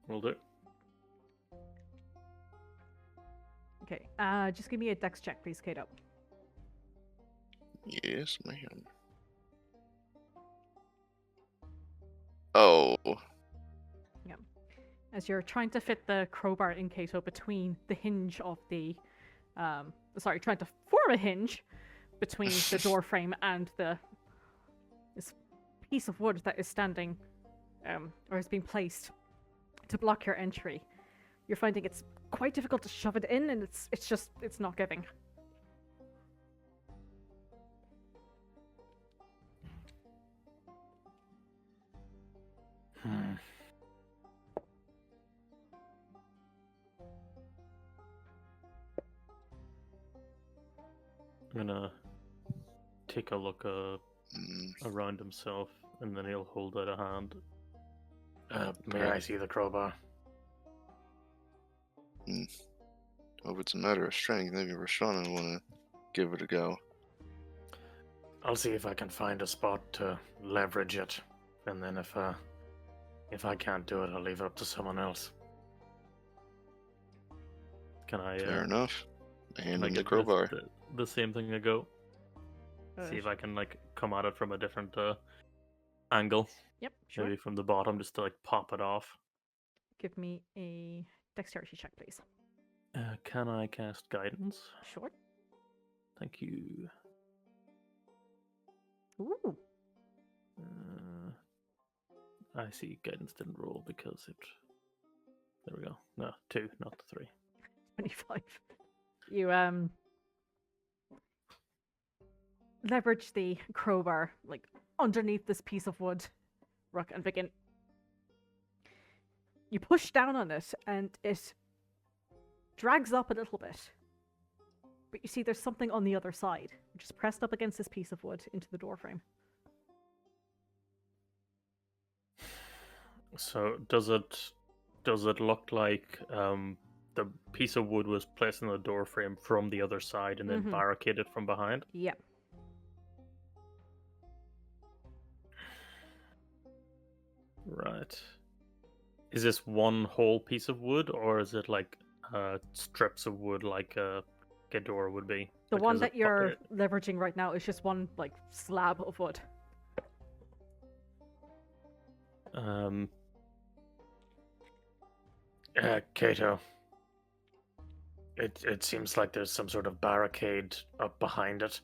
Will do. Okay, just give me a dex check, please, Kato. Yes, ma'am. Oh. Yeah. As you're trying to fit the crowbar in Kato between the hinge of the... trying to form a hinge between the door frame and this piece of wood that is standing, or has been placed to block your entry. You're finding it's quite difficult to shove it in, and it's not giving. I'm gonna take a look around himself and then he'll hold out a hand. May I see the crowbar? If it's a matter of strength, maybe Rashana want to give it a go. I'll see if I can find a spot to leverage it, and then if I can't do it, I'll leave it up to someone else. Can I Fair enough. Hand like him the give crowbar. the same thing a go? See if I can like come at it from a different angle. Yep, sure. Maybe from the bottom, just to like pop it off. Give me a dexterity check, please. Can I cast guidance? Sure. Thank you. Ooh. I see guidance didn't roll because it. There we go. No, 2, not 3. 25. You leverage the crowbar like underneath this piece of wood, Rook, and begin. You push down on it and it drags up a little bit. But you see there's something on the other side, which is pressed up against this piece of wood into the doorframe. So does it look like the piece of wood was placed in the door frame from the other side and then Mhm. barricaded from behind? Yep. Right. Is this one whole piece of wood, or is it like strips of wood like a door would be? The Like, one is that it you're leveraging right now is just one like slab of wood. Kato. It seems like there's some sort of barricade up behind it.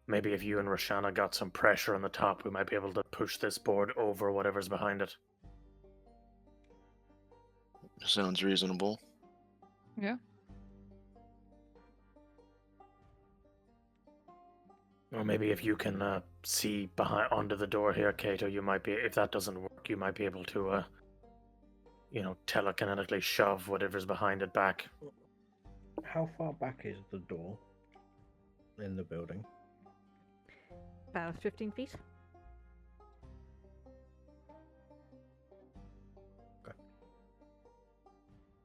Maybe if you and Roshana got some pressure on the top, we might be able to push this board over whatever's behind it. Sounds reasonable. Yeah. Or maybe if you can see behind onto the door here, Kato, you might be. If that doesn't work, you might be able to, telekinetically shove whatever's behind it back. How far back is the door in the building? About 15 feet.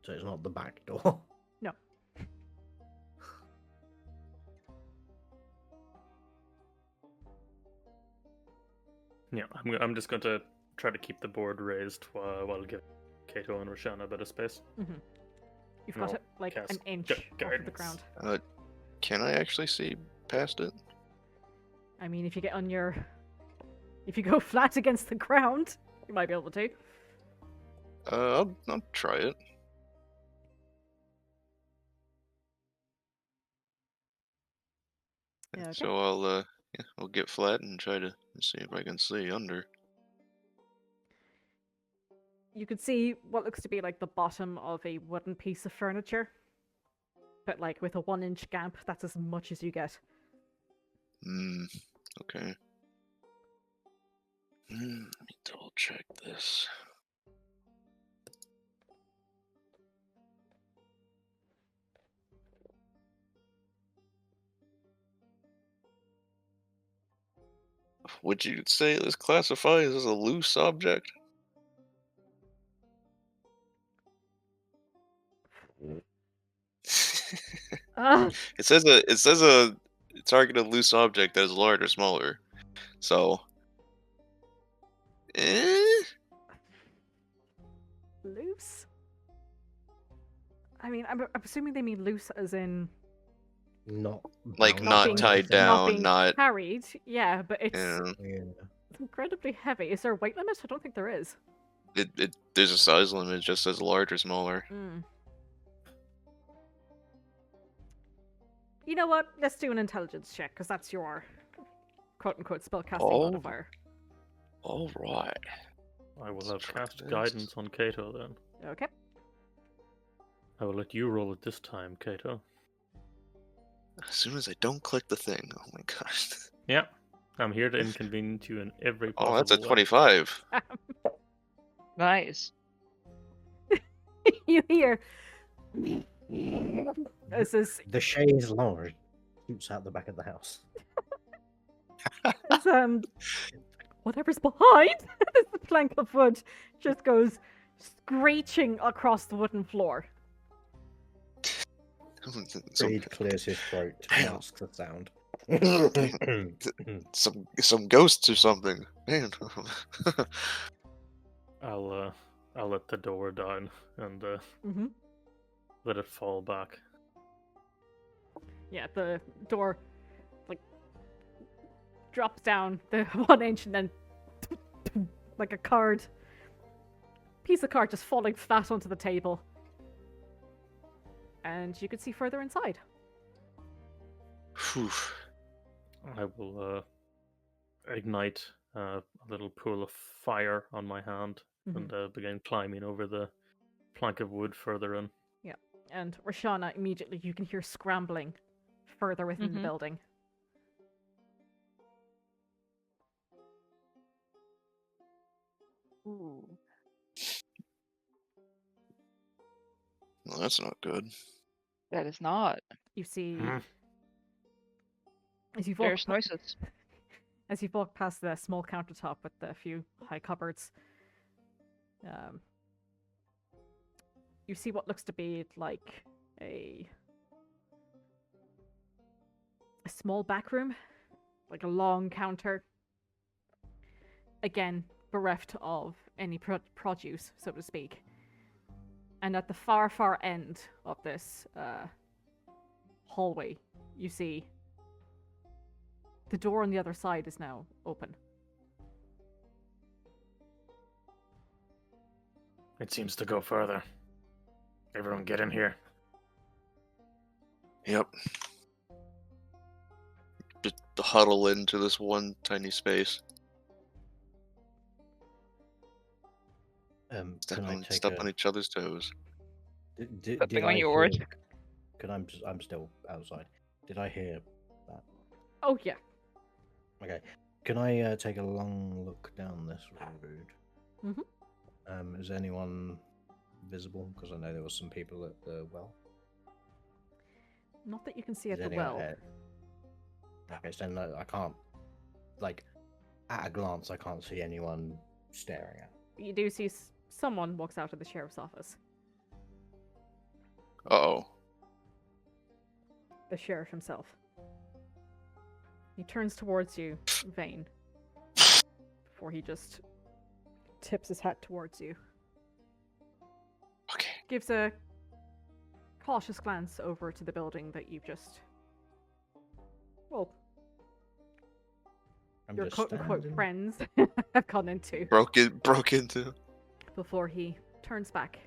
So it's not the back door. No. Yeah, I'm just going to try to keep the board raised while give Kato and Roshana a bit of space. Mm-hmm. You've got No, it like cast an inch gu- off of the guidance. ground. Can I actually see past it? I mean, if you get on your... If you go flat against the ground, you might be able to. I'll try it. Yeah, okay. So I'll get flat and try to see if I can see under. You could see what looks to be like the bottom of a wooden piece of furniture. But like with a 1-inch gap, that's as much as you get. Okay. Let me double check this. Would you say this classifies as a loose object? Ah, It says a targeted loose object that is large or smaller. So, loose? I mean, I'm assuming they mean loose as in Not Like, bound not by tied anything. down. not being not- carried. Yeah, but it's Yeah. Yeah. incredibly heavy. Is there a weight limit? I don't think there is. There's a size limit. It just says large or smaller. You know what? Let's do an intelligence check, because that's your quote-unquote spellcasting Oh. modifier. All right. I will Let's have try cast this. guidance on Kato then. Okay. I will let you roll it this time, Kato. As soon as I don't click the thing, oh my gosh. Yeah, I'm here to inconvenience you in every possible Oh, that's a way. 25. Nice. You hear... This is... The chaise lounge shoots out the back of the house. As, whatever's behind this plank of wood just goes screeching across the wooden floor. Creed clears his throat to Damn. mask the sound. some ghosts or something. Man. I'll let the door down and Mm-hmm. let it fall back. Yeah, the door drops down the 1 inch and then like a piece of card just falling flat onto the table. And you can see further inside. Whew. I will ignite a little pool of fire on my hand and begin climbing over the plank of wood further in. And Roshana, immediately you can hear scrambling further within the building. Ooh. Well, that's not good. That is not. You see, Hmm. as you walk, There's noises. as you walk past the small countertop with the few high cupboards, you see what looks to be like a small back room, like a long counter. Again, bereft of any produce, so to speak. And at the far, far end of this hallway, you see the door on the other side is now open. It seems to go further. Everyone get in here. Yep. Just huddle into this one tiny space. Step on each other's toes. Stepping on yours. I'm still outside. Did I hear that? Oh, yeah. Okay. Can I take a long look down this road? Is anyone visible? Because I know there were some people at the well. Not that you can see Is at the anyone well. here? Okay, so no, I can't. Like, at a glance, I can't see anyone staring at. You do see someone walks out of the sheriff's office. Uh-oh. The sheriff himself. He turns towards you, Vane, before he just tips his hat towards you. Okay. Gives a cautious glance over to the building that you've just... Well, I'm your just quote-unquote standing. friends have gone into. Broke into. Before he turns back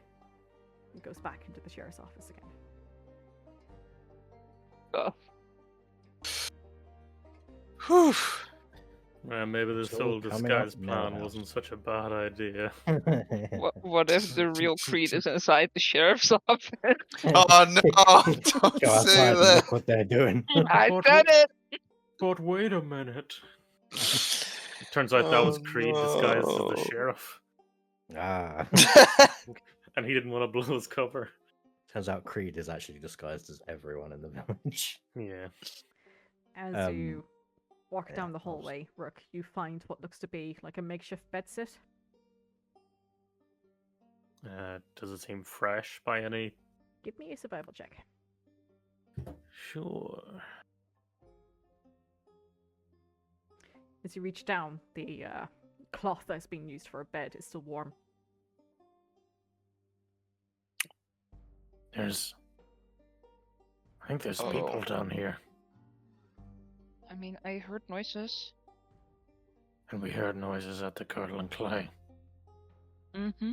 and goes back into the sheriff's office again. Oh. Whew. Maybe this So whole coming up disguise now. plan wasn't such a bad idea. What if the real Creed is inside the sheriff's office? Oh no! Don't Go outside say and that. look what they're doing. I But said it! But wait a minute. It turns out that was Oh, Creed disguised as no. the sheriff, Ah. and he didn't want to blow his cover. Turns out Creed is actually disguised as everyone in the village. Yeah. As you walk yeah, down the I was- hallway, Rook, you find what looks to be like a makeshift bedsit. Does it seem fresh by any? Give me a survival check. Sure. As you reach down, the cloth that's being used for a bed is still warm. I think there's Oh. people down here. I mean, I heard noises. And we heard noises at the Curdle and Clay. Mm-hmm.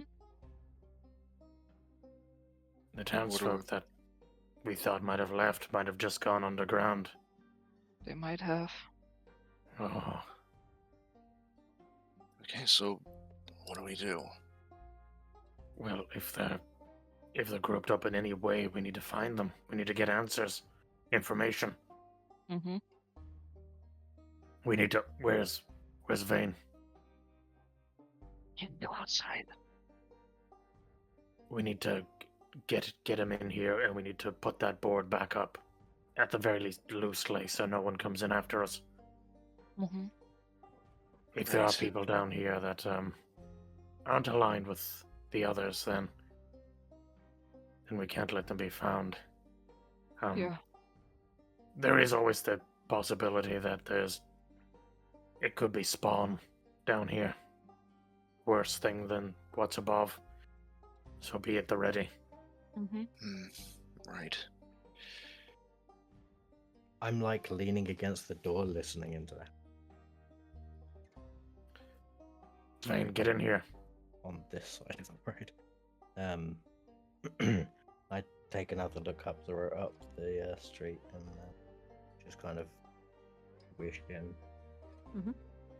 The townsfolk that we thought might have left might have just gone underground. They might have. Oh, Okay, so what do we do? well, if they're grouped up in any way, we need to find them. We need to get answers, information. Mm-hmm. We need to. Where's Vane? You can go outside. We need to get him in here, and we need to put that board back up, at the very least loosely, so no one comes in after us. Mm-hmm. if there are Right. people down here that aren't aligned with the others, then we can't let them be found. Yeah. There is always the possibility that it could be spawn down here. Worse thing than what's above. So be at the ready. Right. I'm like leaning against the door, listening into that. Fine, get in here. On this side of the road. I take another look up the street and just kind of wish in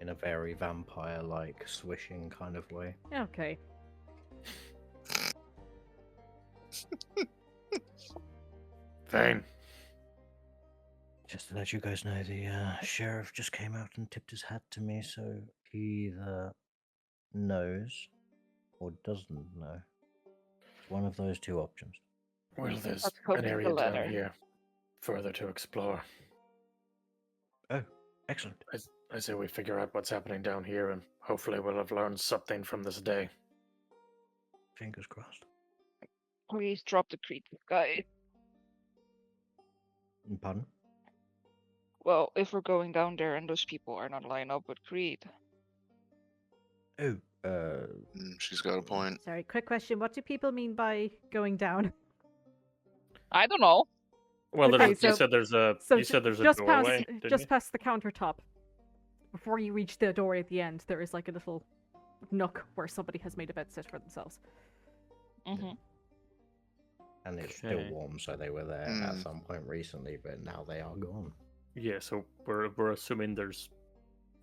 a very vampire-like swishing kind of way. Okay. Fine. Just to let you guys know, the sheriff just came out and tipped his hat to me, so he either knows or doesn't know. It's one of those two options. Well, there's Let's hope an it's area the down latter. here further to explore. Oh, excellent. I say we figure out what's happening down here, and hopefully we'll have learned something from this day. Fingers crossed. Please drop the creepy guy. Pardon? Well, if we're going down there and those people are not lined up with Creed. Oh, She's got a point. Sorry, quick question. What do people mean by going down? I don't know. Well, Okay, you so- said there's a So you said there's a just doorway. past, didn't just you? past the countertop, before you reach the doorway at the end, there is like a little nook where somebody has made a bed sit for themselves. Mm-hmm. and it's still Okay. warm, so they were there at some point recently, but now they are gone. Yeah, so we're assuming there's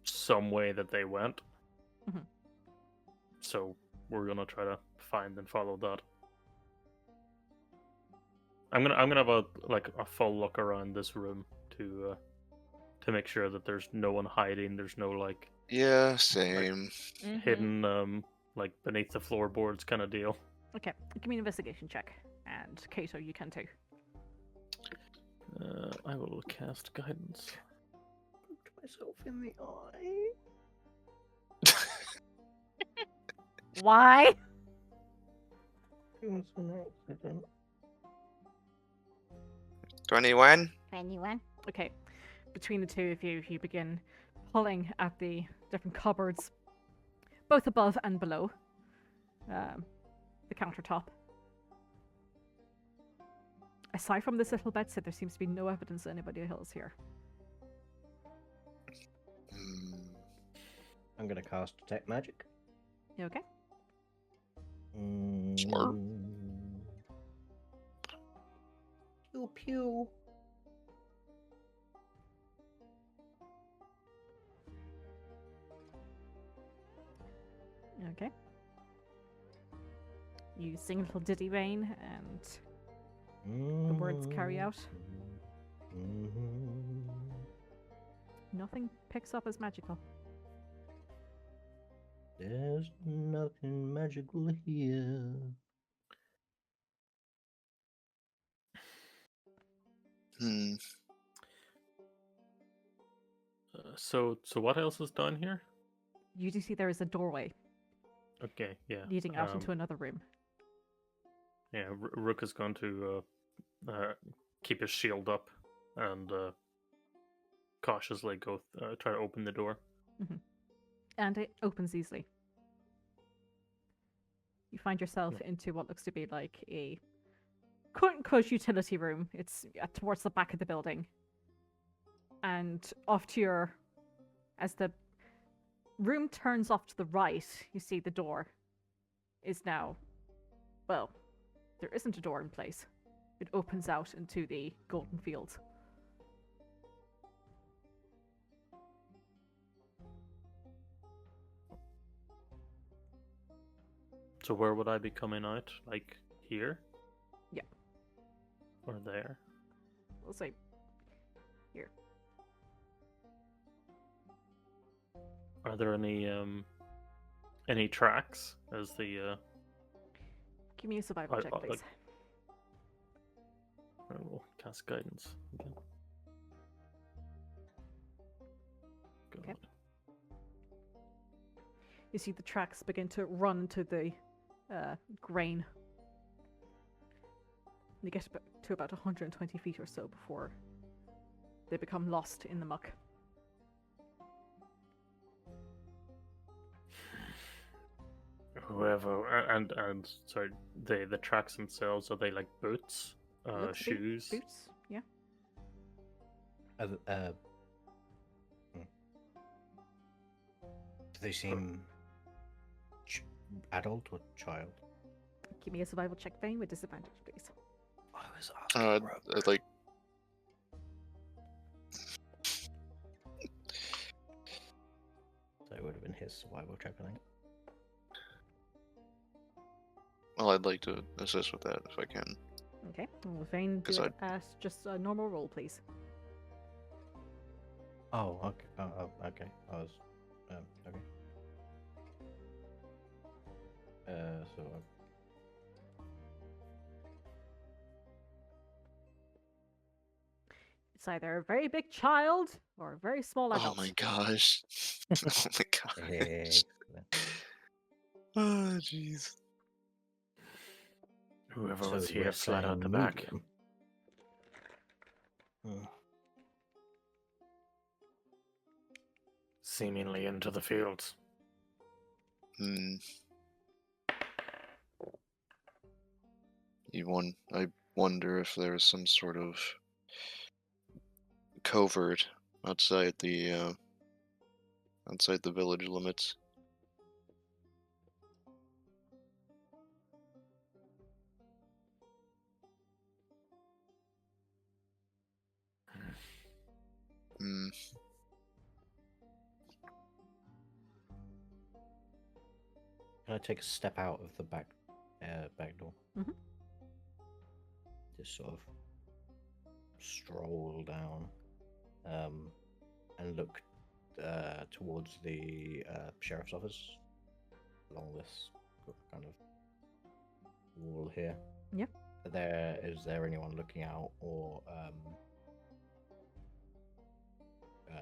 some way that they went. Mhm. So we're gonna try to find and follow that. I'm gonna have a full look around this room to make sure that there's no one hiding. There's no like Yeah, same. hidden like beneath the floorboards kind of deal. Okay, give me an investigation check, and Kato, you can too. I will cast guidance. Poked myself in the eye. Why? It was an accident. 21? 21. Okay, between the two of you, you begin pulling at the different cupboards, both above and below the countertop. Aside from this little bedsit, there seems to be no evidence that anybody else here. I'm gonna cast Detect Magic. You okay? Smart. Pew pew. Okay. You sing a little ditty, Vane, and the words carry out. Nothing picks up as magical. There's nothing magical here. So what else is down here? You do see there is a doorway Okay, yeah. leading out into another room. Yeah, Rook is going to keep his shield up and cautiously go try to open the door. And it opens easily. You find yourself into what looks to be like a quote-unquote utility room. It's towards the back of the building. And off to your... As the room turns off to the right, you see the door is now... Well, there isn't a door in place. It opens out into the golden fields. So where would I be coming out? Like here? Yeah. Or there? We'll say here. Are there any tracks as the Give me a survival check, please. I will cast guidance again. Okay. You see the tracks begin to run to the grain. They get to about 120 feet or so before they become lost in the muck. Whoever and sorry, the tracks themselves, are they like boots, Looks to be shoes? Boots, yeah. Do they seem adult or child? Give me a survival check, Vane, with disadvantage, please. I was asking. I'd like. So it would have been his survival check, I think. Well, I'd like to assist with that if I can. Okay. Well, Vane, do 'Cause it at just a normal roll, please. Oh, okay. Okay. I was. Okay. So. It's either a very big child or a very small adult. Oh my gosh. Oh my gosh. Oh jeez. Whoever So was here we're fled out saying the back. medium. Seemingly into the fields. Hmm. I wonder if there's some sort of covert outside the village limits. Hmm. Can I take a step out of the back door? Mhm. Just sort of stroll down, and look towards the sheriff's office along this kind of wall here. Yep. Is there anyone looking out, or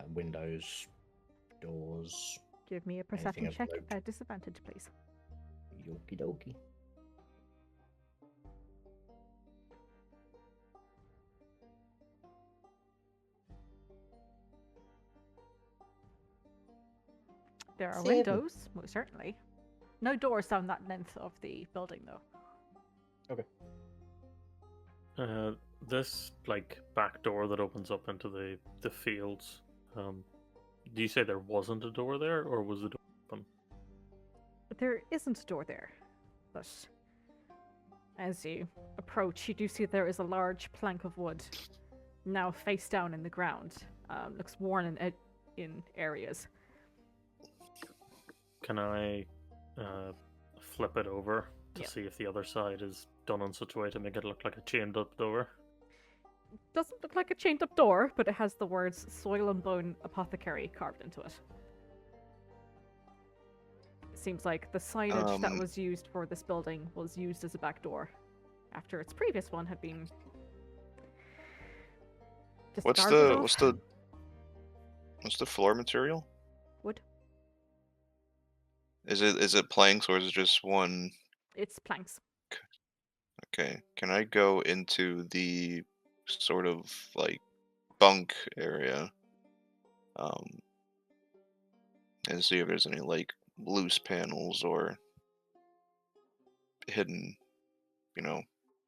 windows, doors? Give me a perception of check note? at disadvantage, please. Yoki dokie. There are 7. windows, most certainly. No doors down that length of the building, though. This like back door that opens up into the fields. Do you say there wasn't a door there, or was the door open? There isn't a door there, but as you approach, you do see there is a large plank of wood, now face down in the ground. Looks worn in areas. Can I flip it over to Yep. see if the other side is done in such a way to make it look like a chained up door? Doesn't look like a chained up door, but it has the words Soil and Bone Apothecary carved into it. It seems like the signage that was used for this building was used as a back door after its previous one had been What's discarded the off. what's the floor material? Wood? Is it planks or is it just one? It's planks. Okay. Can I go into the sort of like bunk area? And see if there's any like loose panels or hidden,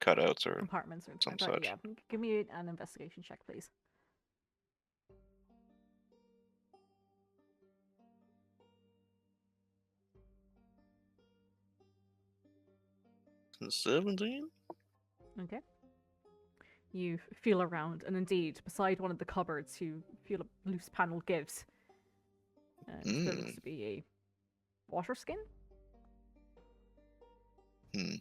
cutouts or Compartments or some something like that. such. Yeah, give me an investigation check, please. $17? Okay. You feel around, and indeed, beside one of the cupboards, you feel a loose panel gives. And there looks to be a water skin. Hmm.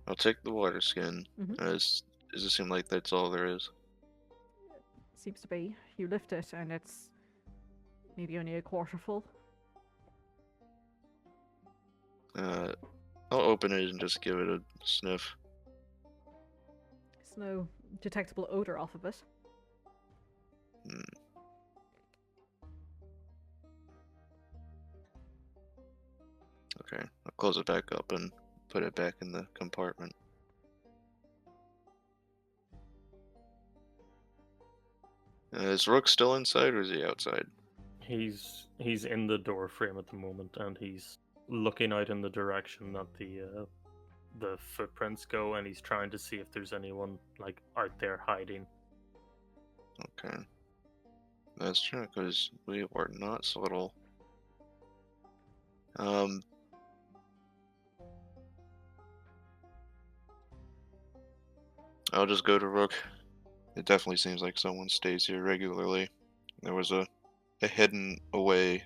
I'll take the water skin. Mhm. Does it seem like that's all there is? Seems to be. You lift it, and it's maybe only a quarter full. I'll open it and just give it a sniff. There's no detectable odor off of it. Hmm. Okay, I'll close it back up and put it back in the compartment. Is Rook still inside or is he outside? He's in the door frame at the moment, and he's looking out in the direction that the footprints go, and he's trying to see if there's anyone like out there hiding. Okay. That's true, because we were not subtle. I'll just go to Rook. It definitely seems like someone stays here regularly. There was a hidden away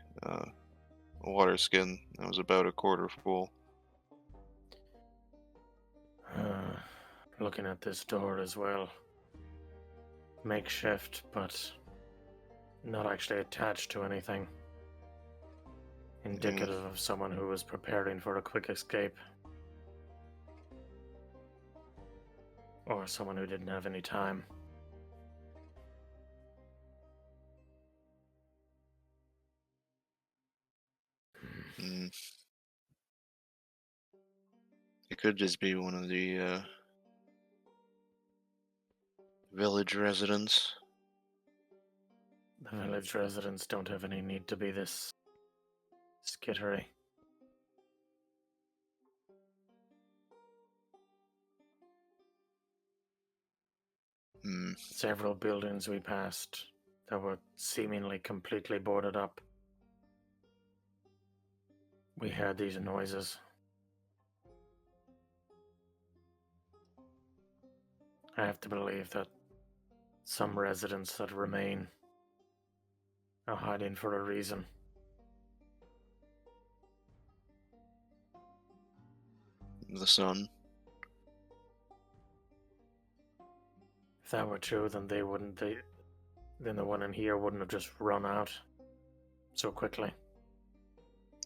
water skin that was about a quarter full. Looking at this door as well. Makeshift, but not actually attached to anything. Indicative of someone who was preparing for a quick escape. Or someone who didn't have any time. It could just be one of the village residents. The village residents don't have any need to be this skittery. Several buildings we passed that were seemingly completely boarded up. We heard these noises. I have to believe that some residents that remain are hiding for a reason. The sun. If that were true, then then the one in here wouldn't have just run out so quickly.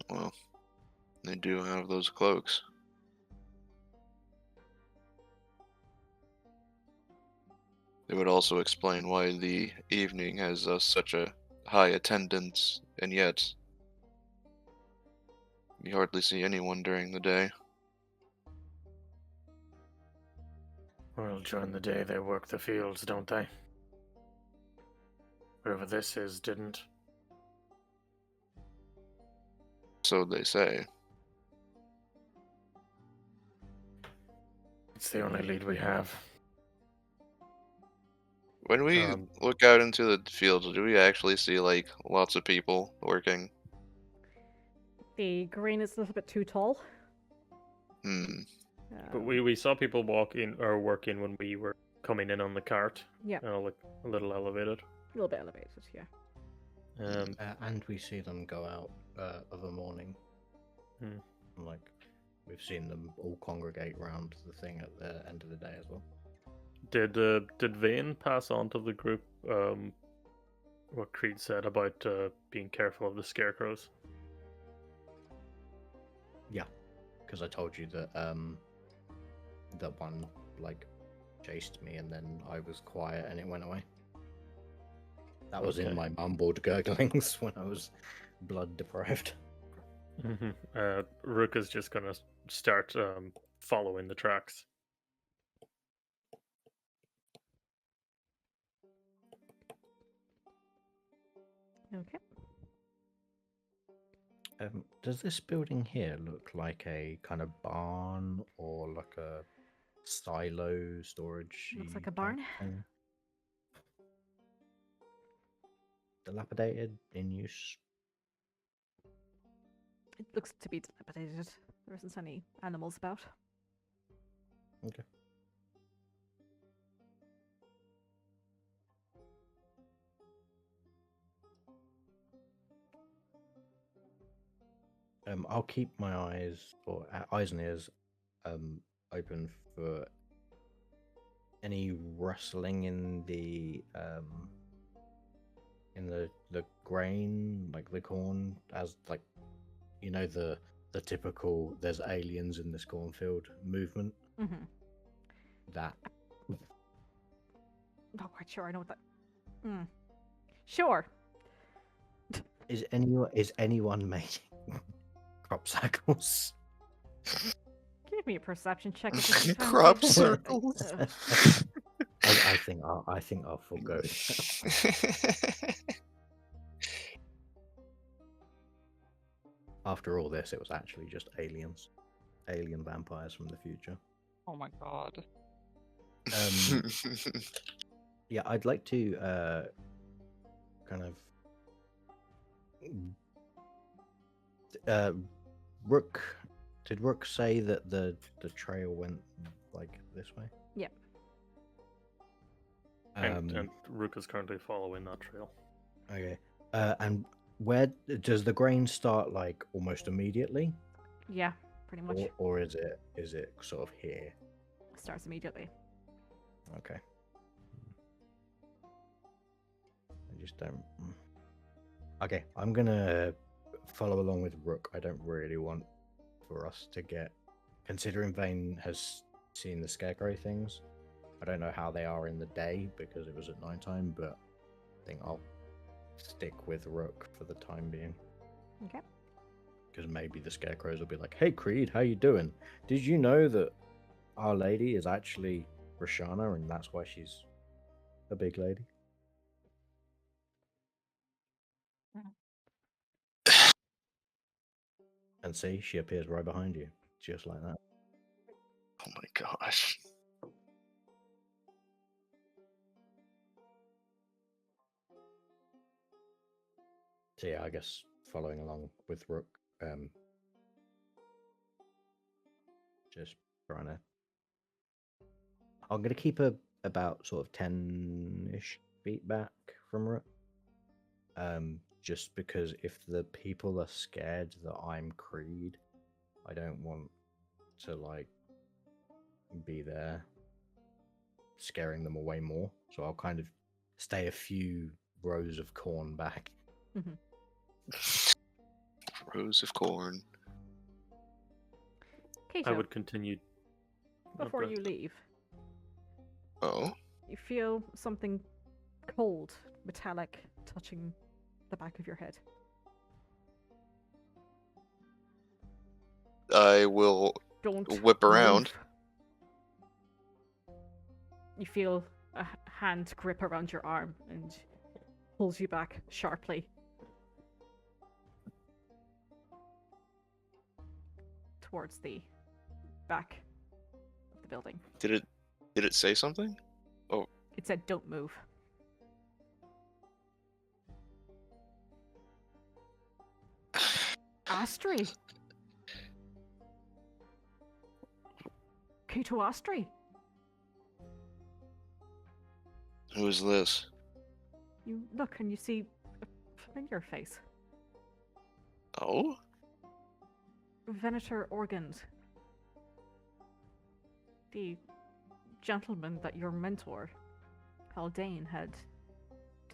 Well, they do have those cloaks. It would also explain why the evening has such a high attendance, and yet you hardly see anyone during the day. Well, during the day they work the fields, don't they? Whoever this is didn't. So they say. It's the only lead we have. When we look out into the fields, do we actually see like lots of people working? The green is a little bit too tall. But we saw people walking or working when we were coming in on the cart. Yeah. Like a little elevated. A little bit elevated, yeah. And we see them go out of a morning. Like, we've seen them all congregate around the thing at the end of the day as well. Did Vane pass on to the group what Creed said about being careful of the scarecrows? Yeah, because I told you that that one like chased me and then I was quiet and it went away. That was in my mumbled gurglings when I was blood deprived. Rook is just gonna start following the tracks. Okay. Does this building here look like a kind of barn or like a silo storage? Looks like a barn. Thing? Dilapidated, in use? It looks to be dilapidated. There isn't any animals about. Okay. I'll keep my eyes and ears open for any rustling in the grain, like the corn, as like the typical "there's aliens in this cornfield" movement. Mm-hmm. That. not quite sure I know what that. Sure. Is anyone making crop circles? Give me a perception check. At this time, Crop please. circles. I think I'll forgo. After all this, it was actually just alien vampires from the future. Oh my god. Yeah, I'd like to kind of Rook. Did Rook say that the trail went like this way? Yeah. And Rook is currently following that trail. Okay. And where does the grain start? Like almost immediately, Yeah, pretty much. or is it sort of here? Starts immediately. Okay. I just don't. Okay, I'm gonna follow along with Rook. I don't really want for us to get, considering Vane has seen the scarecrow things. I don't know how they are in the day because it was at nighttime, but I think I'll stick with Rook for the time being. Okay. Because maybe the scarecrows will be like, "Hey Creed, how you doing? Did you know that Our Lady is actually Roshana, and that's why she's a big lady?" And see, she appears right behind you, just like that. Oh my gosh. So yeah, I guess following along with Rook, just trying to. I'm gonna keep her about sort of 10-ish feet back from Rook. Just because if the people are scared that I'm Creed, I don't want to like be there scaring them away more. So I'll kind of stay a few rows of corn back. Rows of corn. I would continue. Before Okay. you leave, Oh? you feel something cold, metallic, touching the back of your head. I will Don't whip around. move. You feel a hand grip around your arm and pulls you back sharply. Towards the back of the building. Did it say something? It said, "Don't move." Astri. Kato Astri. Who is this? You look and you see a familiar face. Oh? Venator Organd. The gentleman that your mentor, Haldane, had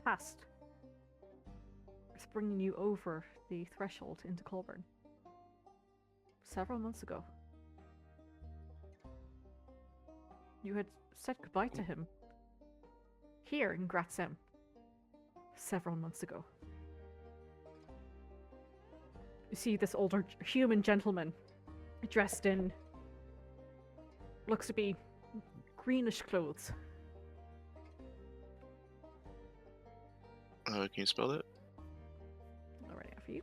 tasked with bringing you over the threshold into Colburn several months ago. You had said goodbye to him here in Graz'hem several months ago. You see this older human gentleman dressed in looks to be greenish clothes. Can you spell that? Already after you.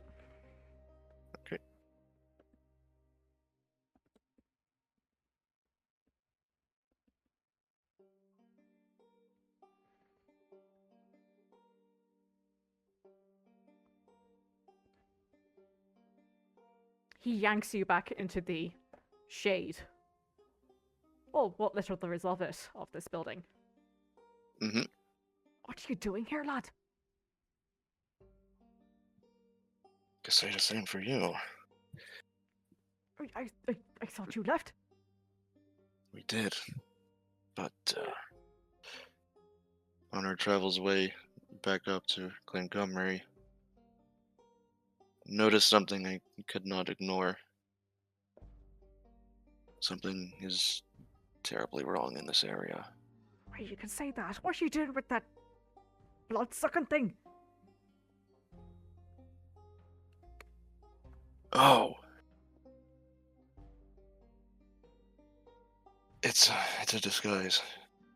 Okay. He yanks you back into the shade. Well, what little there is of it, of this building. Mm-hmm. What are you doing here, lad? Could say the same for you. I thought you left. We did. But, on our travels way back up to Glencomrie, noticed something I could not ignore. Something is terribly wrong in this area. I You can say that. What are you doing with that blood-sucking thing? Oh. It's a disguise.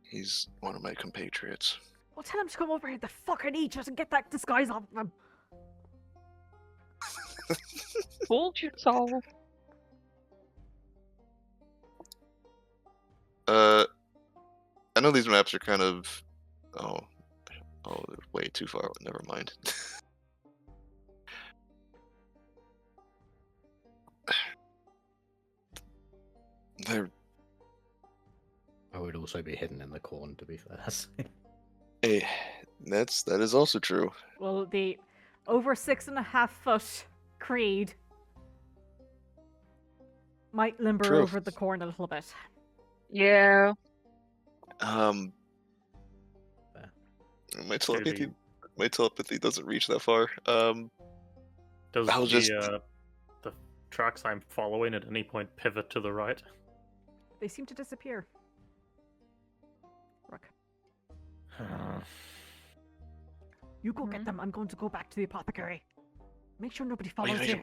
He's one of my compatriots. Well, tell him to come over here to fucking eat us and get that disguise off of him. Told you so. I know these maps are kind of... Oh, they're way too far. Never mind. They're... I would also be hidden in the corn, to be fair. Hey, that is also true. Well, the over 6.5 foot Creed might limber True. over the corn a little bit. Yeah. My telepathy doesn't reach that far. Does I'll just- the tracks I'm following at any point pivot to the right? They seem to disappear. Rook, you go get them. I'm going to go back to the apothecary. Make sure nobody follows wait. you.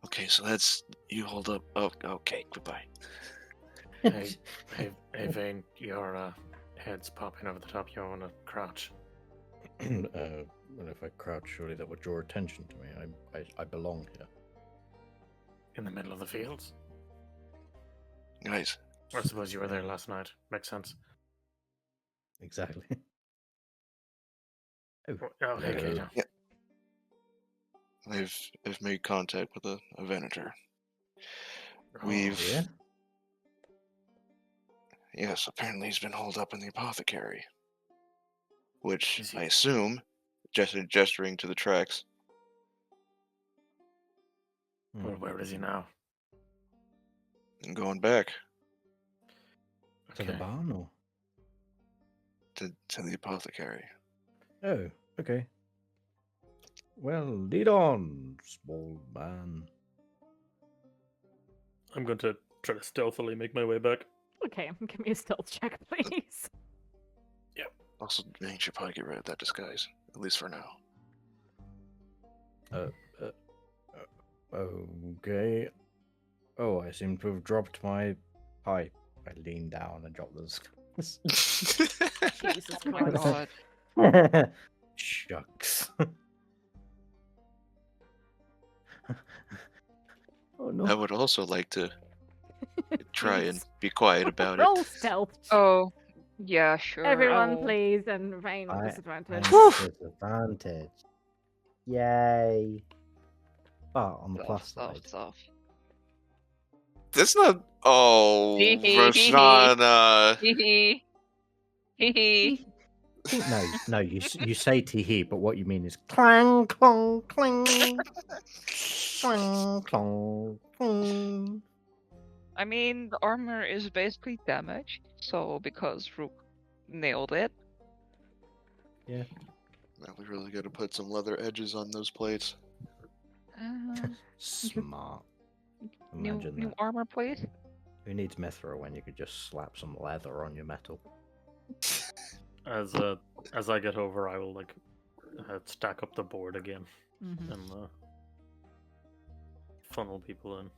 Okay, so that's you. Hold up. Oh, okay. Goodbye. Hey, Vane, your head's popping over the top. You want to crouch? Well, if I crouch, surely that would draw attention to me. I belong here. In the middle of the fields? Guys, I suppose you were there last night. Makes sense. Exactly. Oh, Oh, hey, Kato. I've made contact with a venator. Oh, We've yeah? Yes, apparently he's been holed up in the apothecary. Which Is he- I assume, gesturing to the tracks. Well, where is he now? And going back To the barn, or? to the apothecary. Oh, okay. Well, lead on, small man. I'm going to try to stealthily make my way back. Okay, give me a stealth check, please. Also, you should probably get rid of that disguise, at least for now. Okay. Oh, I seem to have dropped my pipe. I lean down and drop the disguise. Jesus Oh my Christ. god. Shucks. Oh no. I would also like to try and be quiet about Roll it. stealth. Oh, yeah, sure. Everyone, I'll- please, and Rain with I- disadvantage. Disadvantage. Yay. But on the plus side. Stuff. That's not. Oh, Roshana. Hee hee. No, you say tee hee, but what you mean is clang, clong, cling. Clang, clong, cling. I mean, the armor is basically damaged, so because Rook nailed it. Yeah. Now we really got to put some leather edges on those plates. Smart. New Imagine new that. armor plate. Who needs mithril when you could just slap some leather on your metal? As I get over, I will stack up the board again Mhm. and funnel people in.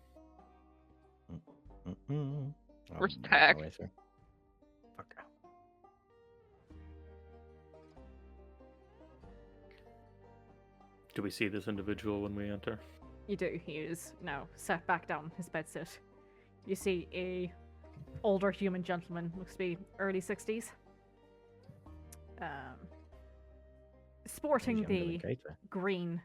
Mm-mm. We're I'm making my stacked. way through. Fuck. Do we see this individual when we enter? You do. He is now set back down his bedsit. You see a older human gentleman, looks to be early 60s. Sporting He's younger the than Kato. green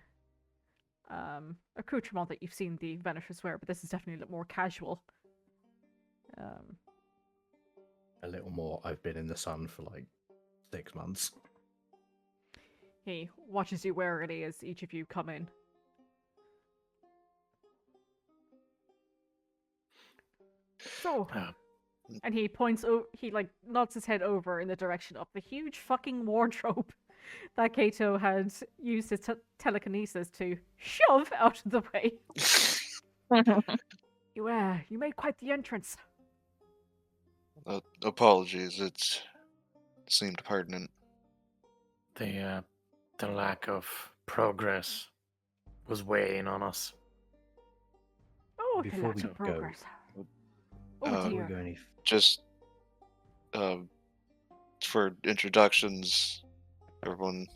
accoutrement that you've seen the Veneters wear, but this is definitely a little more casual. A little more. I've been in the sun for like 6 months. He watches you warily as each of you come in. So, and he points, he nods his head over in the direction of the huge fucking wardrobe that Kato had used his telekinesis to shove out of the way. You made quite the entrance. Apologies, it seemed pertinent. The lack of progress was weighing on us. Oh, the Before lack we of go, progress. Oh uh, Before we dear. go any Just for introductions, everyone,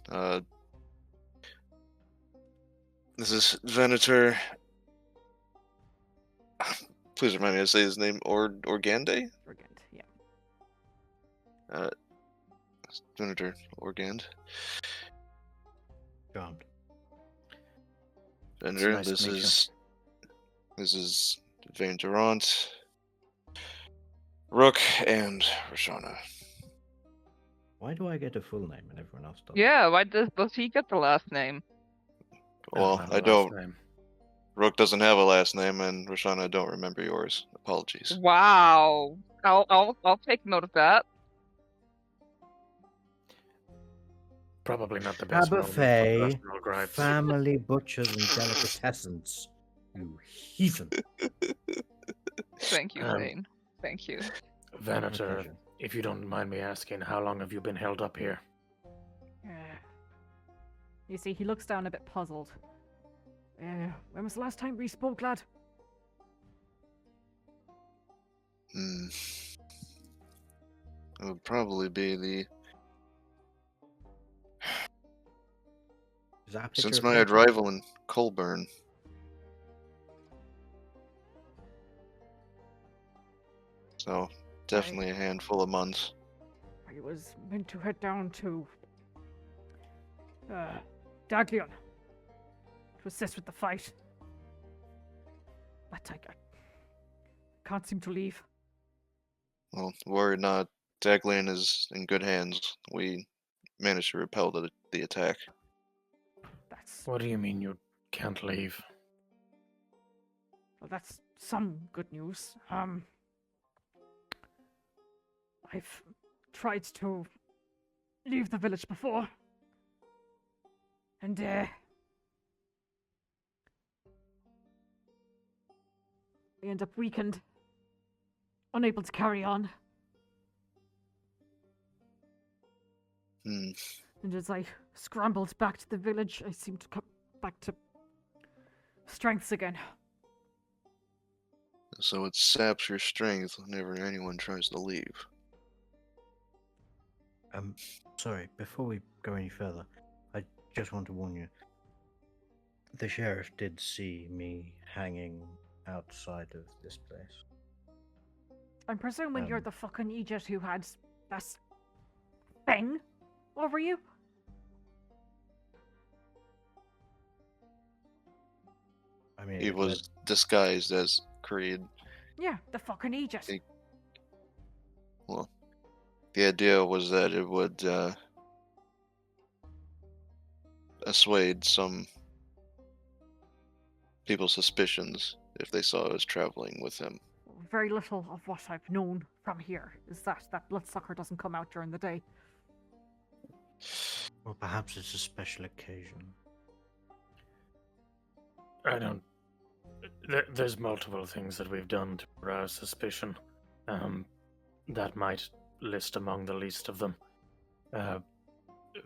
this is Venator. Please remind me to say his name. Organde? Brigand, yeah. Venator Organd. Charmed. Venator, nice to meet you. this is Vane Durant, Rook, and Roshana. Why do I get a full name and everyone else doesn't? Yeah, why does he get the last name? Well, have a I last don't. name. Rook doesn't have a last name, and Roshana, I don't remember yours. Apologies. Wow. I'll take note of that. Probably not the best moment for Buffet, personal gripes. family butchers and delicatessens. You heathen. Thank you, Um, Vane. Thank you. My Venator, pleasure. if you don't mind me asking, how long have you been held up here? You see, he looks down a bit puzzled. When was the last time we spoke, lad? It would probably be Is that a picture since of my Graz'hem? arrival in Colburn. So, definitely a handful of months. I was meant to head down to Daglion to assist with the fight. But I can't seem to leave. Well, worry not. Daglian is in good hands. We managed to repel the attack. What do you mean you can't leave? Well, that's some good news. I've tried to leave the village before. And, I end up weakened. Unable to carry on. And as I scrambled back to the village, I seemed to come back to strengths again. So it saps your strength whenever anyone tries to leave. Sorry, before we go any further, I just want to warn you. The sheriff did see me hanging outside of this place. I'm presuming you're the fucking idiot who had that thing over you? I mean, He it was disguised as Creed. Yeah, the fucking idiot. Well, the idea was that it would assuage some people's suspicions if they saw us traveling with him. Very little of what I've known from here is that bloodsucker doesn't come out during the day. Well, perhaps it's a special occasion. I don't. There's multiple things that we've done to arouse suspicion. That might list among the least of them.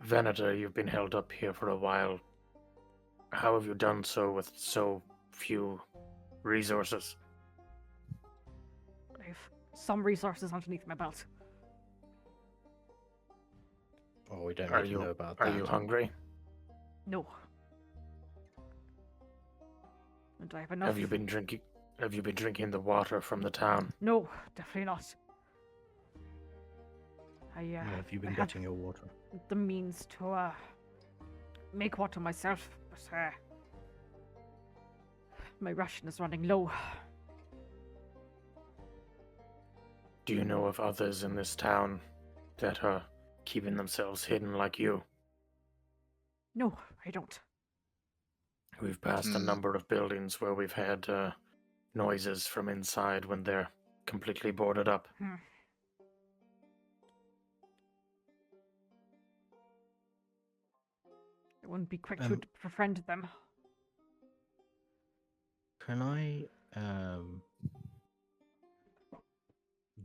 Venator, you've been held up here for a while. How have you done so with so few resources? I have some resources underneath my belt. Oh, we don't Are need you to know about Are that. you hungry? No. And I have enough. Have you been drinking the water from the town? No, definitely not. Where have you been I had getting your water? the means to make water myself, but my ration is running low. Do you know of others in this town that are keeping themselves hidden like you? No, I don't. We've passed a number of buildings where we've had noises from inside when they're completely boarded up. I wouldn't be quick to befriend them. Can I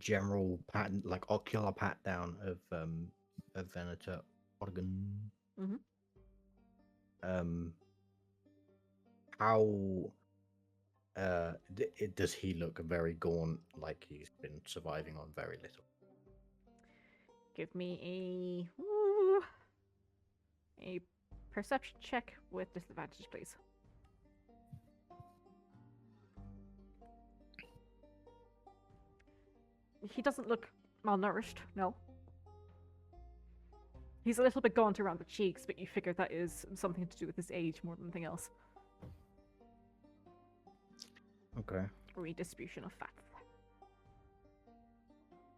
general pat, like ocular pat down of Venator Oregon. Mhm. How does he look very gaunt, like he's been surviving on very little? Give me a perception check with disadvantage, please. He doesn't look malnourished, no. He's a little bit gaunt around the cheeks, but you figure that is something to do with his age more than anything else. Okay. Redistribution of fat.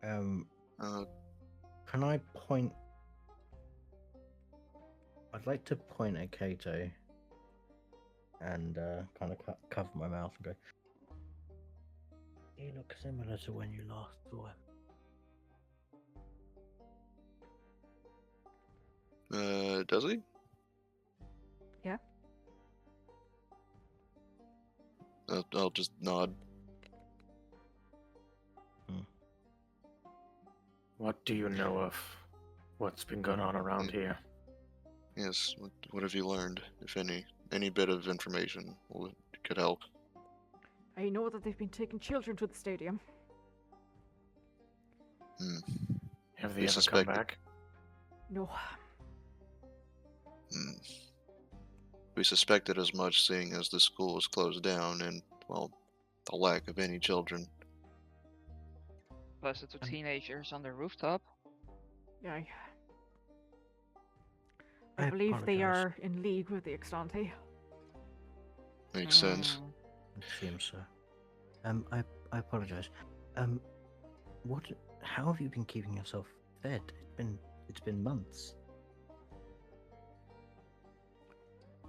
Can I point? I'd like to point at Kato and kind of cover my mouth and go, "You look similar to when you last saw him." Does he? Yeah. I'll just nod. What do you know of what's been going on around here? Yes. What have you learned, if any bit of information could help? I know that they've been taking children to the stadium. Have they We ever suspect come it. back? No. We suspected as much, seeing as the school was closed down and, well, the lack of any children. Plus the two teenagers on the rooftop. Yeah. I believe they apologize. are in league with the Extante. Makes sense. It seems so. I apologize. How have you been keeping yourself fed? It's been months.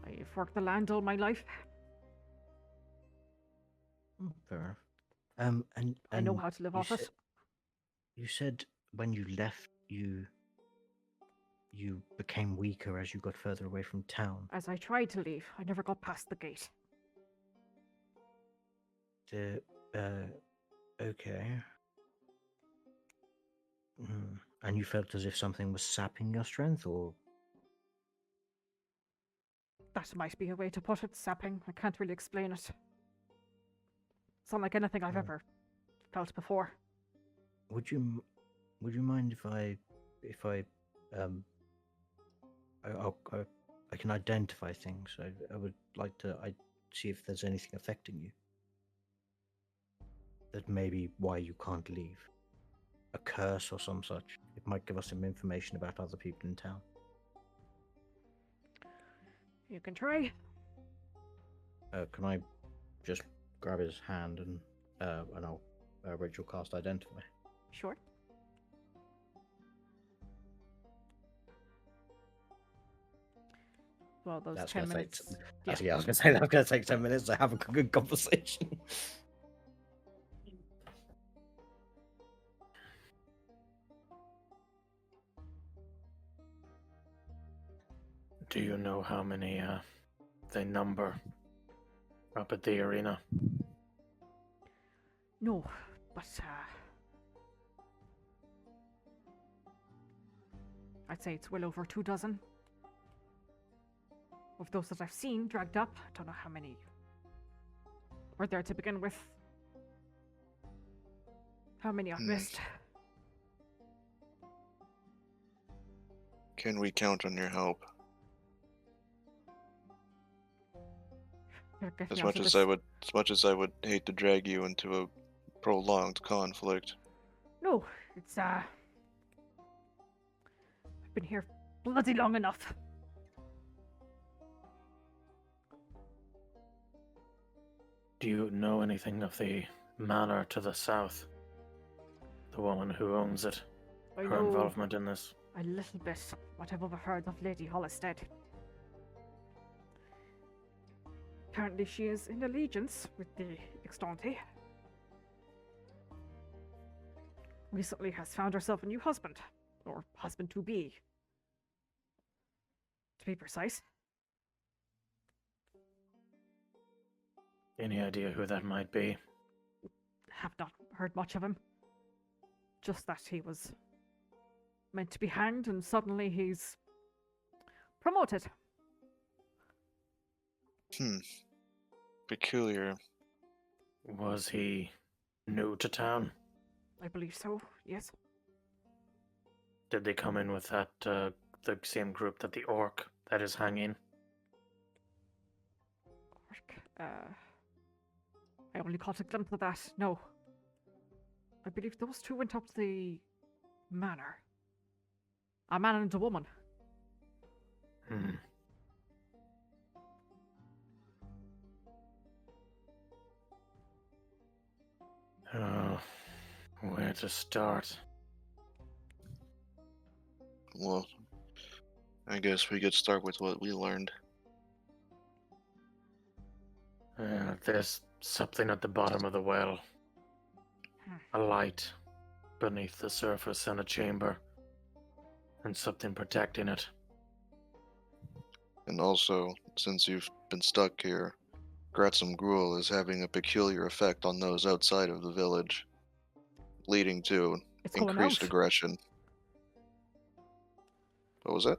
I've worked the land all my life. Fair enough. And I know how to live off it. You said when you left, you became weaker as you got further away from town. As I tried to leave, I never got past the gate. Okay. And you felt as if something was sapping your strength, or? That might be a way to put it, sapping. I can't really explain it. It's unlike anything I've ever felt before. Would you mind if I can identify things? I would like to see if there's anything affecting you. That may be why you can't leave. A curse or some such. It might give us some information about other people in town. You can try. Can I just grab his hand and I'll ritual cast identify? Sure. Well, those That's 10 gonna minutes. take. Yeah, I was gonna say that's gonna take 10 minutes to have a good conversation. Do you know how many they number up at the arena? No, but I'd say it's well over 24 of those that I've seen dragged up. I don't know how many were there to begin with. How many I've missed. Can we count on your help? As much as I would hate to drag you into a prolonged conflict. No, it's I've been here bloody long enough. Do you know anything of the manor to the south? The woman who owns it? I Her know involvement in this? a little bit what I've overheard of Lady Hollistead. Apparently she is in allegiance with the Extante. Recently has found herself a new husband, or husband-to-be, to be precise. Any idea who that might be? Have not heard much of him. just that he was meant to be hanged and suddenly he's promoted. Peculiar. Was he new to town? I believe so, yes. Did they come in with that, the same group that the orc that is hanging? I only caught a glimpse of that. No. I believe those two went up to the manor. A man and a woman. Oh, where to start? Well, I guess we could start with what we learned. There's something at the bottom of the well. A light beneath the surface in a chamber. And something protecting it. And also, since you've been stuck here, Graz'hem gruel is having a peculiar effect on those outside of the village, leading to It's going increased out. aggression. What was it?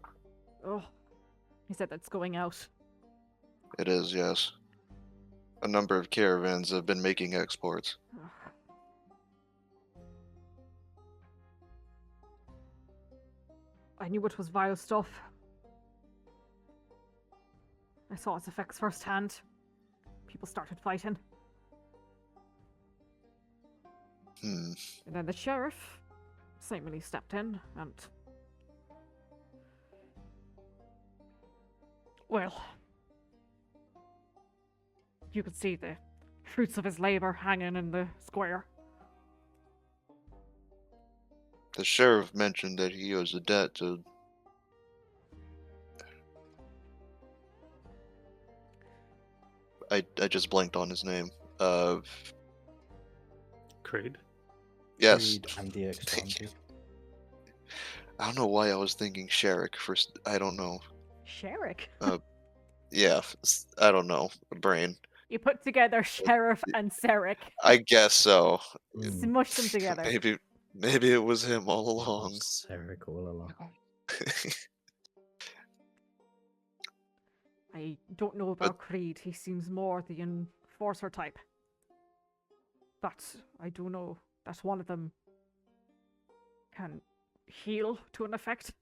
Oh. He said that's going out. It is, yes. A number of caravans have been making exports. I knew it was vile stuff. I saw its effects firsthand. People started fighting. And then the sheriff seemingly stepped in and... Well... You could see the fruits of his labor hanging in the square. The sheriff mentioned that he owes a debt to... I just blanked on his name. Creed. Yes. Creed and the Exante. I don't know why I was thinking Sherrick first. I don't know. Sherrick? Yeah, I don't know. Brain. You put together Sheriff and Seric. I guess so. Smush them together. Maybe it was him all along. Eric all along. I don't know about Creed. He seems more the enforcer type. But I do know that one of them can heal to an effect.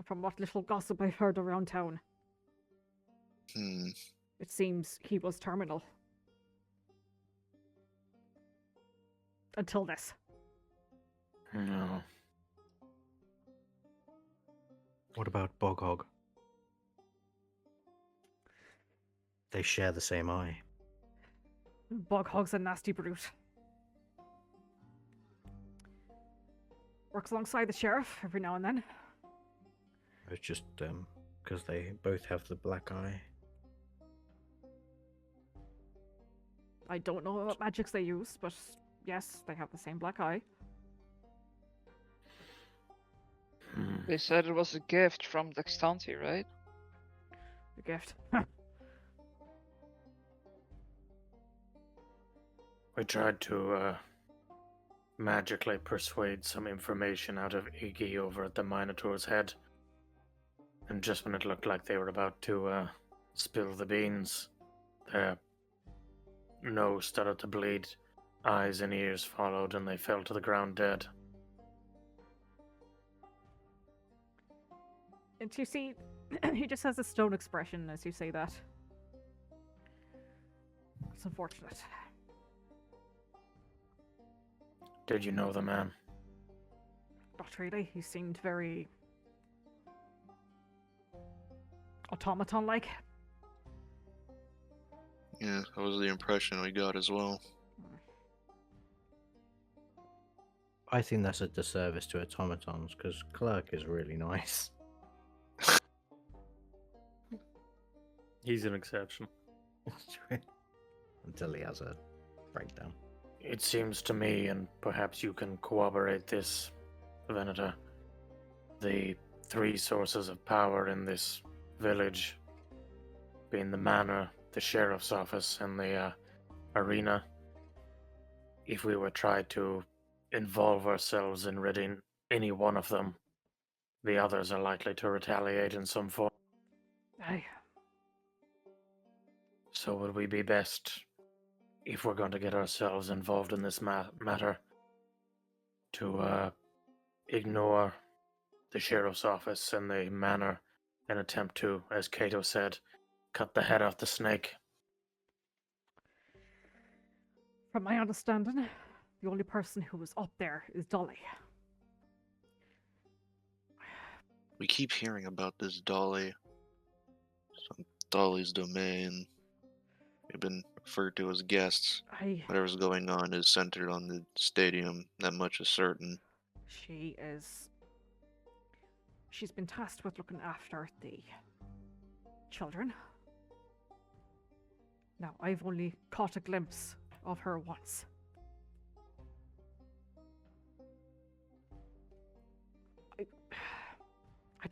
From what little gossip I've heard around town. It seems he was terminal. Until this. No. What about Boghog? They share the same eye. Boghog's a nasty brute. Works alongside the sheriff every now and then. It's just because they both have the black eye. I don't know what magics they use, but yes, they have the same black eye. They said it was a gift from the Exante, right? The gift. We tried to magically persuade some information out of Iggy over at the Minotaur's head. And just when it looked like they were about to spill the beans, their nose started to bleed, eyes and ears followed, and they fell to the ground dead. And you see, he just has a stone expression as you say that. It's unfortunate. Did you know the man? Not really. He seemed very automaton-like. Yeah, that was the impression we got as well. I think that's a disservice to automatons, because Clerk is really nice. He's an exception. Until he has a breakdown. It seems to me, and perhaps you can corroborate this, Venator, the three sources of power in this village, being the manor, the sheriff's office, and the arena. If we were tried to involve ourselves in ridding any one of them, the others are likely to retaliate in some form. Aye. So would we be best, if we're going to get ourselves involved in this matter, to ignore the sheriff's office and the manor and attempt to, as Cato said, cut the head off the snake? From my understanding, the only person who was up there is Dolly. We keep hearing about this Dolly. Some Dolly's domain. We've been referred to as guests. Whatever's going on is centered on the stadium. That much is certain. She's been tasked with looking after the children. Now, I've only caught a glimpse of her once. I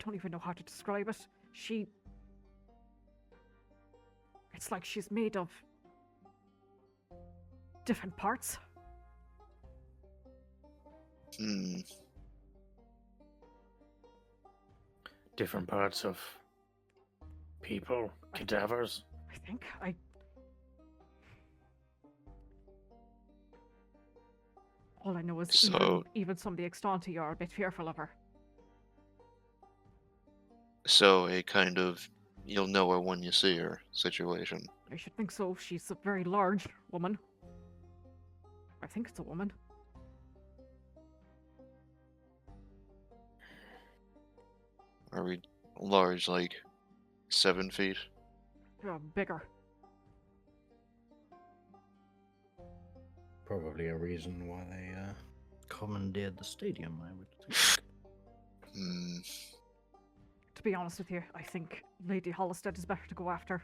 don't even know how to describe it. It's like she's made of different parts. Different parts of people, cadavers? I think. All I know is even some of the Extanti are a bit fearful of her. So a kind of you'll know her when you see her situation. I should think so. She's a very large woman. I think it's a woman. Are we large, like 7 feet? Bigger. Probably a reason why they commandeered the stadium, I would think. To be honest with you, I think Lady Hollistead is better to go after.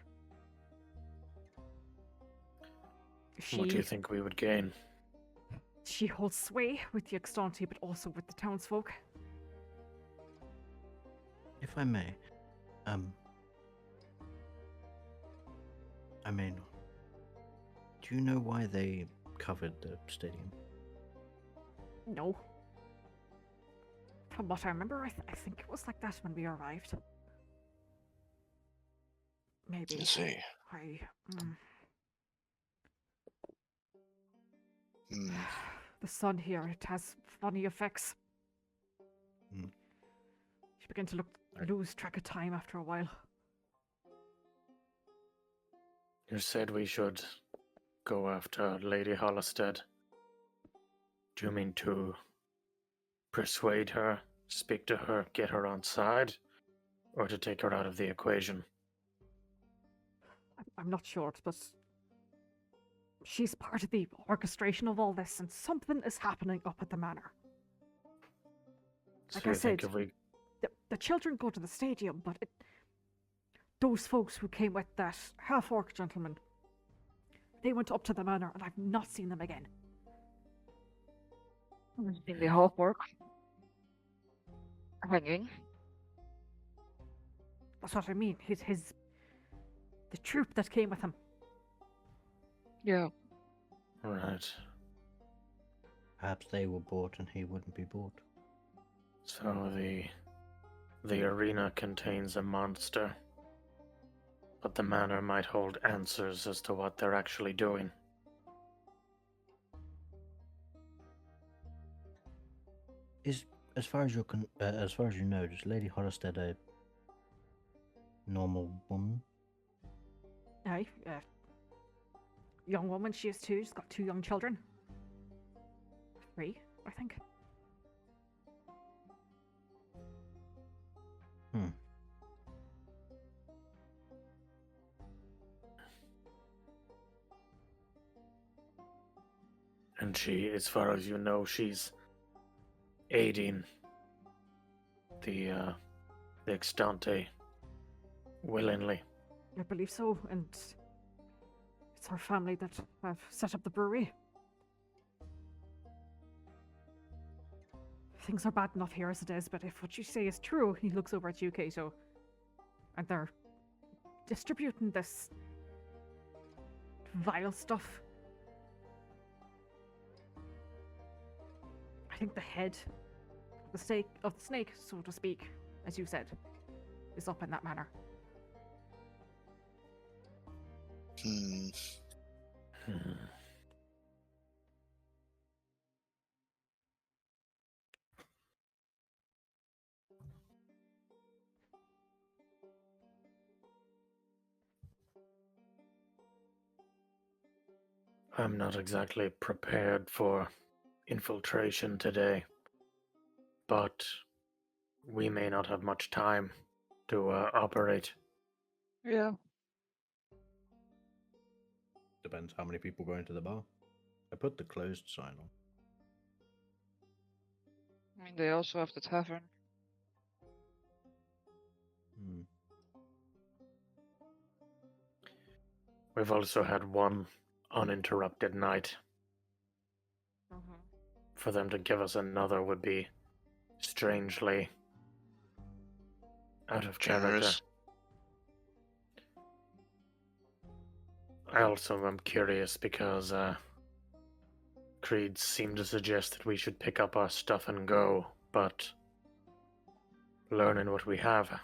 What do you think we would gain? She holds sway with the Extanti, but also with the townsfolk. If I may, do you know why they covered the stadium? No. From what I remember, I think it was like that when we arrived. Maybe. Let's see. The sun here, it has funny effects. She began to lose track of time after a while. You said we should go after Lady Hollistead. Do you mean to persuade her, speak to her, get her on side, or to take her out of the equation? I'm not sure, but she's part of the orchestration of all this, and something is happening up at the manor. Like I said, the children go to the stadium, but those folks who came with that half-orc gentleman, they went up to the manor, and I've not seen them again. In the half-orc hanging. That's what I mean. The troop that came with him. Yeah. Right. Perhaps they were bought and he wouldn't be bought. So the arena contains a monster, but the manor might hold answers as to what they're actually doing. As far as you know, is Lady Hollistead a normal woman? Aye, young woman she is too. She's got 2 young children. 3, I think. And she, as far as you know, she's aiding the Extante willingly. I believe so, and it's her family that have set up the brewery. Things are bad enough here as it is, but if what you say is true, he looks over at you, Kato, and they're distributing this vile stuff. think the head, the snake, so to speak, as you said, is up in that manner. Hmm. I'm not exactly prepared for infiltration today, but we may not have much time to operate. Yeah. Depends how many people go into the bar. I put the closed sign on. I mean, they also have the tavern. Hmm. We've also had one uninterrupted night. For them to give us another would be strangely out of character. Generous. I also am curious because creeds seem to suggest that we should pick up our stuff and go, but learning what we have, it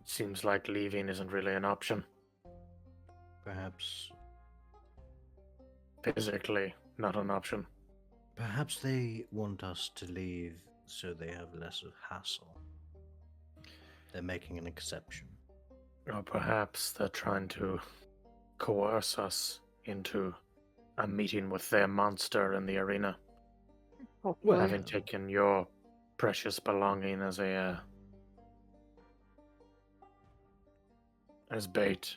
seems like leaving isn't really an option. Perhaps Physically, not an option. Perhaps they want us to leave so they have less of hassle. They're making an exception. Or perhaps they're trying to coerce us into a meeting with their monster in the arena. Hopefully. Having taken your precious belonging as as bait.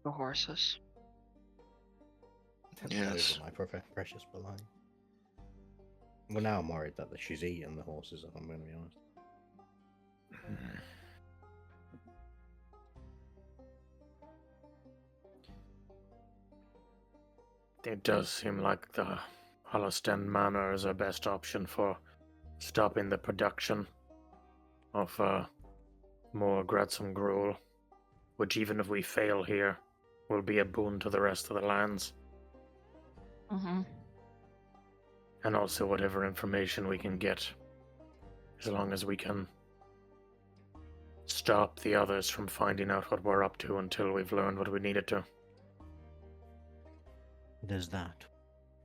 The horses. That's Yes. not even my precious belonging. Well, now I'm worried that she's eating the horses, if I'm going to be honest. It does seem like the Holliston Manor is our best option for stopping the production of more Graz'hem gruel, which even if we fail here, will be a boon to the rest of the lands. And also whatever information we can get, as long as we can stop the others from finding out what we're up to until we've learned what we needed to. There's that.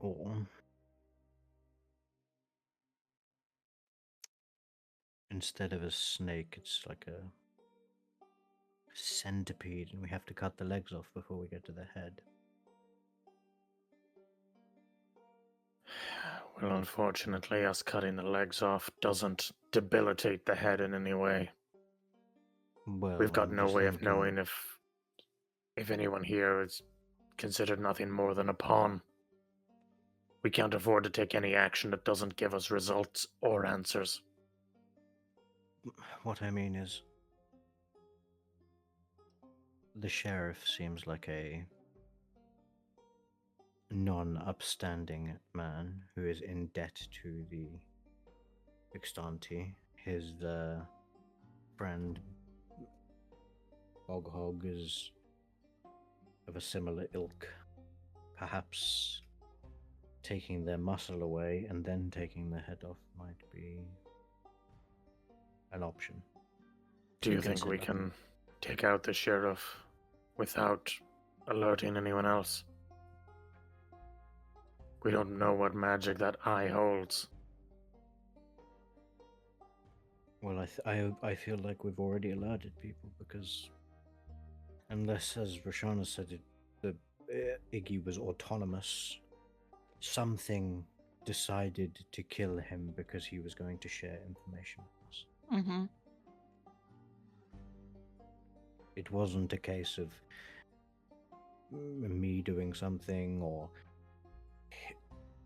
Or instead of a snake, it's like a centipede, and we have to cut the legs off before we get to the head. Well, unfortunately, us cutting the legs off doesn't debilitate the head in any way. Well, We've got I'm no just way of thinking- knowing if anyone here is considered nothing more than a pawn. We can't afford to take any action that doesn't give us results or answers. What I mean is, the sheriff seems like a non-upstanding man who is in debt to the Extanti. His friend Boghog is of a similar ilk. Perhaps taking their muscle away and then taking their head off might be an option. Do you think we consider. can take out the sheriff without alerting anyone else? We don't know what magic that eye holds. Well, I feel like we've already alerted people, because unless, as Roshana said, the Iggy was autonomous, something decided to kill him because he was going to share information with us. It wasn't a case of me doing something, or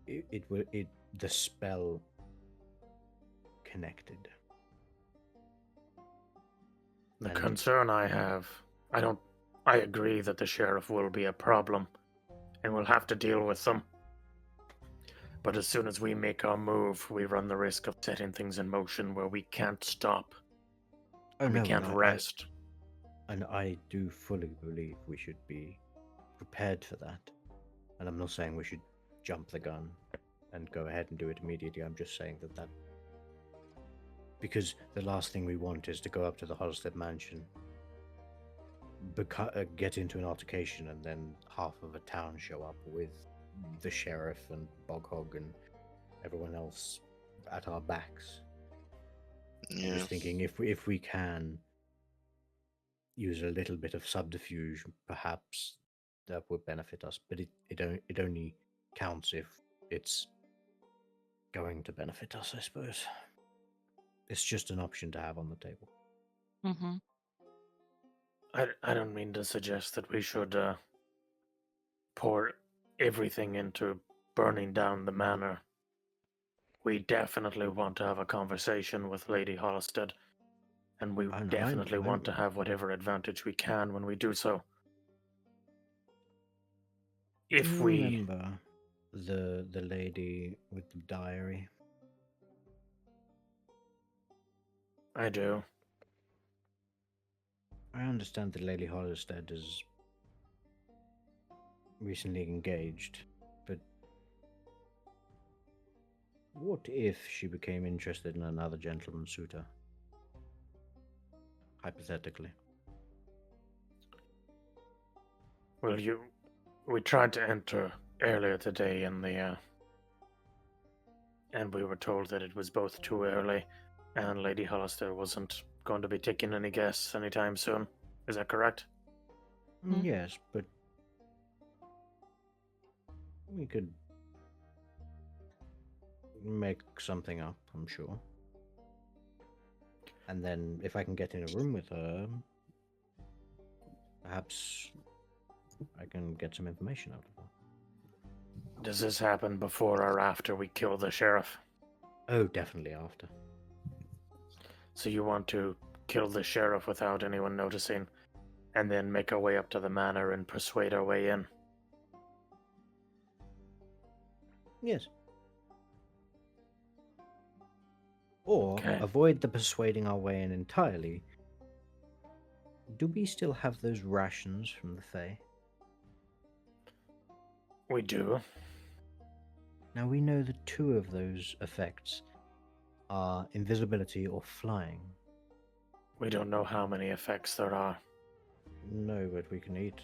the spell connected. The And- concern I have, I agree that the sheriff will be a problem, and we'll have to deal with them. But as soon as we make our move, we run the risk of setting things in motion where we can't stop. Oh, we no, can't and rest. And I do fully believe we should be prepared for that. And I'm not saying we should jump the gun and go ahead and do it immediately. I'm just saying that because the last thing we want is to go up to the Hollister mansion, get into an altercation, and then half of a town show up with the sheriff and Boghog and everyone else at our backs. Yeah. I'm just thinking if we can use a little bit of subterfuge, perhaps that would benefit us. But it only counts if it's going to benefit us, I suppose. It's just an option to have on the table. Mm-hmm. I don't mean to suggest that we should pour everything into burning down the manor. We definitely want to have a conversation with Lady Hollistead, and we definitely want to have whatever advantage we can when we do so. If we remember the lady with the diary. I do. I understand that Lady Hollistead is recently engaged, but what if she became interested in another gentleman suitor? Hypothetically. Well, we tried to enter earlier today in the and we were told that it was both too early and Lady Hollister wasn't going to be taking any guests anytime soon. Is that correct? Yes, but we could make something up, I'm sure. And then if I can get in a room with her, perhaps I can get some information out of her. Does this happen before or after we kill the sheriff? Oh, definitely after. So you want to kill the sheriff without anyone noticing, and then make our way up to the manor and persuade our way in? Yes. Or Okay. avoid the persuading our way in entirely. Do we still have those rations from the Fae? We do. Now we know that 2 of those effects are invisibility or flying. We don't know how many effects there are. No, but we can eat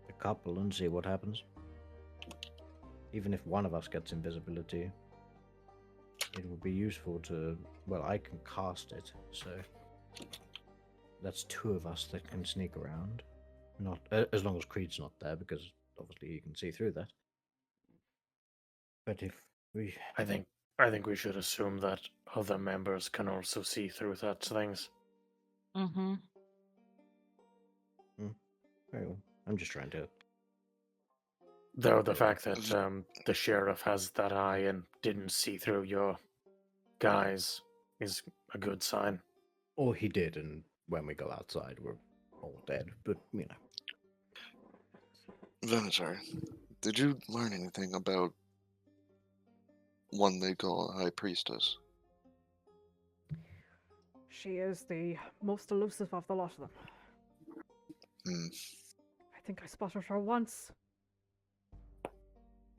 a couple and see what happens. Even if one of us gets invisibility, it would be useful to... Well, I can cast it, so... That's 2 of us that can sneak around. Not as long as Creed's not there, because obviously he can see through that. But if we... I think we should assume that other members can also see through such things. Mm-hmm. Very well. I'm just trying to... Though the fact that the sheriff has that eye and didn't see through your guys is a good sign. Or he did, and when we go outside, we're all dead. But, you know. Venator, did you learn anything about one they call a High Priestess? She is the most elusive of the lot of them. I think I spotted her once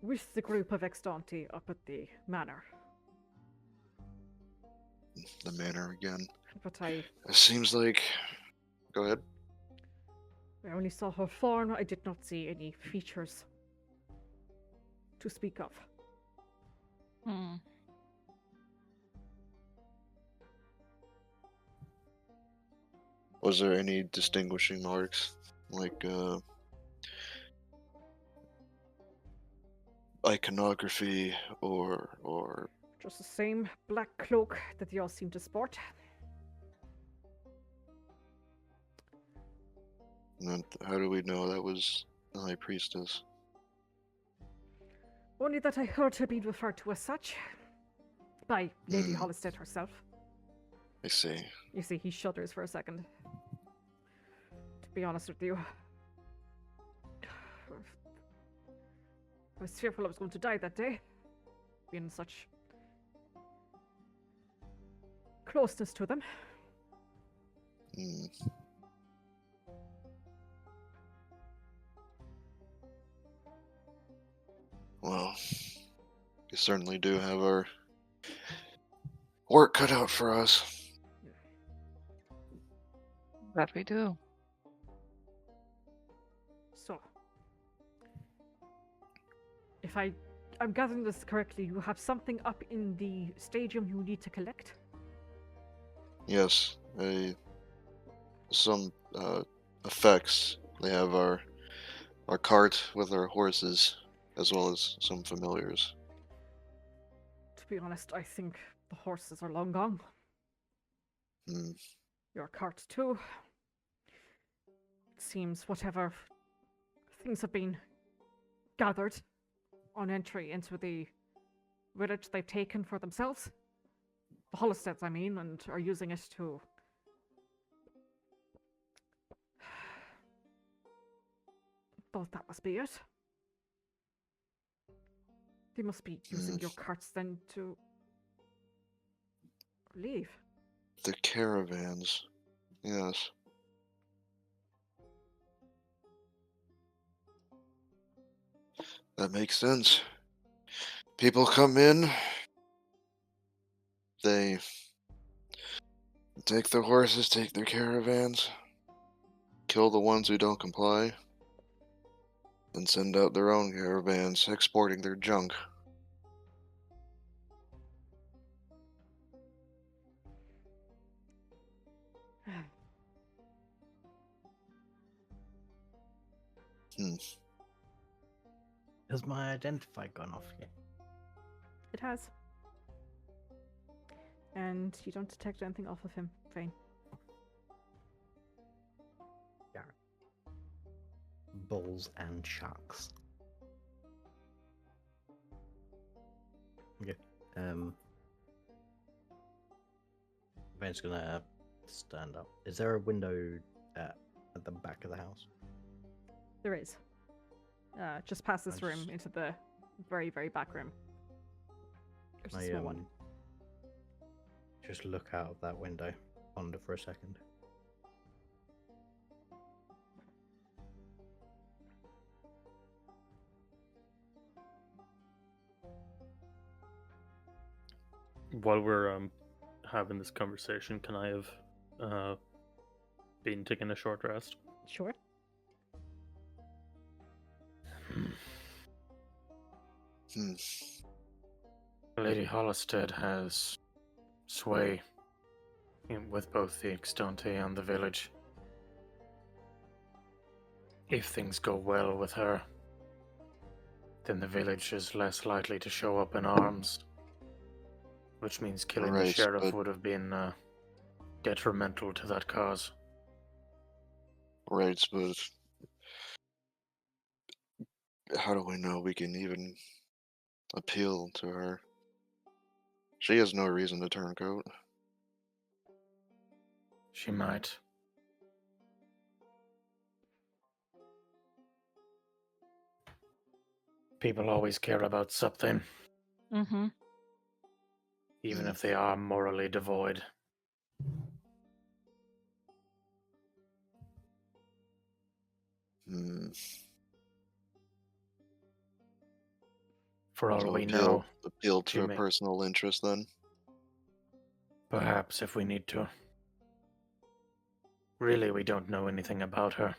with the group of Extanti up at the manor. The manor again. But It seems like... Go ahead. I only saw her form. I did not see any features to speak of. Hmm. Was there any distinguishing marks? Like, iconography or... Just the same black cloak that they all seem to sport. And how do we know that was the High Priestess? Only that I heard her being referred to as such by Lady Hollistead herself. I see. You see, he shudders for a second. To be honest with you, I was fearful I was going to die that day, being in such closeness to them. Well, we certainly do have our work cut out for us. That we do. So, if I'm gathering this correctly, you have something up in the stadium you need to collect? Yes, some effects. They have our cart with our horses, as well as some familiars. To be honest, I think the horses are long gone. Hmm. Your cart too. It seems whatever things have been gathered on entry into the village they've taken for themselves. The Hollisteads, I mean, and are using it to... Well, that must be it. They must be using your carts then to leave. The caravans, yes. That makes sense. People come in, they take their horses, take their caravans, kill the ones who don't comply, and send out their own caravans, exporting their junk. Has my identify gone off yet? It has. And you don't detect anything off of him. Fine. Yeah. Bulls and sharks. Okay. Ben's gonna stand up. Is there a window at the back of the house? There is. Just past this room into the very, very back room. There's a small one. Just look out of that window, ponder for a second. While we're having this conversation, can I have been taking a short rest? Sure. Lady Hollistead has sway with both the Extante and the village. If things go well with her, then the village is less likely to show up in arms, which means killing the sheriff would have been detrimental to that cause. Right, but how do we know we can even appeal to her? She has no reason to turn coat. She might. People always care about something. Mm-hmm. Even if they are morally devoid. For all we know, appeal to her personal interest then? Perhaps if we need to. Really, we don't know anything about her.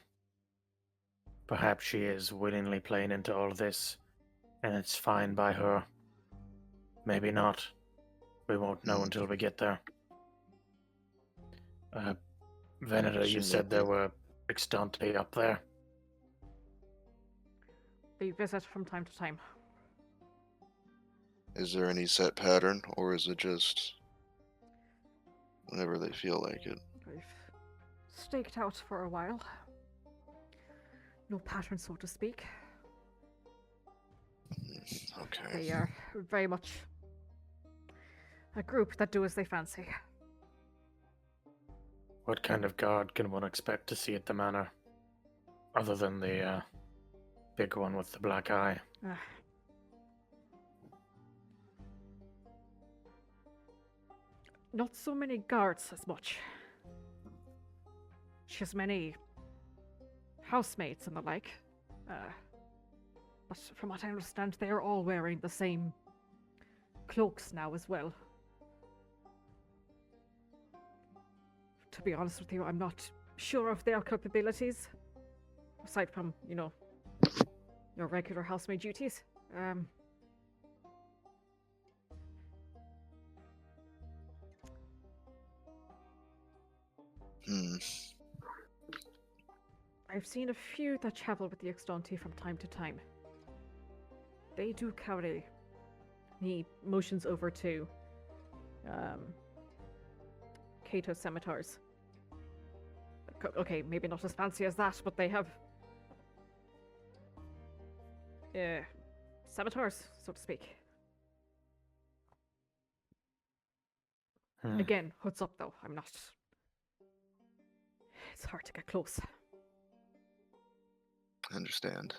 Perhaps she is willingly playing into all this, and it's fine by her. Maybe not. We won't know until we get there. Venator, you said there were Extante up there? They visit from time to time. Is there any set pattern, or is it just whenever they feel like it? I've staked out for a while. No pattern, so to speak. Okay. They are very much a group that do as they fancy. What kind of guard can one expect to see at the manor? Other than the big one with the black eye. Not so many guards as much. She has many housemates and the like. but from what I understand, they are all wearing the same cloaks now as well. To be honest with you, I'm not sure of their capabilities, aside from, your regular housemaid duties. I've seen a few that travel with the Extanti from time to time. They do carry. He motions over to Kato's scimitars. Okay, maybe not as fancy as that, but they have scimitars, so to speak. Again, hoods up though. I'm not. It's hard to get close. I understand.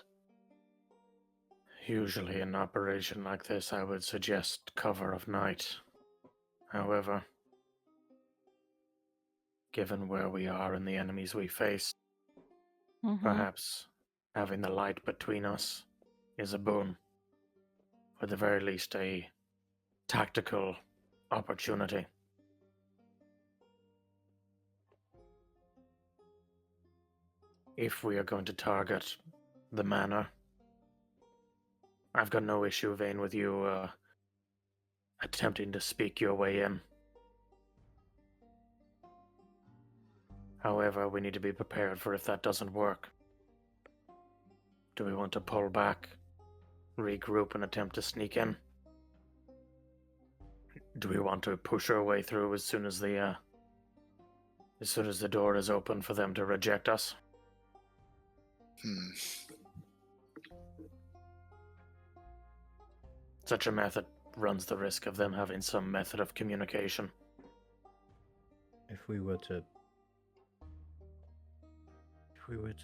Usually in an operation like this, I would suggest cover of night. However, given where we are and the enemies we face, perhaps having the light between us is a boon. Or at the very least, a tactical opportunity. If we are going to target the manor, I've got no issue, Vane, with you attempting to speak your way in. However, we need to be prepared for if that doesn't work. Do we want to pull back, regroup, and attempt to sneak in? Do we want to push our way through as soon as the door is open for them to reject us? Such a method runs the risk of them having some method of communication. If we were to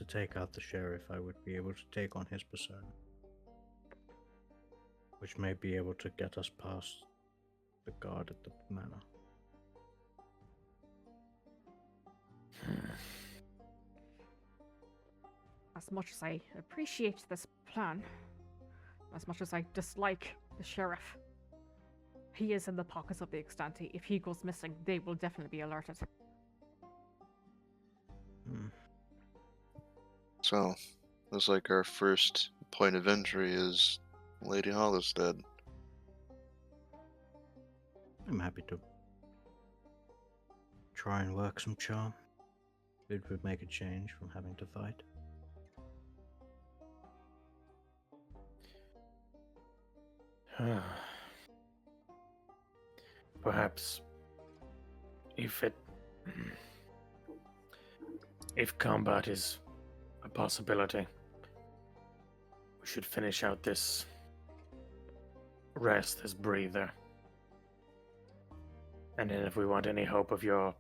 take out the sheriff, I would be able to take on his persona, which may be able to get us past the guard at the manor. As much as I appreciate this plan, as much as I dislike the sheriff, he is in the pockets of the Extanti. If he goes missing, they will definitely be alerted. So, looks like our first point of entry is Lady Hollowstead. I'm happy to try and work some charm. It would make a change from having to fight. Perhaps if combat is a possibility, we should finish out this rest, this breather. And then if we want any hope of your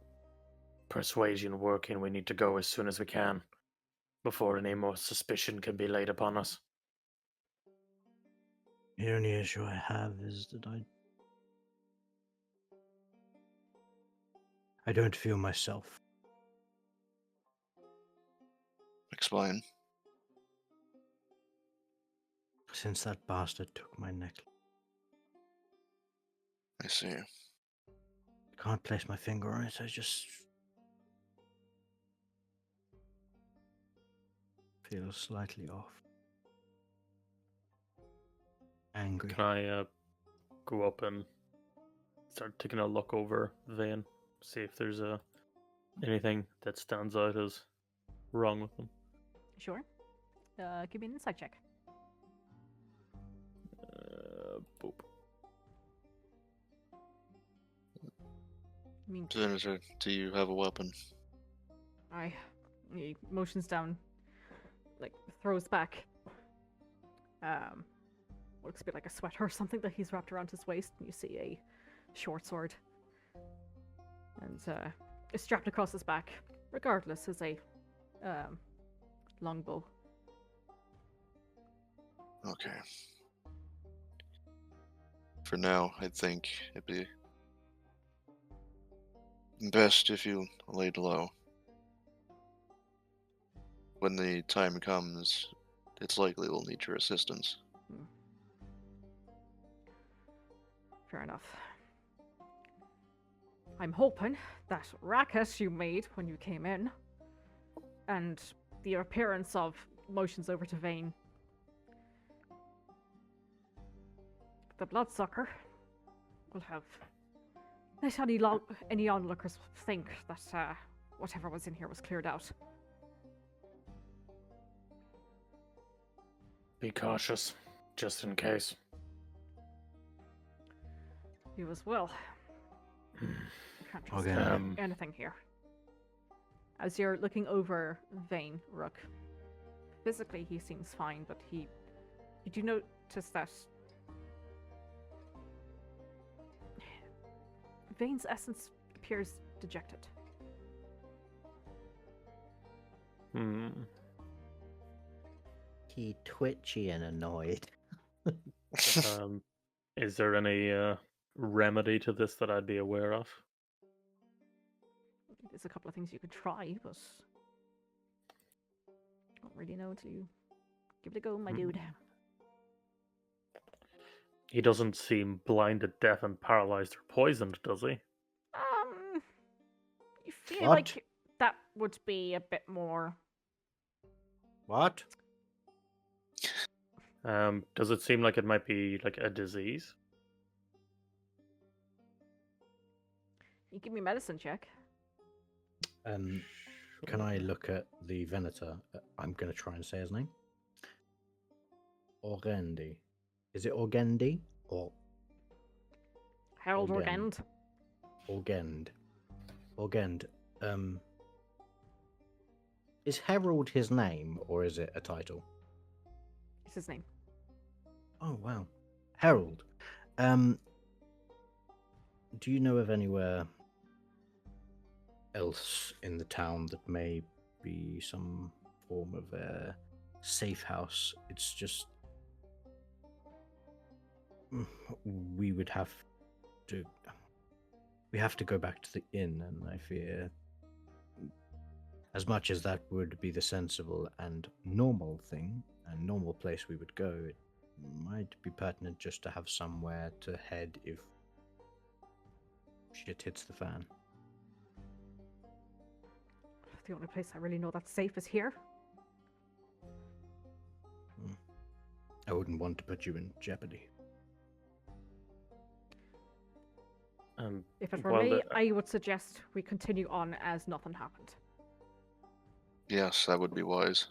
persuasion working, we need to go as soon as we can, before any more suspicion can be laid upon us. The only issue I have is that I don't feel myself. Explain. Since that bastard took my necklace. I see. I can't place my finger on it, I just feel slightly off. Angry. Can I go up and start taking a look over Vane, see if there's anything that stands out as wrong with them? Sure. Give me an insight check. Boop. I mean, Senator, do you have a weapon? he motions down, like throws back what looks a bit like a sweater or something that he's wrapped around his waist, and you see a short sword. And it's strapped across his back, regardless, is a longbow. Okay. For now, I think it'd be best if you laid low. When the time comes it's likely we'll need your assistance. Fair enough. I'm hoping that racket you made when you came in, and the appearance of motions over to Vane, the bloodsucker, will have let any onlookers think that whatever was in here was cleared out. Be cautious, just in case. You as well. I can't trust Okay. anything here. As you're looking over Vane, Rook, physically he seems fine, but you do notice that Vane's essence appears dejected. He twitchy and annoyed. Is there any remedy to this that I'd be aware of? There's a couple of things you could try, but I don't really know until you give it a go, my dude. He doesn't seem blinded, deaf, and paralyzed or poisoned, does he? You feel What? like that would be a bit more. What? Does it seem like it might be like a disease? You give me a medicine check. Can I look at the Venator? I'm going to try and say his name. Orgendi. Is it Orgendi or Harold Orgend. Orgend. Orgend? Is Harold his name or is it a title? It's his name. Oh wow, Harold. Do you know of anywhere else in the town that may be some form of a safe house? It's just we have to go back to the inn, and I fear, as much as that would be the sensible and normal thing and normal place we would go, it might be pertinent just to have somewhere to head if shit hits the fan. The only place I really know that's safe is here. I wouldn't want to put you in jeopardy. If it were me, I would suggest we continue on as nothing happened. Yes, that would be wise.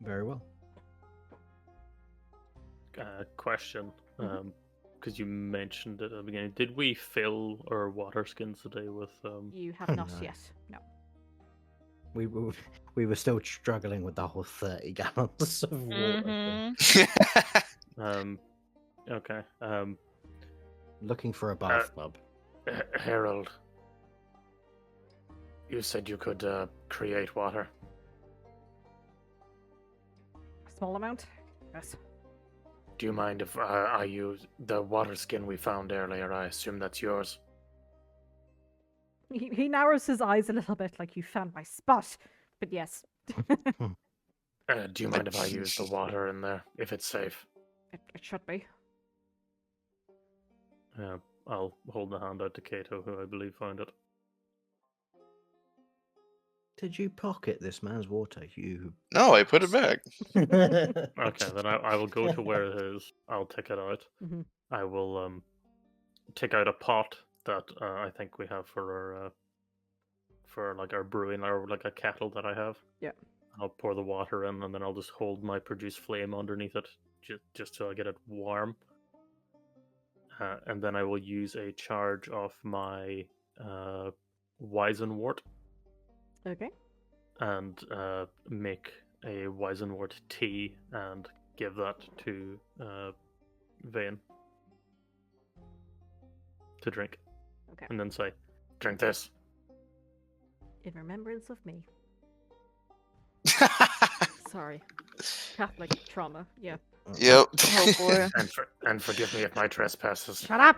Very well. Question, because you mentioned it at the beginning. Did we fill our water skins today with? You have not No. yet. No. We were still struggling with the whole 30 gallons of water. Okay. Looking for a bathtub. Harold, you said you could create water. A small amount? Yes. Do you mind if I use the water skin we found earlier? I assume that's yours. He narrows his eyes a little bit like you found my spot. But yes. Do you mind if I use the water in there, if it's safe? It should be. I'll hold the hand out to Kato, who I believe found it. Did you pocket this man's water? You. No, I put it back. Okay, then I will go to where it is. I'll take it out. Mhm. I will take out a pot that I think we have for our brewing, or like a kettle that I have. Yeah. I'll pour the water in, and then I'll just hold my produce flame underneath it, just so I get it warm. And then I will use a charge of my Weizenwort Okay. and make a Weizenwort tea and give that to Vane to drink. Okay. And then say, Drink this. In remembrance of me. Sorry. Catholic trauma. Yeah. Yep. Oh boy. And forgive me if my trespasses. Shut up!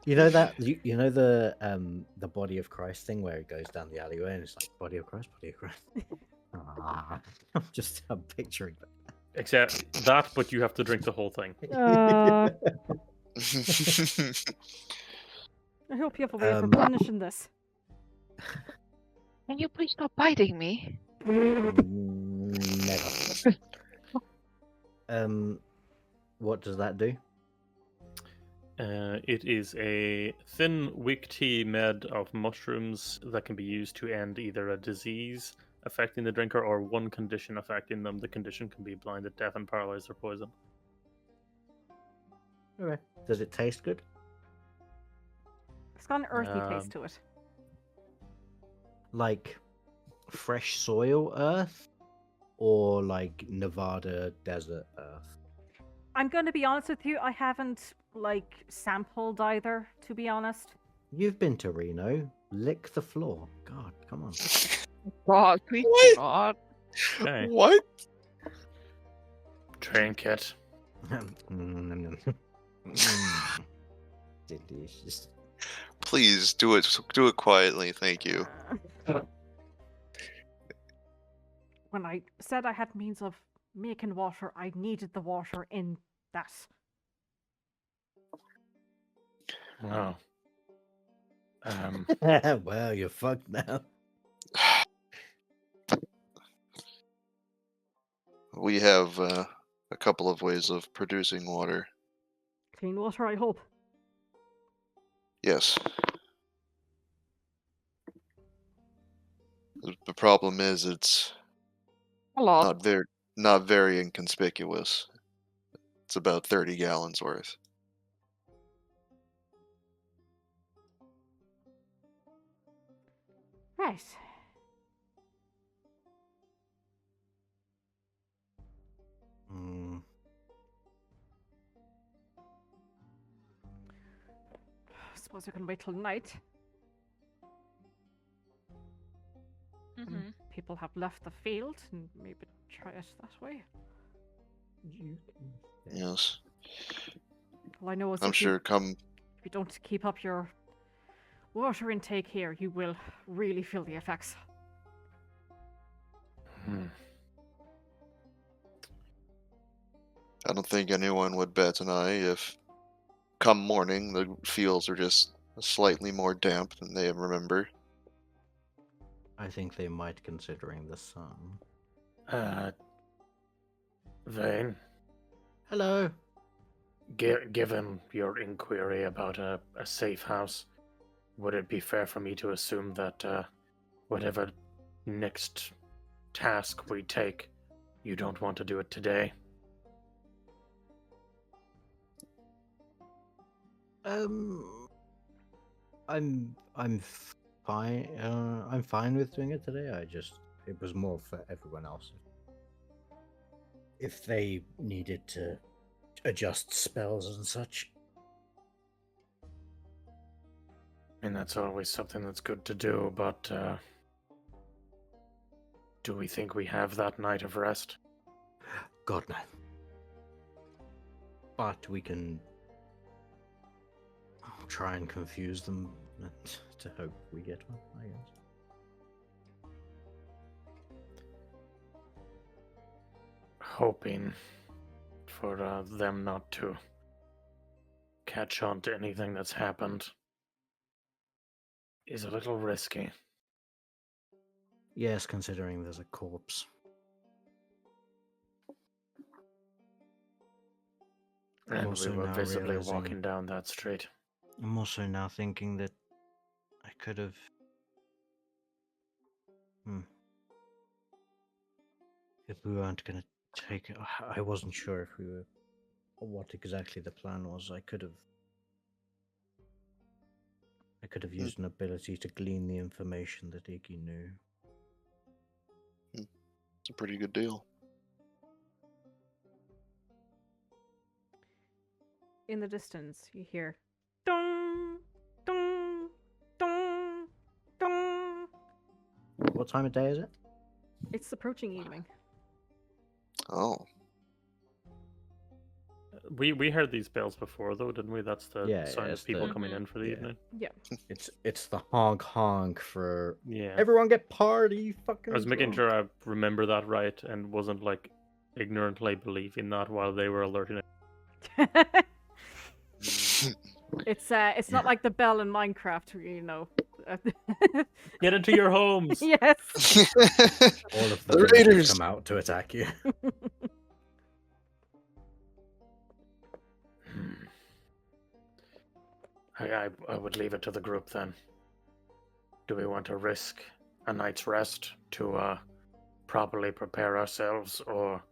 You know that you know the body of Christ thing where it goes down the alleyway and it's like body of Christ, body of Christ. Ah. Just I'm picturing that. Except that, but you have to drink the whole thing. I hope you have a way for punishing this. Can you please stop biting me? Never. What does that do? It is a thin, weak tea made of mushrooms that can be used to end either a disease affecting the drinker or one condition affecting them. The condition can be blinded, deafened, paralyzed, or poison. Okay. Does it taste good? It's got an earthy taste to it. Like fresh soil earth, or like Nevada desert earth? I'm going to be honest with you. I haven't sampled either. To be honest. You've been to Reno. Lick the floor. God, come on. God, please What? not. Okay. What? Drink it. Delicious. Please do it. Do it quietly. Thank you. When I said I had means of making water, I needed the water in that. Wow. Well, you're fucked now. We have a couple of ways of producing water. Clean water, I hope. Yes. The problem is it's A lot. not very inconspicuous. It's about 30 gallons worth. Right. Mm. I suppose we can wait till night. People have left the field and maybe try it that way. Yes. All I know is I'm sure if you don't keep up your water intake here, you will really feel the effects. I don't think anyone would bet an eye if come morning the fields are just slightly more damp than they remember. I think they might, considering the sun. Vane, Hello. given your inquiry about a safe house, would it be fair for me to assume that whatever next task we take, you don't want to do it today? I'm fine. I'm fine with doing it today. It was more for everyone else. If they needed to adjust spells and such. And that's always something that's good to do, but do we think we have that night of rest? God, no. But we can try and confuse them and to hope we get one, I guess. Hoping for them not to catch on to anything that's happened is a little risky. Yes, considering there's a corpse. And also we were now visibly realizing- walking down that street. I'm also now thinking that I could have... If we weren't going to take it... I wasn't sure if we were... what exactly the plan was. I could have used an ability to glean the information that Iggy knew. It's a pretty good deal. In the distance, you hear dong, dong, dong, dong. What time of day is it? It's approaching evening. Oh. We heard these bells before, though, didn't we? That's the Yeah, sound it's of people the- coming in for the yeah. evening. Yeah. It's the honk for Yeah. everyone get party fucking. I was making drunk. sure I remember that right and wasn't like ignorantly believing that while they were alerting it. It's not like the bell in Minecraft, you know. Get into your homes. Yes. All of The the raiders raiders! come out to attack you. I would leave it to the group then. Do we want to risk a night's rest to properly prepare ourselves, or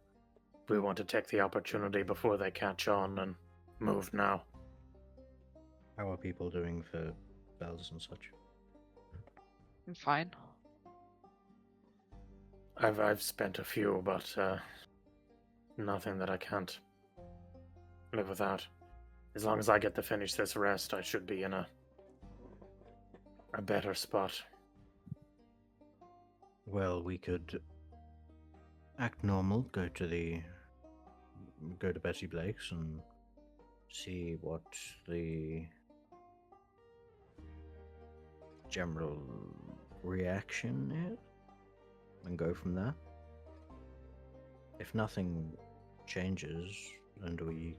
do we want to take the opportunity before they catch on and move now? How are people doing for bells and such? I'm fine. I've spent a few, but nothing that I can't live without. As long as I get to finish this rest, I should be in a better spot. Well, we could act normal, go to Bessie Blake's and see what the general reaction is, and go from there. If nothing changes and we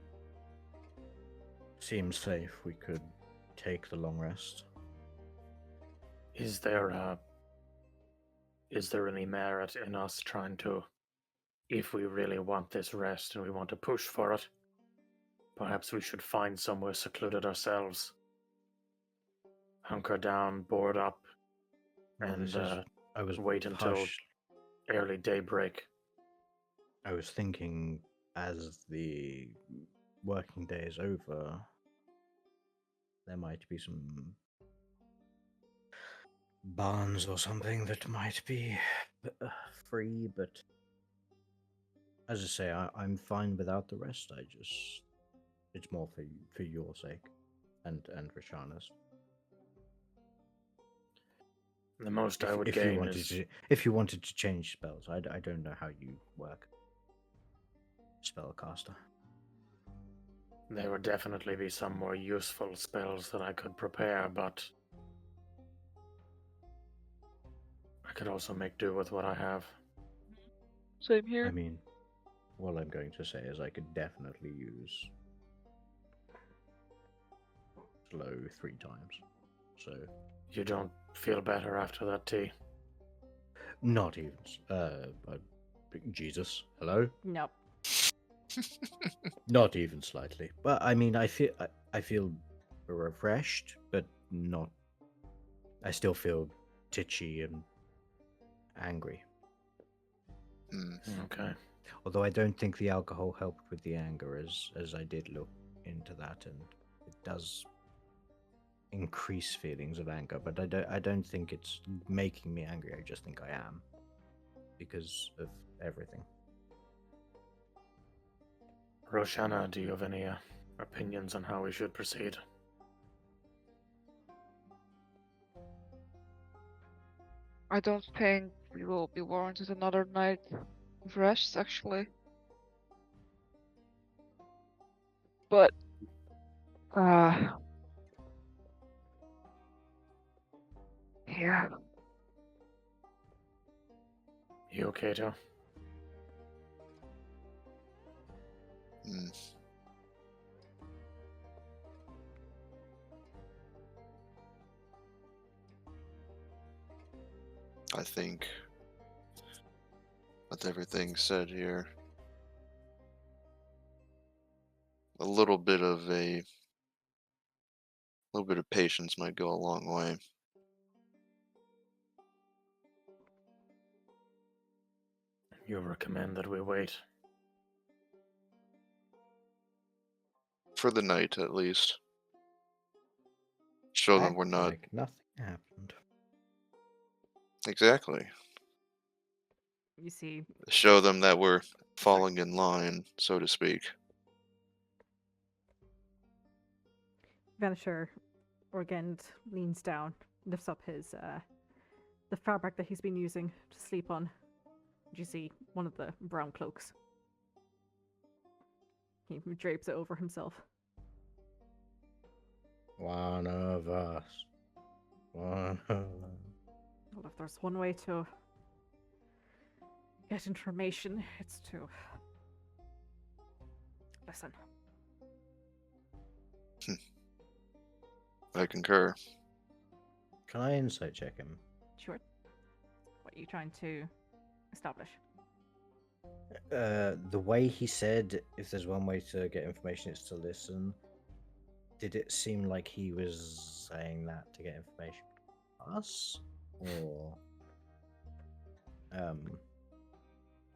seem safe, we could take the long rest. Is there any merit in us trying to, if we really want this rest and we want to push for it, perhaps we should find somewhere secluded ourselves, hunker down, board up, Well, and I was wait until early daybreak. I was thinking, as the working day is over, there might be some barns or something that might be free, but as I say, I'm fine without the rest. It's more for your sake and Rashana's. The most I would if gain you wanted is... if you wanted to change spells, I don't know how you work, spellcaster. There would definitely be some more useful spells that I could prepare, but I could also make do with what I have. Same here. I mean, all I'm going to say is I could definitely use slow 3 times. So You don't feel better after that tea? not even. Jesus, hello. Nope. Not even slightly. But I mean, I feel refreshed, but not. I still feel titchy and angry. Okay. Although I don't think the alcohol helped with the anger, as I did look into that, and it does increase feelings of anger. But I don't think it's making me angry. I just think I am because of everything. Roshana, do you have any opinions on how we should proceed? I don't think we will be warranted another night of rest, actually. But, yeah. You okay, Joe? I think with everything said here, a little bit of patience might go a long way. You recommend that we wait? For the night, at least. Show them Act we're not... like nothing happened. Exactly. You see, Show them that we're falling in line, so to speak. Vanisher Orgend leans down, lifts up his the fabric that he's been using to sleep on. You see one of the brown cloaks. He drapes it over himself. One of us. One of us. Well, if there's one way to get information, it's to listen. I concur. Can I insight check him? Sure. What are you trying to establish? The way he said, if there's one way to get information, it's to listen. Did it seem like he was saying that to get information from us? Or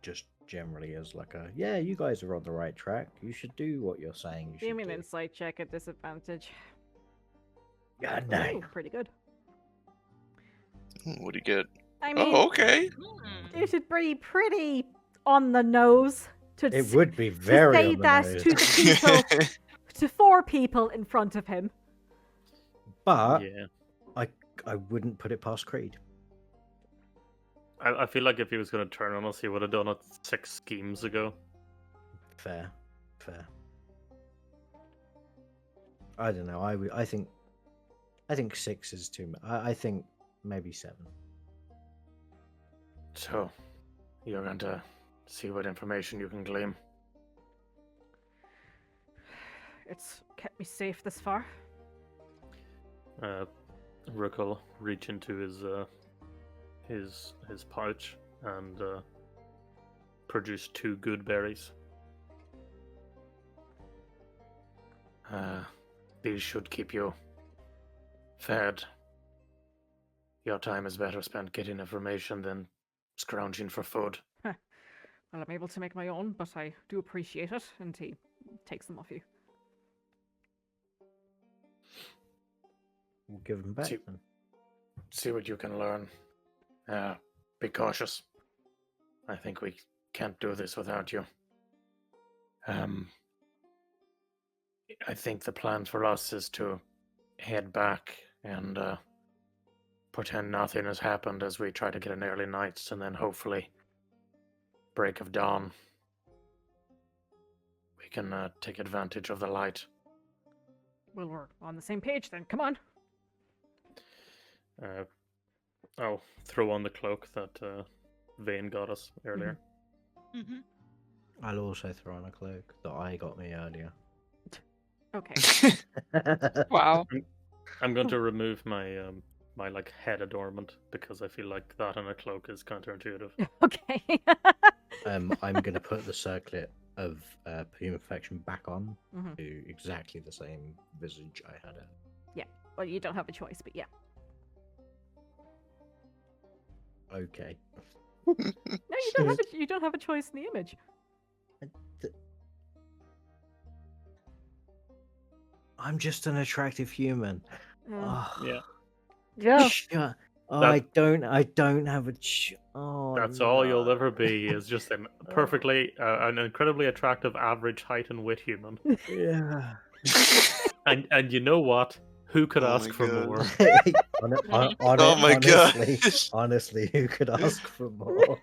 just generally as like a, yeah, you guys are on the right track. You should do what you're saying you Give should me an do. insight check at disadvantage. God Ooh, dang. pretty good. What do you get? I mean, Oh, okay. it should be pretty on the nose to It would be very say on the that nose. to the people, to 4 people in front of him. But Yeah. I wouldn't put it past Creed. I feel like if he was going to turn on us, he would have done it 6 schemes ago. Fair. I don't know. I think 6 is too much. I think maybe 7. So, you're going to see what information you can glean. It's kept me safe this far. Rook will reach into his pouch and produce 2 good berries. These should keep you fed. Your time is better spent getting information than scrounging for food. Well, I'm able to make my own, but I do appreciate it, and he takes them off you. We'll give them back See- then. See what you can learn. Be cautious. I think we can't do this without you. I think the plan for us is to head back and pretend nothing has happened as we try to get an early nights, and then hopefully break of dawn we can take advantage of the light. Well, we're on the same page then. Come on. I'll throw on the cloak that Vane got us earlier. Mm-hmm. I'll also throw on a cloak that I got me earlier. Okay. Wow. I'm going to remove my my like head adornment because I feel like that and a cloak is counterintuitive. Okay. I'm gonna put the circlet of perfume affection back on Mhm. to exactly the same visage I had. Well, you don't have a choice, but yeah. Okay. No, you don't have a, you don't have a choice in the image. I'm just an attractive human. Oh, Yeah. Yeah. shut- oh, That- I don't have a. Oh, That's all you'll no. ever be is just an perfectly, an incredibly attractive average height and weight human. Yeah. And you know what? Who could Oh ask my for God. more? Oh my God. Honestly, who could ask for more?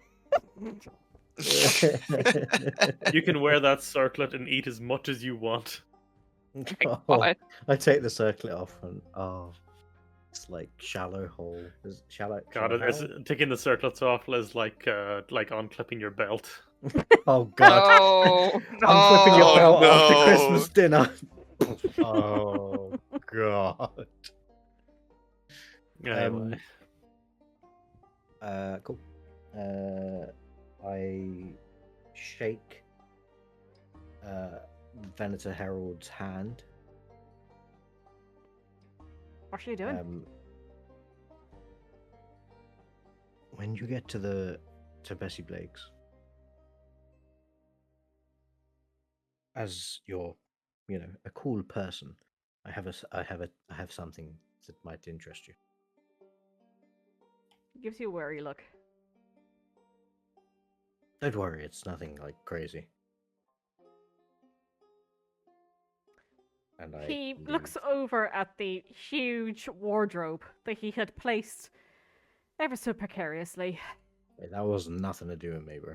You can wear that circlet and eat as much as you want. Oh, What? I take the circlet off and it's like shallow hole. Is it shallow? God, shallow it's, hole? taking the circlets off is like unclipping your belt. Oh god! Oh, I'm clipping your Oh, belt after no. Christmas dinner. Oh god. Anyway. Cool. I shake Venator Herald's hand. What are you doing? When you get to Bessie Blake's, as you're, a cool person, I have something that might interest you. He gives you a wary look. Don't worry, it's nothing like crazy. And He leave. looks over at the huge wardrobe that he had placed ever so precariously. Wait, that was nothing to do with me, bro.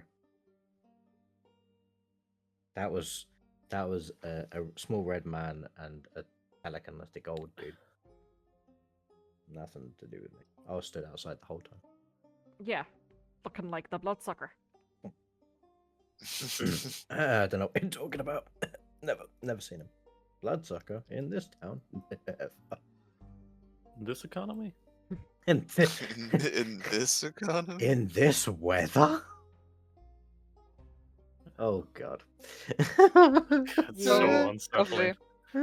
That was a small red man and a telekinetic old dude. Nothing to do with me. I was stood outside the whole time. Yeah, looking like the bloodsucker. I don't know what you're talking about. Never seen him. Bloodsucker in this town. This economy? in, this, in this economy? in this weather? Oh god. It's so Yeah, unsettling. I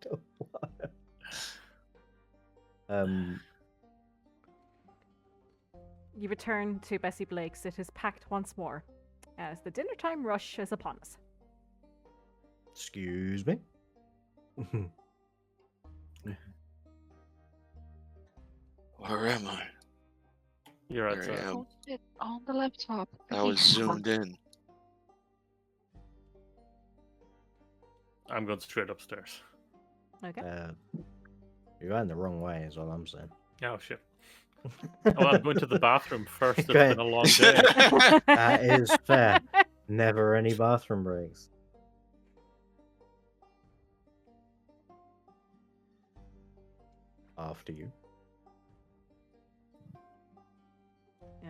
don't want to. You return to Bessie Blake's. It is packed once more, as the dinner time rush is upon us. Excuse me. Where am I? You're There outside. I am. Oh, shit, on the laptop. I was zoomed in. I'm going straight upstairs. Okay. You're going the wrong way, is all I'm saying. Oh shit. Oh, I'm going to the bathroom first. It's Okay. been a long day. That is fair. Never any bathroom breaks. After you.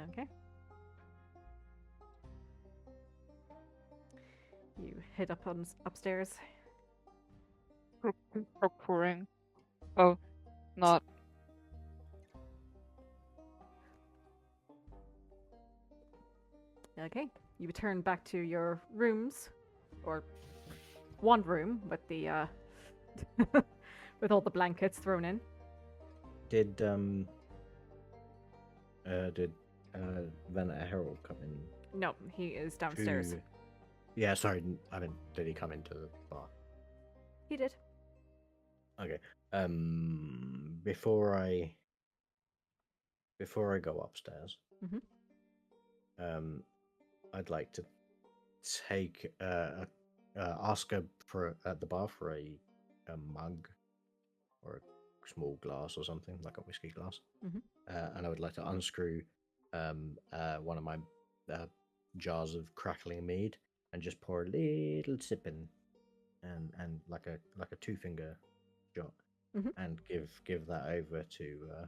Okay. You head upstairs. Procuring. Oh, not. Okay. You return back to your rooms, or one room with the with all the blankets thrown in. Did Vanna Herald come in? No, he is downstairs. to- Yeah, sorry. I mean, did he come into the bar? He did. Okay. Before I go upstairs, Mhm. I'd like to take ask her for at the bar for a mug or a small glass or something like a whiskey glass, Mhm. and I would like to unscrew one of my jars of crackling mead and just pour a little sip in, and like a 2-finger shot, Mhm. and give that over to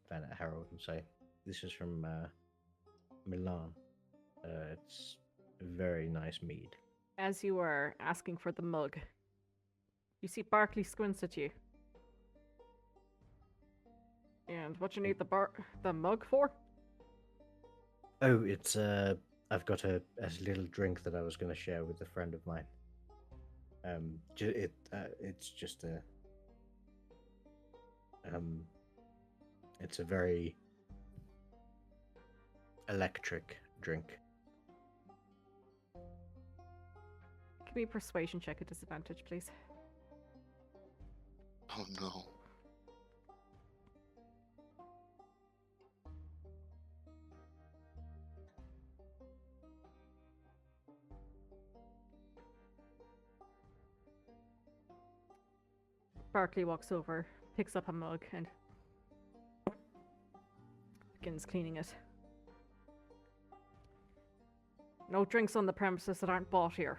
Vanna Herald and say, "This is from Milan. It's a very nice mead." As you are asking for the mug, you see Barkley squints at you. And what you need the mug for? Oh, it's I've got a little drink that I was going to share with a friend of mine. It's just a it's a very electric drink. Give me a persuasion check at disadvantage, please. Oh no. Barkley walks over, picks up a mug, and begins cleaning it. No drinks on the premises that aren't bought here.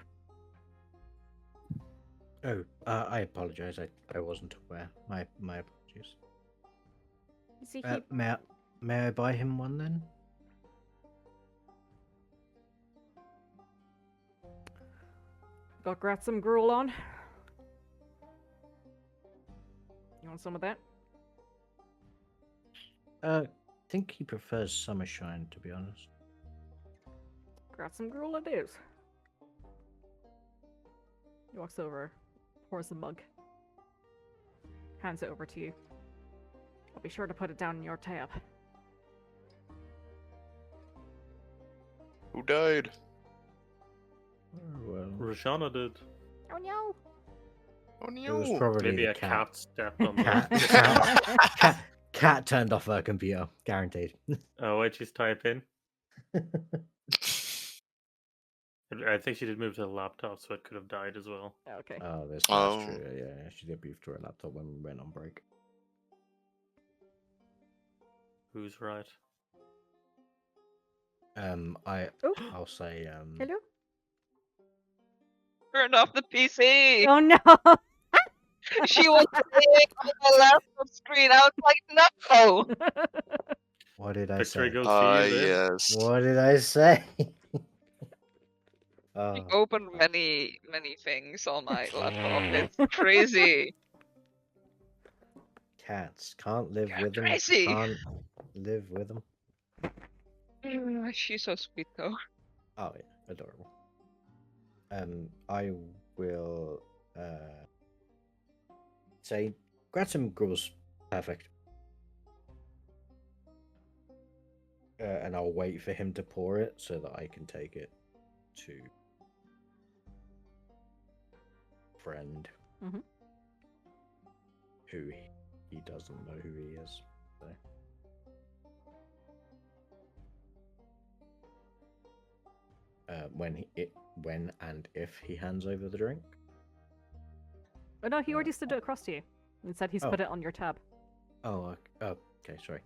Oh, I apologize. I wasn't aware. My apologies. You see, May I buy him one then? Got Graz'hem gruel on. You want some of that? I think he prefers Summershine, to be honest. Graz'hem gruel it is. He walks over, pours the mug, hands it over to you. I'll be sure to put it down in your tab. Who died? Oh, well. Roshana did. oh no. Oh It was no. probably Maybe the a cat stepped on Cat, the cat turned off her computer, guaranteed. Oh, wait, she's typing. I think she did move to the laptop, so it could have died as well. Okay. That's Oh. true. Yeah, she did move to her laptop when we went on break. Who's right? Oh. I'll say Hello? Turn off the PC! Oh no! She was playing on my laptop screen. I was like, no! What did I Victory say? goes to you, babe. yes. What did I say? I opened many things on my laptop. It's crazy. Cats can't live You're with them. crazy. Can't live with them. She's so sweet though. Oh yeah, adorable. I will say Graz'hem grows perfect. And I'll wait for him to pour it so that I can take it to friend Mhm. who he doesn't know who he is. So. When and if he hands over the drink. Oh no, he already stood it across to you and said he's Oh. put it on your tab. Oh, okay, sorry.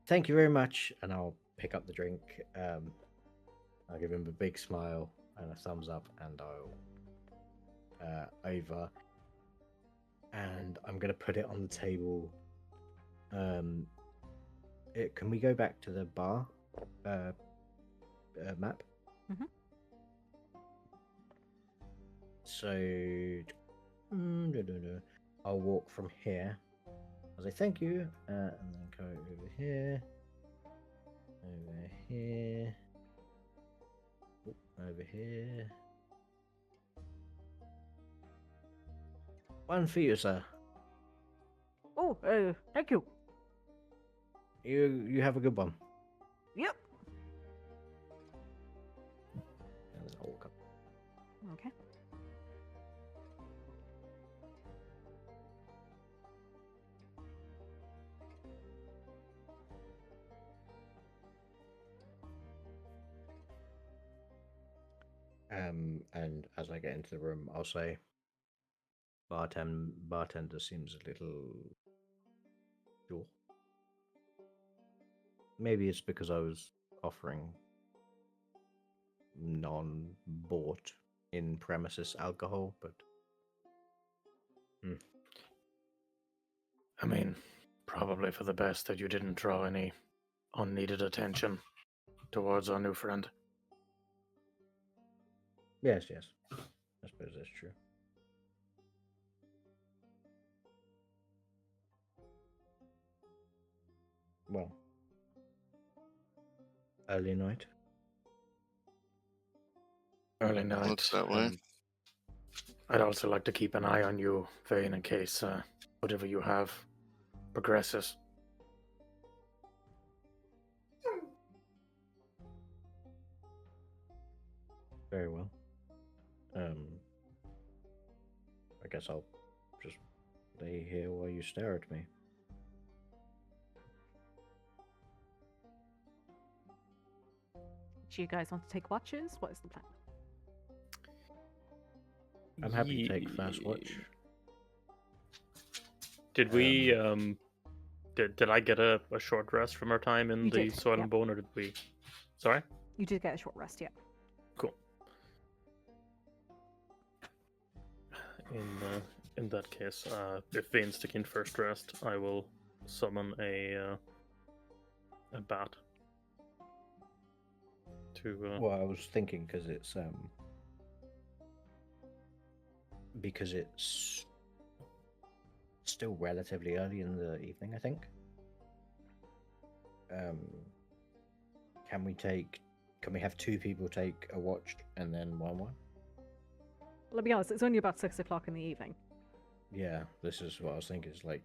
Thank you very much, and I'll pick up the drink. I'll give him a big smile and a thumbs up, and I'll over, and I'm gonna put it on the table. Can we go back to the bar map? Mhm. So, I'll walk from here. I'll say thank you, and then go over here, over here, over here. One for you, sir. Oh, thank you. You have a good one. Yep. And then I'll walk up. Okay. And as I get into the room, I'll say, bartender seems a little sure. Maybe it's because I was offering non-bought in-premises alcohol, but I mean, probably for the best that you didn't draw any unneeded attention towards our new friend. yes, I suppose that's true. Well, early night. Early night. Looks that way. I'd also like to keep an eye on you, Vane, in case whatever you have progresses. Very well. I guess I'll just lay here while you stare at me. Do you guys want to take watches? What is the plan? I'm happy to take first watch. Did we did I get a short rest from our time in You the did, Soil yeah. and Bone, or did we? Sorry? You did get a short rest, yeah. Cool. In that case, if Vane's taking first rest, I will summon a bat. Well, I was thinking because it's still relatively early in the evening, I think. Can we have two people take a watch and then one? Let me be honest, it's only about 6 o'clock in the evening. Yeah, this is what I was thinking. It's like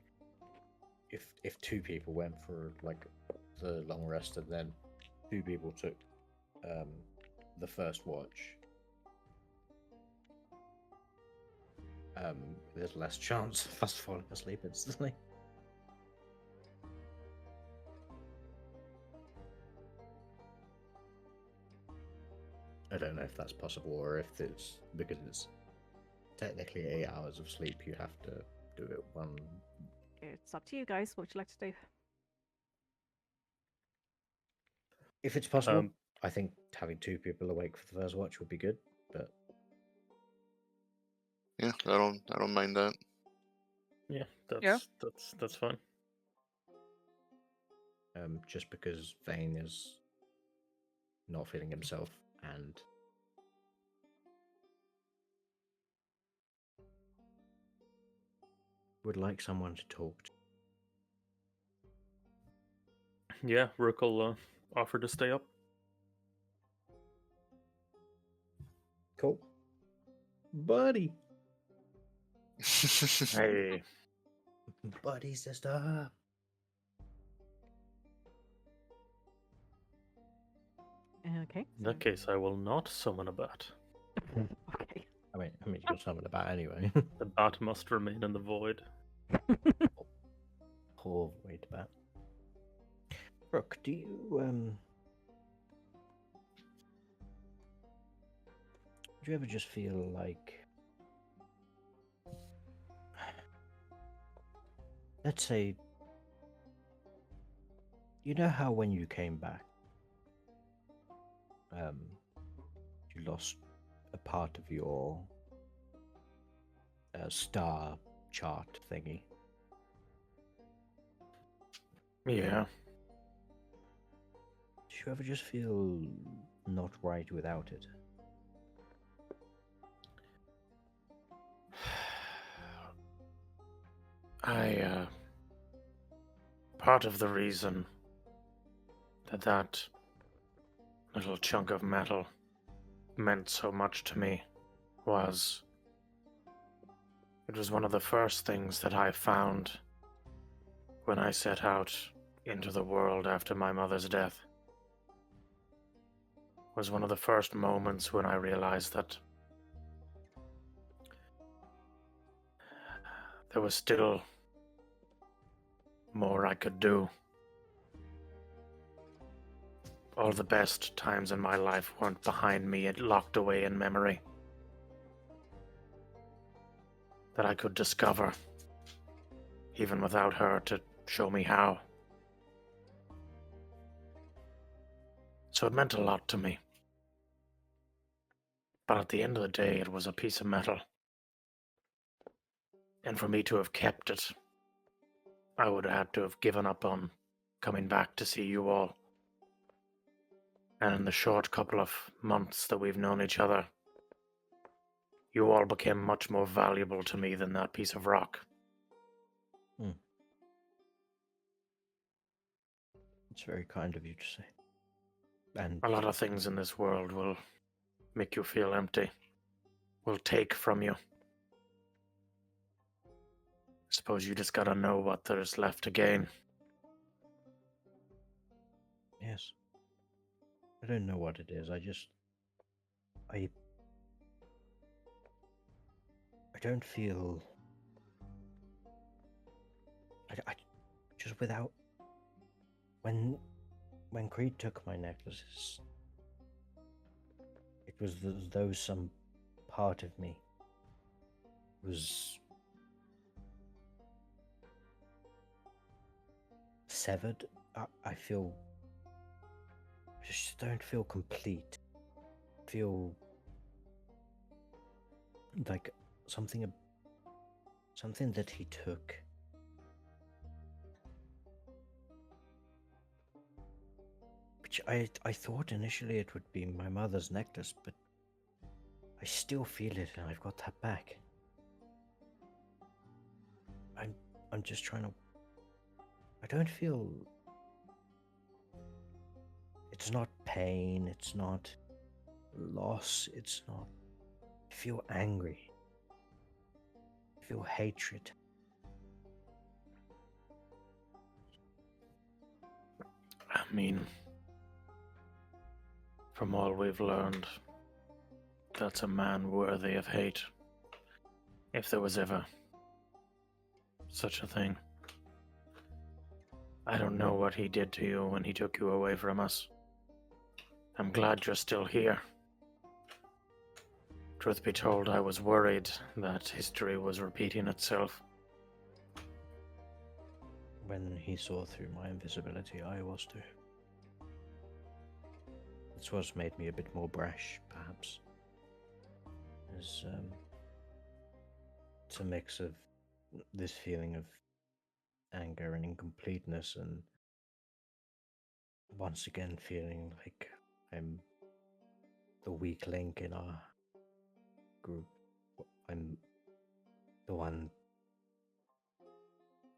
if two people went for like the long rest and then two people took the first watch, there's less chance of us falling asleep instantly. I don't know if that's possible or if it's because it's technically 8 hours of sleep, you have to do it one. It's up to you guys. What would you like to do? If it's possible, I think having 2 people awake for the first watch would be good, but Yeah, I don't mind that. Yeah, Yeah. that's fine. just because Vane is not feeling himself and would like someone to talk to. Yeah, Rook will offer to stay up. Cool. Buddy. Hey, Buddy sister. Okay. In that case, I will not summon a bat. Okay. I mean, you can summon a bat anyway. The bat must remain in the void. Poor wait bat. Brooke, do you do you ever just feel like, let's say, you know how when you came back, you lost a part of your star chart thingy? yeah. Do you ever just feel not right without it? Part of the reason that little chunk of metal meant so much to me was it was one of the first things that I found when I set out into the world after my mother's death. It was one of the first moments when I realized that there was still more I could do. All the best times in my life weren't behind me and locked away in memory. That I could discover, even without her to show me how. So it meant a lot to me. But at the end of the day, it was a piece of metal. And for me to have kept it, I would have had to have given up on coming back to see you all. And in the short couple of months that we've known each other, you all became much more valuable to me than that piece of rock. It's very kind of you to say. And A lot of things in this world will make you feel empty, will take from you. I suppose you just gotta know what there's left to gain. yes. I don't know what it is. I don't feel. I just without. When Creed took my necklaces, it was as though some part of me was severed. I feel. I just don't feel complete. I feel like something that he took. Which I thought initially it would be my mother's necklace, but I still feel it, and I've got that back. I'm just trying to. I don't feel. It's not pain. It's not loss. It's not. I feel angry. I feel hatred. I mean, from all we've learned, that's a man worthy of hate. If there was ever such a thing. I don't know what he did to you when he took you away from us. I'm glad you're still here. Truth be told, I was worried that history was repeating itself. When he saw through my invisibility, I was too. That's what's made me a bit more brash, perhaps. It's a mix of this feeling of anger and incompleteness, and once again feeling like I'm the weak link in our group. I'm the one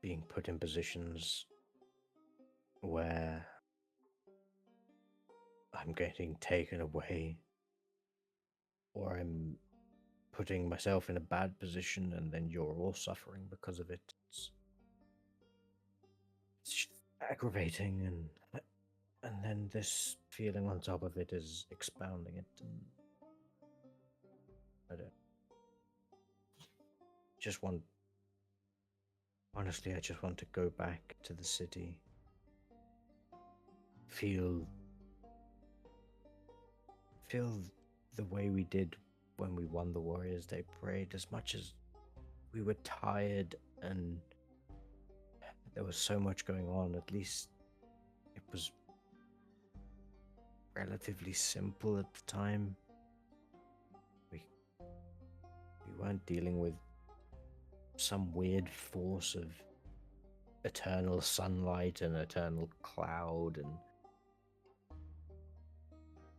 being put in positions where I'm getting taken away, or I'm putting myself in a bad position and then you're all suffering because of it. It's just aggravating, and then this feeling on top of it is expounding it, and I don't just want, honestly, I just want to go back to the city, feel the way we did when we won the Warriors Day Parade. As much as we were tired and there was so much going on, at least it was relatively simple at the time. We weren't dealing with some weird force of eternal sunlight and eternal cloud and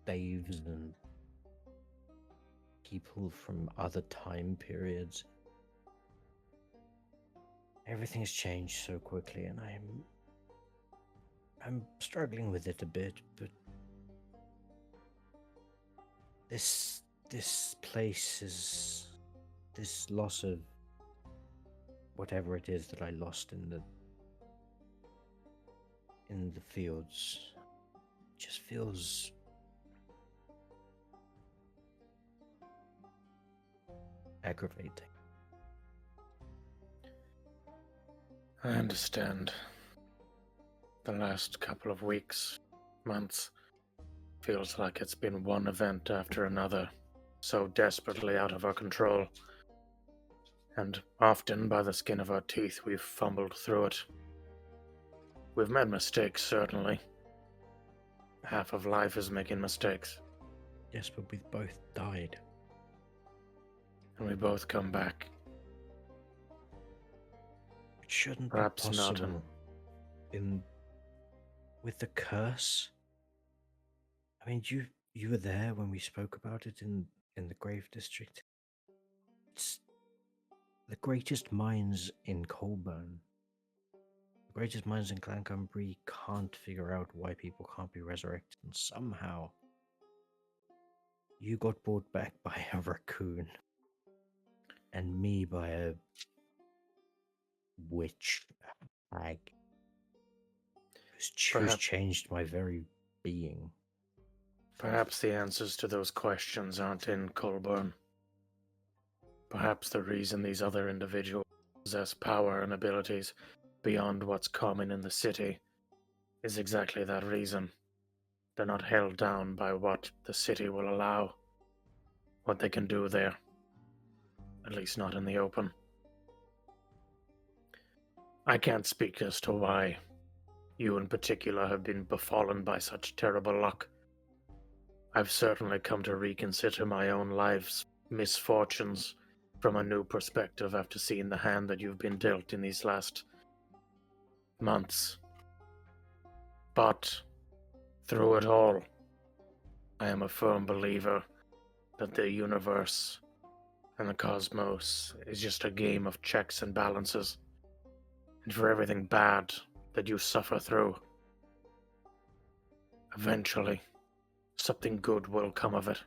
slaves and people from other time periods. Everything has changed so quickly, and I'm struggling with it a bit, but this place is, this loss of whatever it is that I lost in the fields just feels aggravating. I understand. The last couple of weeks, months, feels like it's been one event after another, so desperately out of our control. And often, by the skin of our teeth, we've fumbled through it. We've made mistakes, certainly. Half of life is making mistakes. Yes, but we've both died. And we both come back. It shouldn't Perhaps be not. possible. With the curse. I mean, you were there when we spoke about it in the Grave District. It's the greatest minds in Colburn, the greatest minds in Clan Cambri can't figure out why people can't be resurrected, and somehow you got brought back by a raccoon, and me by a witch hag who's changed my very being. Perhaps the answers to those questions aren't in Colburn. Perhaps the reason these other individuals possess power and abilities beyond what's common in the city is exactly that reason. They're not held down by what the city will allow, what they can do there. At least not in the open. I can't speak as to why you in particular have been befallen by such terrible luck. I've certainly come to reconsider my own life's misfortunes from a new perspective after seeing the hand that you've been dealt in these last months. But through it all, I am a firm believer that the universe and the cosmos is just a game of checks and balances. And for everything bad that you suffer through, eventually, something good will come of it.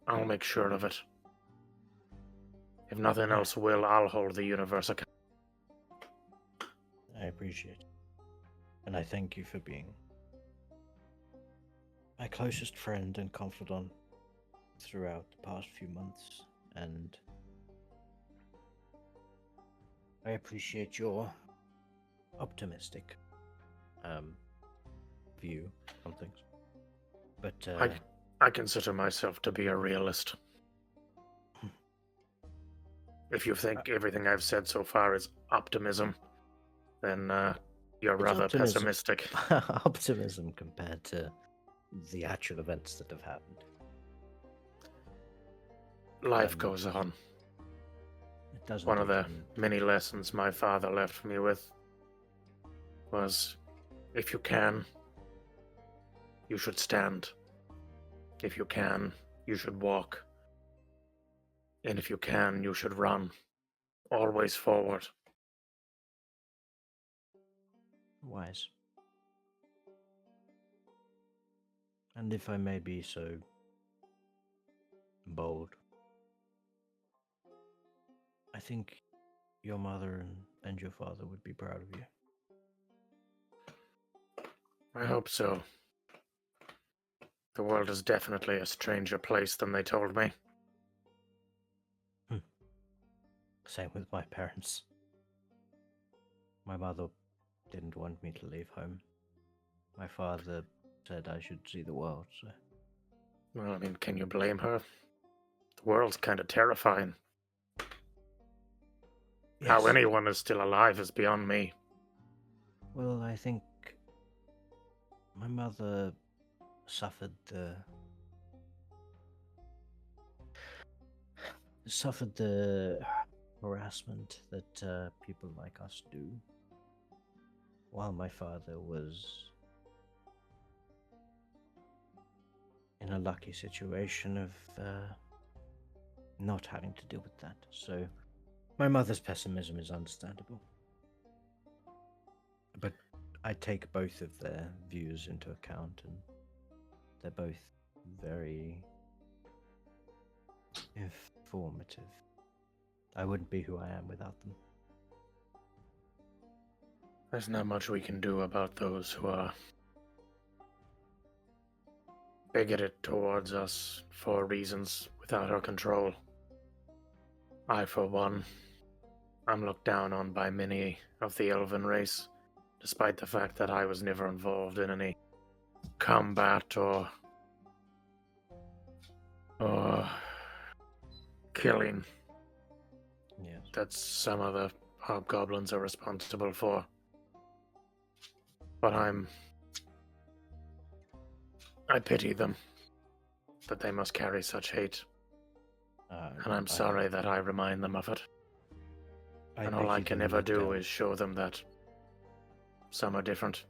I'll make sure of it. If nothing else will, I'll hold the universe accountable. I appreciate it. And I thank you for being my closest friend and confidant throughout the past few months. And I appreciate your optimistic view on things. But I consider myself to be a realist. If you think everything I've said so far is optimism, then you're rather pessimistic. Optimism compared to the actual events that have happened. Life goes on. It doesn't. One of the many lessons my father left me with was, if you can, you should stand. If you can, you should walk. And if you can, you should run. Always forward. Wise. And if I may be so bold, I think your mother and your father would be proud of you. I hope so. The world is definitely a stranger place than they told me. Same with my parents. My mother didn't want me to leave home. My father said I should see the world, so... Well, I mean, can you blame her? The world's kind of terrifying. Yes. How anyone is still alive is beyond me. Well, I think my mother suffered the harassment that people like us do, while my father was in a lucky situation of not having to deal with that. So my mother's pessimism is understandable. But I take both of their views into account, and they're both very informative. I wouldn't be who I am without them. There's not much we can do about those who are bigoted towards us for reasons without our control. I, for one, am looked down on by many of the elven race, despite the fact that I was never involved in any combat or killing. Yes. That some of the hobgoblins are responsible for. But I pity them, that they must carry such hate. And I'm sorry that I remind them of it. And all I can ever do is show them that some are different.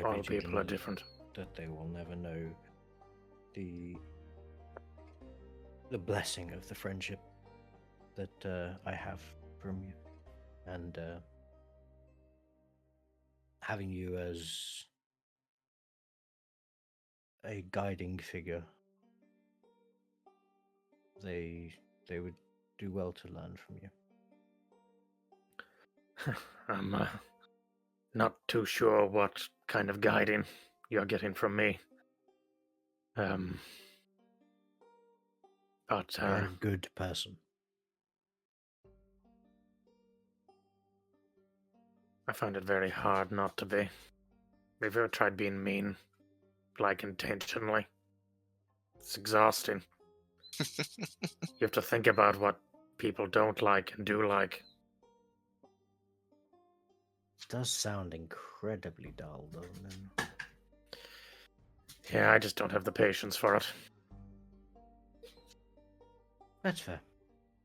All people are different. That they will never know the blessing of the friendship that I have from you, and having you as a guiding figure. They would do well to learn from you. I'm not too sure what kind of guiding you're getting from me. But you're a good person. I find it very hard not to be. Have you ever tried being mean, like intentionally? It's exhausting. You have to think about what people don't like and do like. It does sound incredibly dull, doesn't it? Yeah, I just don't have the patience for it. That's fair.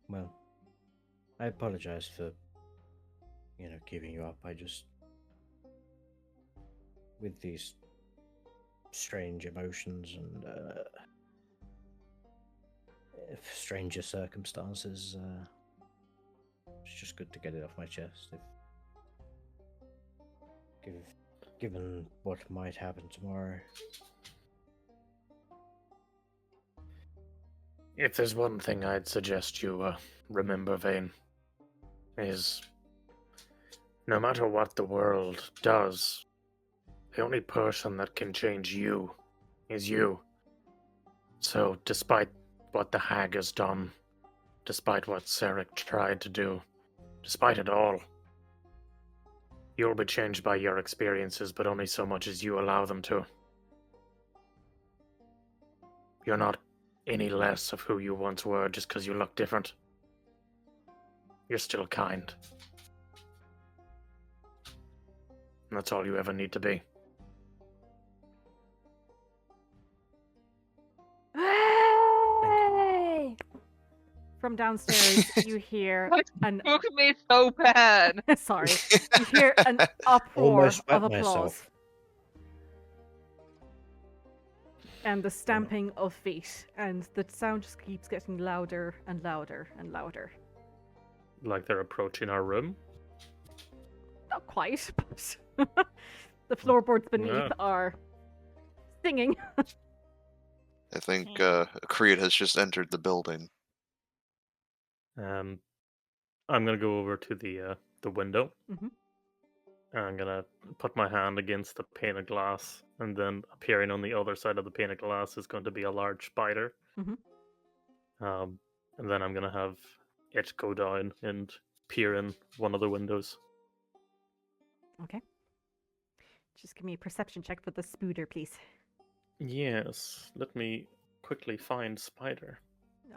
Well, I apologize for, giving you up. I just, with these strange emotions and stranger circumstances, it's just good to get it off my chest. Given what might happen tomorrow. If there's one thing I'd suggest you remember, Vane, is no matter what the world does, the only person that can change you is you. So despite what the hag has done, despite what Sarek tried to do, despite it all, you'll be changed by your experiences, but only so much as you allow them to. You're not any less of who you once were just because you look different. You're still kind. And that's all you ever need to be. from downstairs, you hear an Look at me so bad. sorry, you hear an uproar Almost wet of applause. myself. And the stamping of feet, and the sound just keeps getting louder and louder and louder. Like they're approaching our room. Not quite, but the floorboards beneath Yeah. are singing. I think Creed has just entered the building. I'm gonna go over to the window. Mhm. And I'm gonna put my hand against the pane of glass, and then appearing on the other side of the pane of glass is going to be a large spider. Mhm. And then I'm gonna have it go down and peer in one of the windows. Okay. Just give me a perception check for the spooder, please. Yes, let me quickly find spider.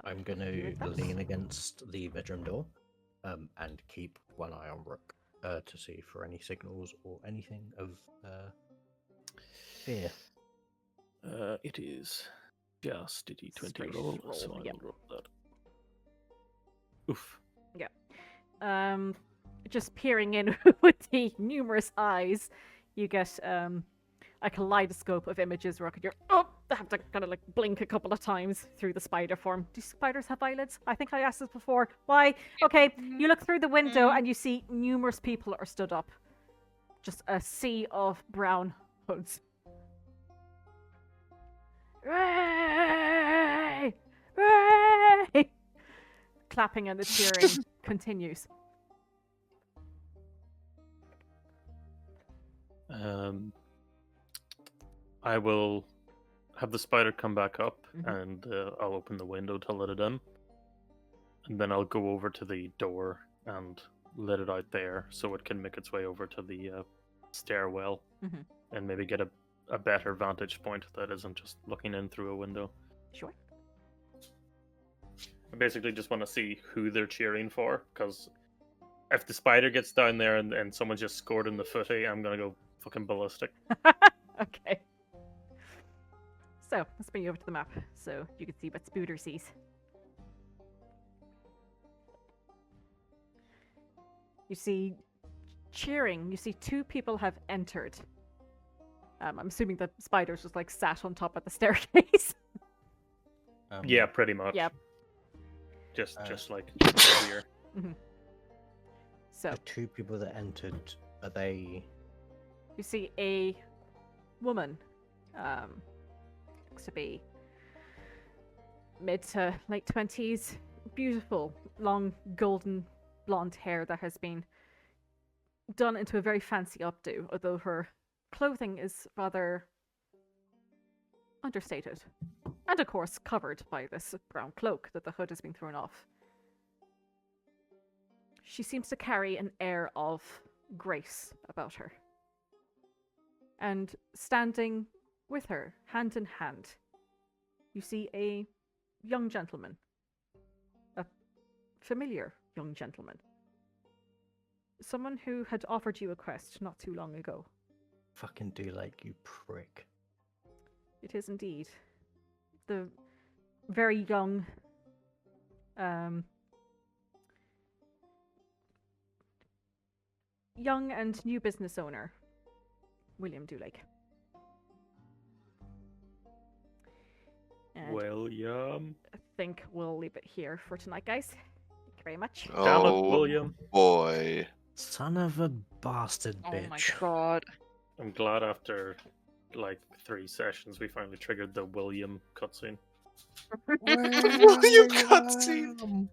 I'm going With to that. lean against the bedroom door and keep one eye on Rook to see for any signals or anything of fear. It is just a D20 Straight roll, roll, so I yep. will roll that. Oof. Just peering in with the numerous eyes, you get a kaleidoscope of images where I have to kind of like blink a couple of times through the spider form. Do spiders have eyelids? I think I asked this before. Why? Okay, you look through the window and you see numerous people are stood up. Just a sea of brown hoods. Hooray! Hooray! Clapping and the cheering continues. I will have the spider come back up, Mhm. and I'll open the window to let it in. And then I'll go over to the door and let it out there so it can make its way over to the stairwell Mhm. and maybe get a better vantage point that isn't just looking in through a window. Sure. I basically just want to see who they're cheering for, because if the spider gets down there and someone just scored in the footy, I'm going to go fucking ballistic. Okay. So, let's bring you over to the map so you can see what Spooder sees. You see cheering. You see two people have entered. I'm assuming the spiders just like sat on top of the staircase. Yeah, pretty much. Yep. Just like here. So, The two people that entered, are they... you see a woman, looks to be mid to late 20s, beautiful, long golden blonde hair that has been done into a very fancy updo, although her clothing is rather understated. And of course covered by this brown cloak that the hood has been thrown off. She seems to carry an air of grace about her. And standing with her, hand in hand, you see a young gentleman. A familiar young gentleman. Someone who had offered you a quest not too long ago. Fucking do like you prick. It is indeed. The very young, young and new business owner, William Dulake. And William. I think we'll leave it here for tonight, guys. Thank you very much. Damn it, Oh William. boy. Son of a bastard Oh bitch. my god. I'm glad after like 3 sessions we finally triggered the William cutscene. William cutscene.